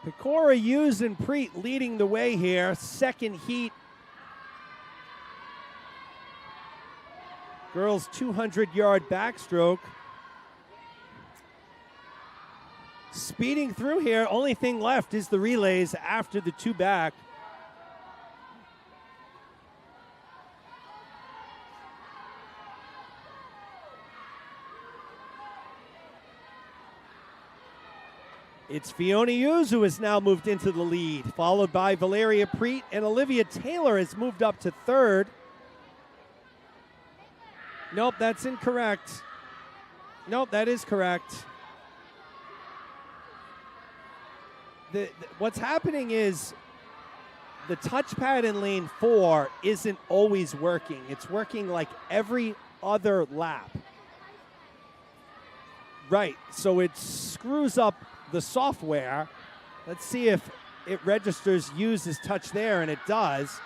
Pecora, Hughes, and Preet leading the way here. Second heat. Girls 200-yard backstroke. Speeding through here. Only thing left is the relays after the two back. It's Fiona Hughes who has now moved into the lead, followed by Valeria Preet, and Olivia Taylor has moved up to third. Nope, that's incorrect. Nope, that is correct. What's happening is the touchpad in lane 4 isn't always working. It's working like every other lap. Right, so it screws up the software. Let's see if it registers Hughes' touch there, and it does.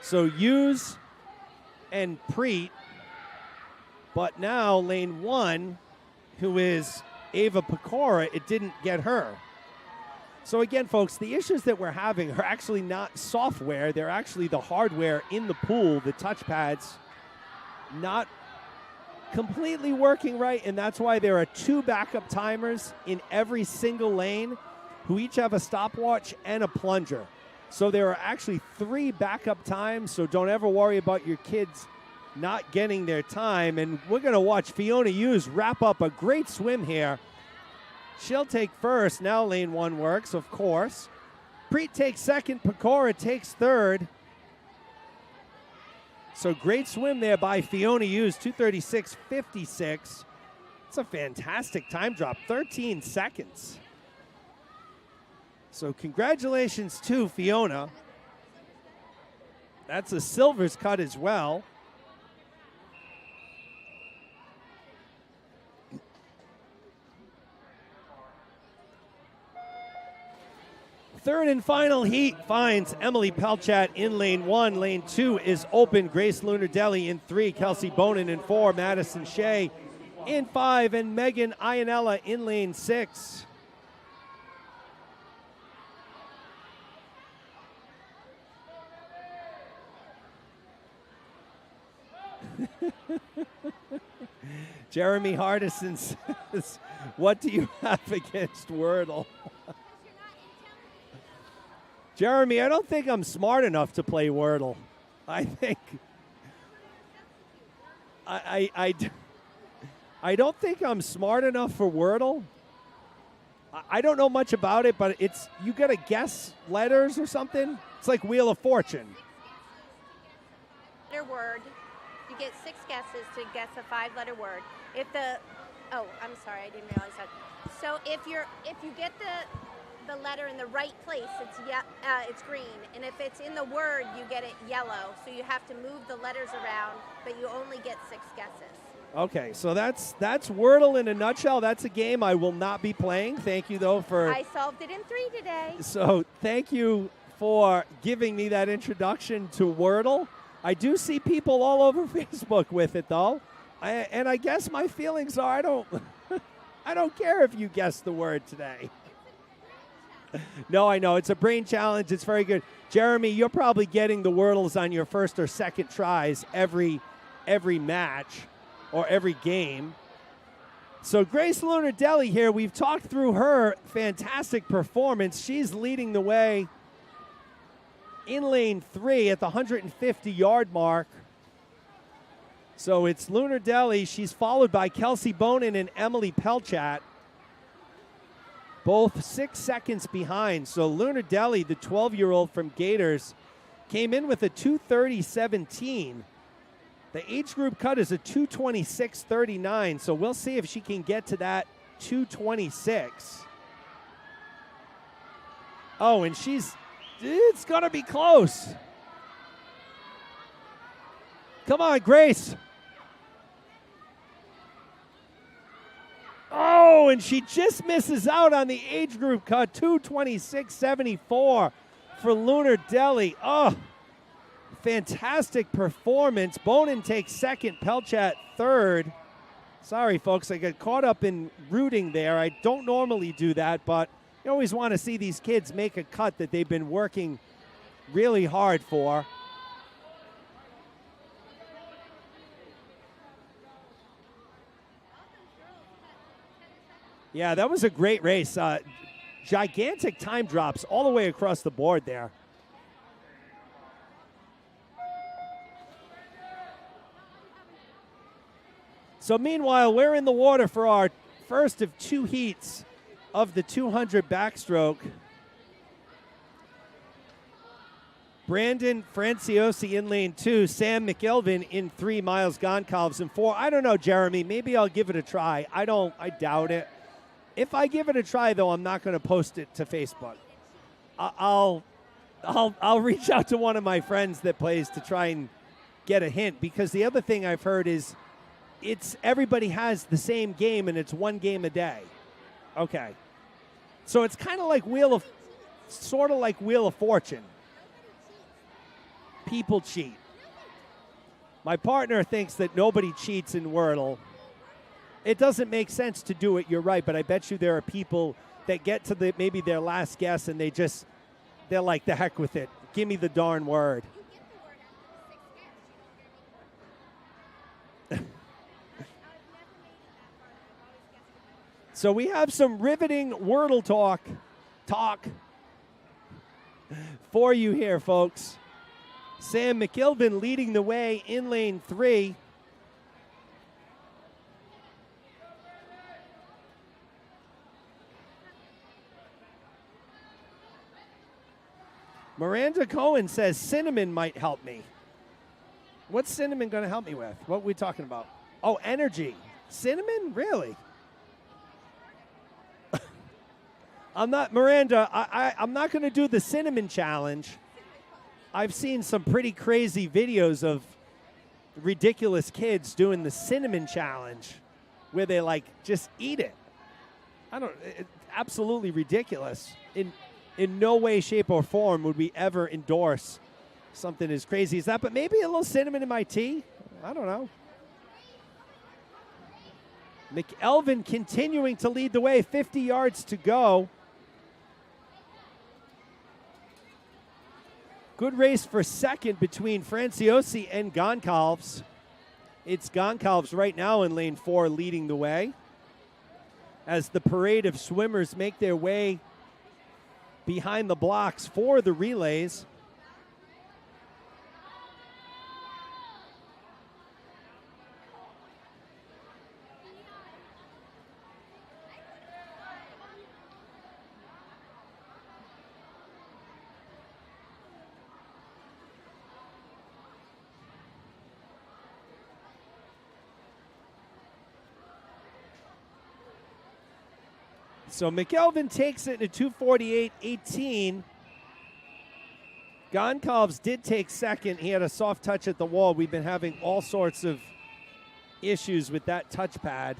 So Hughes and Preet, but now lane 1, who is Ava Pecora, it didn't get her. So again, folks, the issues that we're having are actually not software. They're actually the hardware in the pool, the touchpads, not completely working right, and that's why there are 2 backup timers in every single lane who each have a stopwatch and a plunger. So there are actually 3 backup times, so don't ever worry about your kids not getting their time. And we're going to watch Fiona Hughes wrap up a great swim here. She'll take first. Now lane 1 works, of course. Preet takes second. Pecora takes third. So great swim there by Fiona Hughes, 236.56. It's a fantastic time drop, 13 seconds. So congratulations to Fiona. That's a silver's cut as well. Third and final heat finds Emily Pelchat in lane 1. Lane 2 is open. Grace Lunardelli in 3. Kelsey Bonin in 4. Madison Shea in 5. And Megan Ianella in lane 6. Jeremy Hardison says, what do you have against Wordle? Jeremy, I don't think I'm smart enough to play Wordle. I think I don't think I'm smart enough for Wordle. I don't know much about it, but it's you got to guess letters or something. It's like Wheel of Fortune. Letter word. You get 6 guesses to guess a 5-letter word. If the I'm sorry, I didn't realize that. So if you get the letter in the right place, it's green, and if it's in the word, you get it yellow. So you have to move the letters around, but you only get 6 guesses. Okay, so that's Wordle in a nutshell. That's a game I will not be playing. Thank you, though, for... I solved it in 3 today. So thank you for giving me that introduction to Wordle. I do see people all over Facebook with it, though. And I guess my feelings are I don't care if you guess the word today. No, I know. It's a brain challenge. It's very good. Jeremy, you're probably getting the Wordles on your first or second tries every match or every game. So Grace Lunardelli here, we've talked through her fantastic performance. She's leading the way in lane 3 at the 150-yard mark. So it's Lunardelli. She's followed by Kelsey Bonin and Emily Pelchat, both 6 seconds behind. So Lunardelli, the 12-year-old from Gators, came in with a 2:30.17. The age group cut is a 2:26.39, so we'll see if she can get to that 2:26. Oh, and it's going to be close. Come on, Grace. Oh, and she just misses out on the age group cut, 2:26.74 for Lunardelli. Oh, fantastic performance. Bonin takes second, Pelchat third. Sorry, folks, I got caught up in rooting there. I don't normally do that, but you always want to see these kids make a cut that they've been working really hard for. Yeah, that was a great race. Gigantic time drops all the way across the board there. So meanwhile, we're in the water for our first of 2 heats of the 200 backstroke. Brandon Franciosi in lane 2, Sam McIlvin in 3, Miles Goncalves in 4. I don't know, Jeremy. Maybe I'll give it a try. I doubt it. If I give it a try, though, I'm not going to post it to Facebook. I'll reach out to one of my friends that plays to try and get a hint, because the other thing I've heard is everybody has the same game and it's 1 game a day. Okay. So it's kind of like sort of like Wheel of Fortune. People cheat. My partner thinks that nobody cheats in Wordle. It doesn't make sense to do it, you're right, but I bet you there are people that get to maybe their last guess and they're like, the heck with it. Give me the darn word. So we have some riveting Wordle talk for you here, folks. Sam McIlvin leading the way in lane 3. Miranda Cohen says cinnamon might help me. What's cinnamon going to help me with? What are we talking about? Oh, energy. Cinnamon? Really? I'm not, Miranda, I'm not going to do the cinnamon challenge. I've seen some pretty crazy videos of ridiculous kids doing the cinnamon challenge where they just eat it. It's absolutely ridiculous. in no way, shape, or form would we ever endorse something as crazy as that. But maybe a little cinnamon in my tea. I don't know. McElvin continuing to lead the way. 50 yards to go. Good race for second between Franciosi and Goncalves. It's Goncalves right now in lane 4 leading the way as the parade of swimmers make their way behind the blocks for the relays. So McElvin takes it to 2:48.18. Goncalves did take second. He had a soft touch at the wall. We've been having all sorts of issues with that touchpad.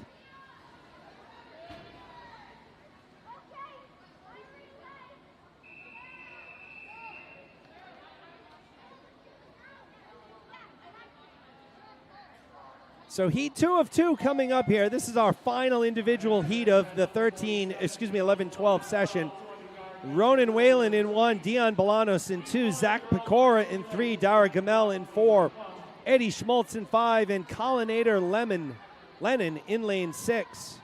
So heat 2 of 2 coming up here. This is our final individual heat of the 11-12 session. Ronan Whalen in 1, Dion Bolanos in 2, Zach Pecora in 3, Dara Gamel in 4, Eddie Schmaltz in 5, and Collinator Lennon in lane 6.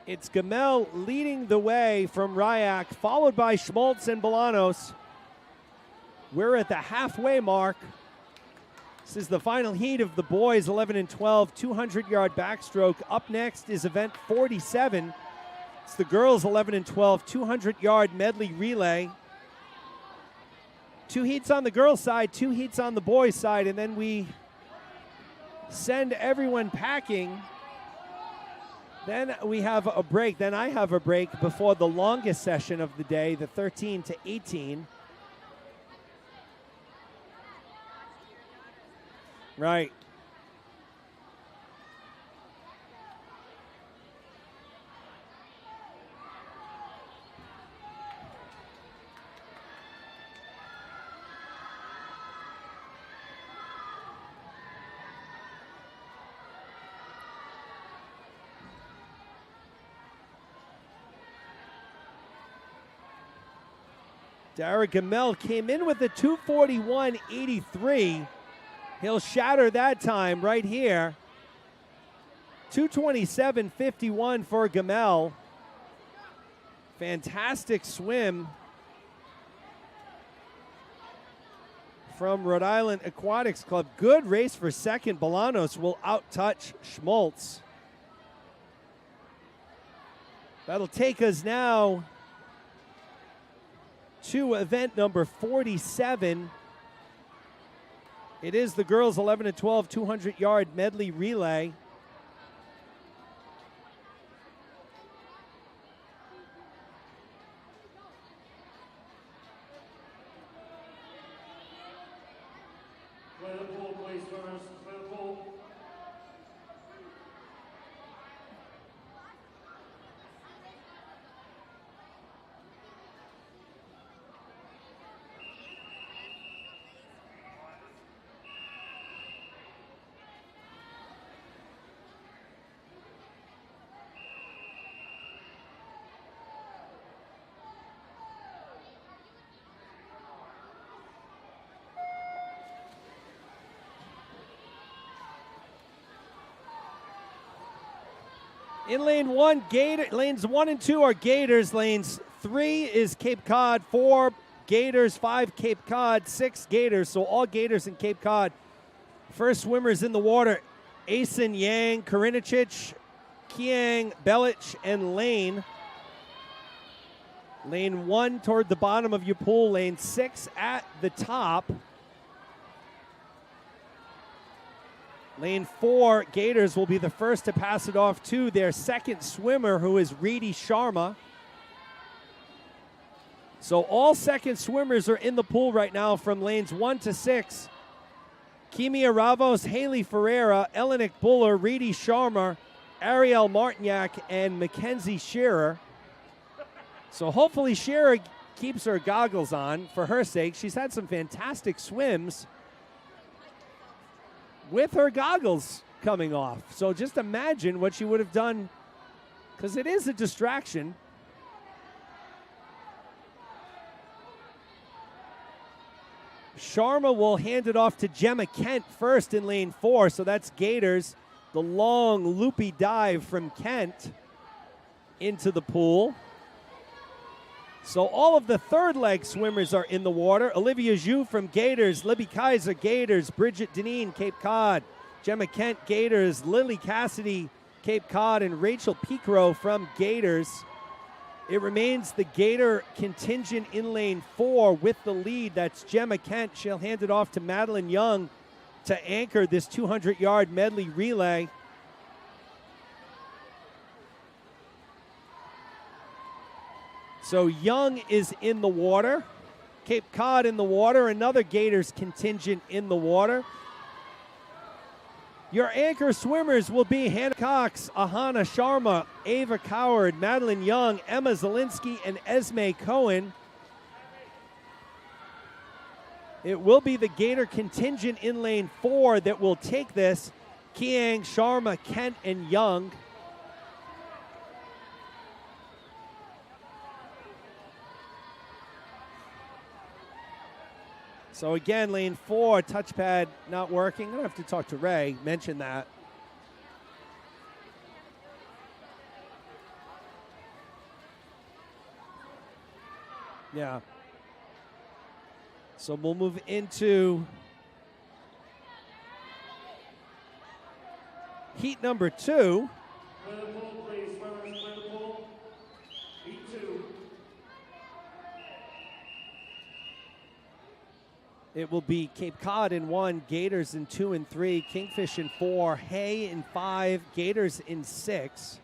It's Gamel leading the way from Ryak, followed by Schmaltz and Bolanos. We're at the halfway mark. This is the final heat of the boys, 11 and 12, 200-yard backstroke. Up next is event 47. It's the girls, 11 and 12, 200-yard medley relay. 2 heats on the girls' side, 2 heats on the boys' side, and then we send everyone packing. Then we have a break. Then I have a break before the longest session of the day, the 13 to 18. Right. Dara Gamel came in with a 2:41.83. He'll shatter that time right here. 2:27.51 for Gamel. Fantastic swim from Rhode Island Aquatics Club. Good race for second. Bolanos will outtouch Schmaltz. That'll take us now to event number 47. It is the girls 11 and 12 200-yard medley relay. Clear the pool, please, swimmers. Clear the pool. In lane 1, lanes 1 and 2 are Gators. Lanes 3 is Cape Cod, 4 Gators, 5 Cape Cod, 6 Gators. So all Gators and Cape Cod. First swimmers in the water, Asen Yang, Karinicic, Kiang, Belich, and Lane. Lane 1 toward the bottom of your pool. Lane 6 at the top. Lane 4, Gators will be the first to pass it off to their second swimmer, who is Reedy Sharma. So all second swimmers are in the pool right now from lanes 1 to 6. Kimia Ravos, Haley Ferreira, Elenik Buller, Reedy Sharma, Ariel Martignac, and Mackenzie Shearer. So hopefully Shearer keeps her goggles on for her sake. She's had some fantastic swims with her goggles coming off. So just imagine what she would have done, because it is a distraction. Sharma will hand it off to Gemma Kent first in lane 4, so that's Gators. The long, loopy dive from Kent into the pool. So all of the third leg swimmers are in the water. Olivia Zhu from Gators, Libby Kaiser, Gators, Bridget Deneen, Cape Cod, Gemma Kent, Gators, Lily Cassidy, Cape Cod, and Rachel Picro from Gators. It remains the Gator contingent in lane 4 with the lead. That's Gemma Kent. She'll hand it off to Madeline Young to anchor this 200-yard medley relay. So Young is in the water. Cape Cod in the water. Another Gators contingent in the water. Your anchor swimmers will be Hannah Cox, Ahana Sharma, Ava Coward, Madeline Young, Emma Zielinski, and Esme Cohen. It will be the Gator contingent in lane 4 that will take this. Kiang, Sharma, Kent, and Young. So again, lane 4, touchpad not working. I'm going to have to talk to Ray, mention that. Yeah. So we'll move into heat number 2. Clear the pool, please. Swimmers, clear the pool. Heat 2. It will be Cape Cod in 1, Gators in 2 and 3, Kingfish in 4, Hay in 5, Gators in 6.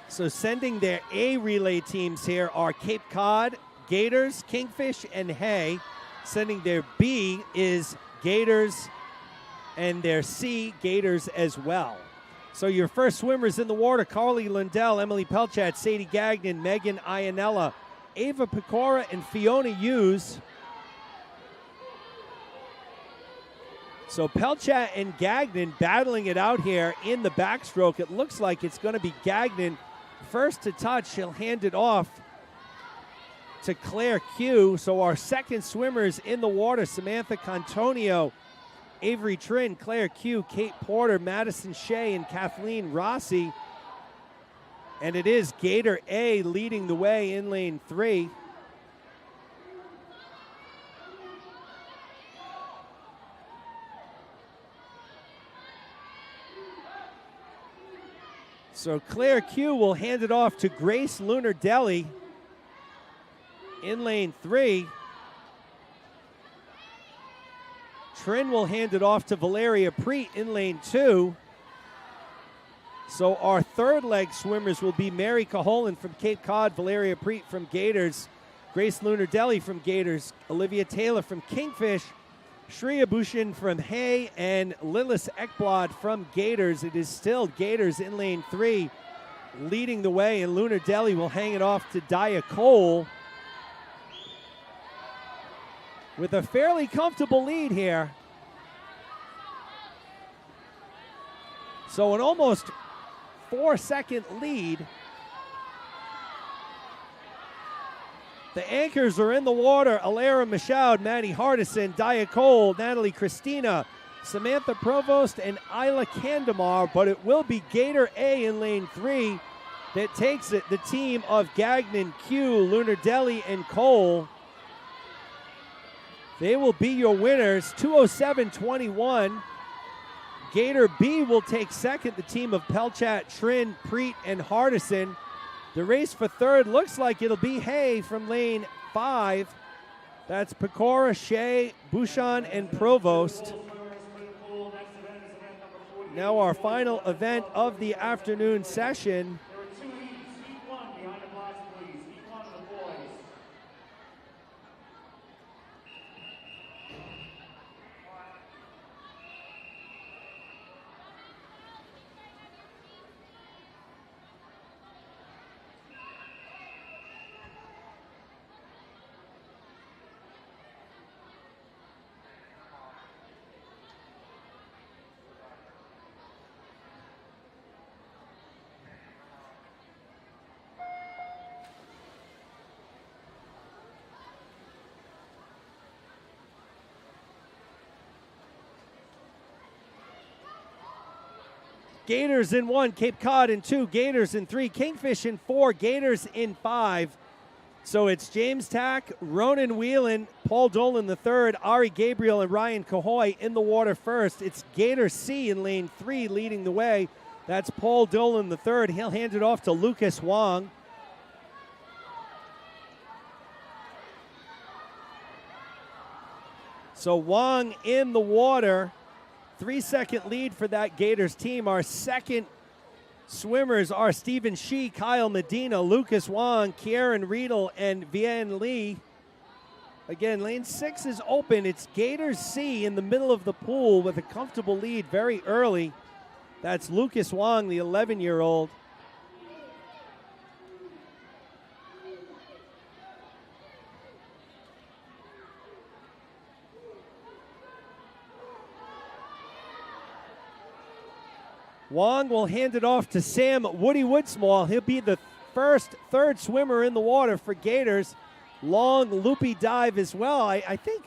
So sending their A relay teams here are Cape Cod, Gators, Kingfish, and Hay. Sending their B is Gators, and their C, Gators as well. So your first swimmers in the water, Carly Lundell, Emily Pelchat, Sadie Gagnon, Megan Ianella, Ava Pecora, and Fiona Hughes. So Pelchat and Gagnon battling it out here in the backstroke. It looks like it's going to be Gagnon first to touch. She'll hand it off to Claire Q. So our second swimmers in the water, Samantha Contonio, Avery Trin, Claire Q, Kate Porter, Madison Shea, and Kathleen Rossi. And it is Gator A leading the way in lane 3. So Claire Q will hand it off to Grace Lunardelli in lane 3. Trin will hand it off to Valeria Preet in lane 2. So our third leg swimmers will be Mary Caholen from Cape Cod, Valeria Preet from Gators, Grace Lunardelli from Gators, Olivia Taylor from Kingfish, Shreya Bushin from Hay, and Lillis Ekblad from Gators. It is still Gators in lane 3 leading the way, and Lunardelli will hang it off to Dia Cole with a fairly comfortable lead here. So an almost 4-second lead The anchors are in the water. Alara Michaud, Maddie Hardison, Dia Cole, Natalie Christina, Samantha Provost, and Isla Candamar, but it will be Gator A in lane 3 that takes it. The team of Gagnon, Q, Lunardelli, and Cole. They will be your winners, 2:07.21. Gator B will take second, the team of Pelchat, Trin, Preet, and Hardison. The race for third looks like it'll be Hay from lane 5. That's Pecora, Shea, Bouchon, and Provost. Now our final event of the afternoon session. There are 2 heats. Heat 1 behind the blocks, please. Heat 1 of the boys. Gators in 1, Cape Cod in 2, Gators in 3, Kingfish in 4, Gators in 5. So it's James Tack, Ronan Whelan, Paul Dolan III, Ari Gabriel, and Ryan Cahoy in the water first. It's Gator C in lane 3 leading the way. That's Paul Dolan III. He'll hand it off to Lucas Wong. So Wong in the water. 3-second lead for that Gators team. Our second swimmers are Stephen Shee, Kyle Medina, Lucas Wong, Kieran Riedel, and Vian Lee. Again, lane 6 is open. It's Gators C in the middle of the pool with a comfortable lead very early. That's Lucas Wong, the 11-year-old. Wong will hand it off to Sam Woody Woodsmall. He'll be the third swimmer in the water for Gators. Long loopy dive as well. I think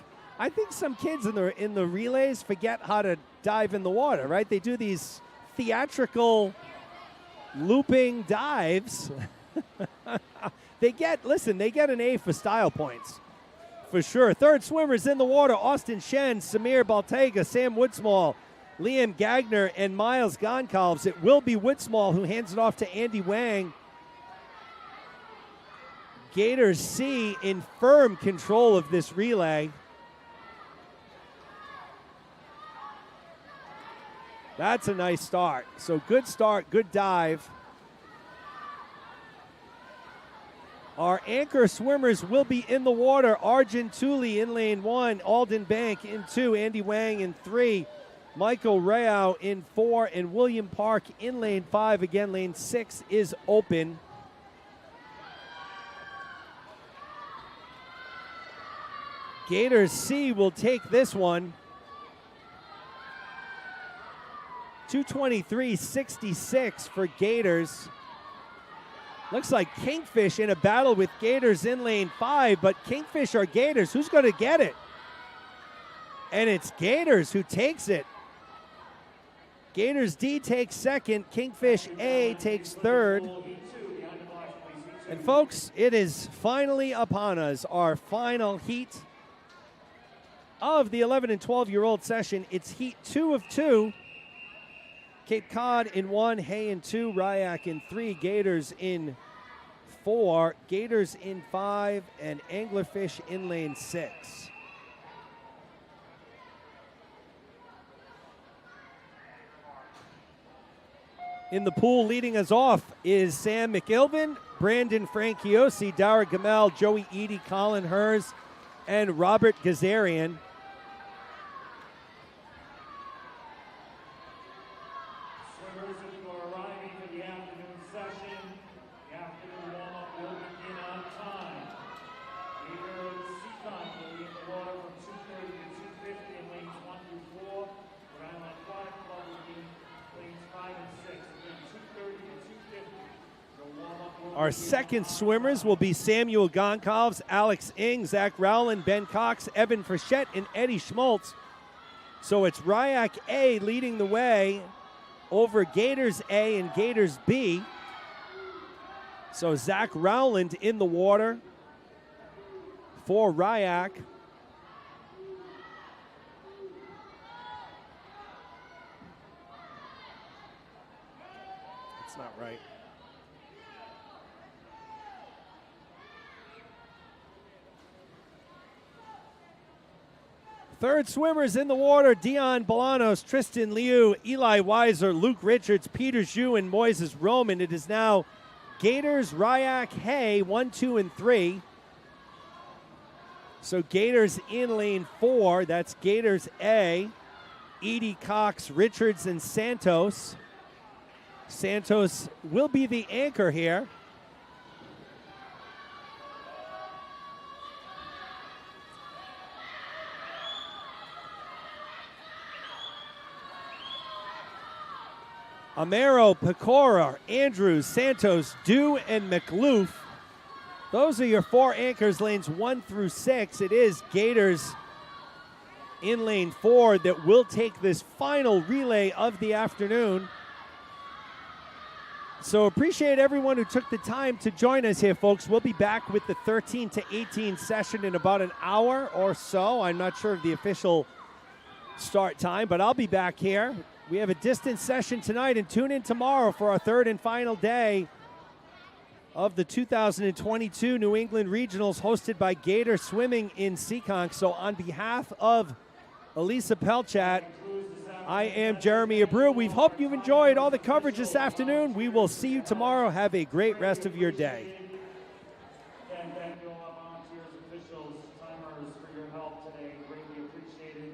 some kids in the relays forget how to dive in the water, right? They do these theatrical looping dives. They get an A for style points, for sure. Third swimmers in the water: Austin Shen, Samir Baltega, Sam Woodsmall, Liam Gagner, and Miles Goncalves. It will be Woodsmall who hands it off to Andy Wang. Gators C in firm control of this relay. That's a nice start. So good start, good dive. Our anchor swimmers will be in the water. Arjun Tooley in lane 1, Alden Bank in 2, Andy Wang in 3, Michael Rao in 4, and William Park in lane 5. Again, lane 6 is open. Gators C will take this one. 2:23.66 for Gators. Looks like Kingfish in a battle with Gators in lane 5, but Kingfish or Gators, who's going to get it? And it's Gators who takes it. Gators D takes second, Kingfish A takes third. And folks, it is finally upon us, our final heat of the 11 and 12-year-old session. It's heat 2 of 2. Cape Cod in 1, Hay in 2, Ryak in 3, Gators in 4, Gators in 5, and Anglerfish in lane 6. In the pool leading us off is Sam McIlvin, Brandon Franciosi, Dara Gamel, Joey Eady, Colin Hers, and Robert Gazarian. Swimmers, if you are arriving for the afternoon session, the afternoon warm-up will begin on time. Gator Seacon will be in the water from 2:30 to 2:50 in lanes 1 through 4. Rhode Island Aquatic Club will be lanes 5 and 6. Again, 2:30 to 2:50. The warm-up Our second swimmers will be Samuel Gonkalves, Alex Ing, Zach Rowland, Ben Cox, Evan Frechette, and Eddie Schmaltz. So it's Ryak A leading the way over Gators A and Gators B. So Zach Rowland in the water for Ryak. That's not right. Third swimmers in the water, Dion Bolanos, Tristan Liu, Eli Weiser, Luke Richards, Peter Zhu, and Moises Roman. It is now Gators, Ryak, Hay, 1, 2, and 3. So Gators in lane 4. That's Gators A, Edie, Cox, Richards, and Santos. Santos will be the anchor here. Amaro, Pecora, Andrews, Santos, Dew, and McLoof. Those are your 4 anchors, lanes 1 through 6. It is Gators in lane 4 that will take this final relay of the afternoon. So appreciate everyone who took the time to join us here, folks. We'll be back with the 13 to 18 session in about an hour or so. I'm not sure of the official start time, but I'll be back here. We have a distance session tonight, and tune in tomorrow for our third and final day of the 2022 New England Regionals hosted by Gator Swimming in Seekonk. So on behalf of Elisa Pelchat, I am Jeremy Abreu. We hope you've enjoyed all the coverage this afternoon. We will see you tomorrow. Have a great rest of your day. And thank you all volunteers, officials, timers for your help today. Greatly appreciated.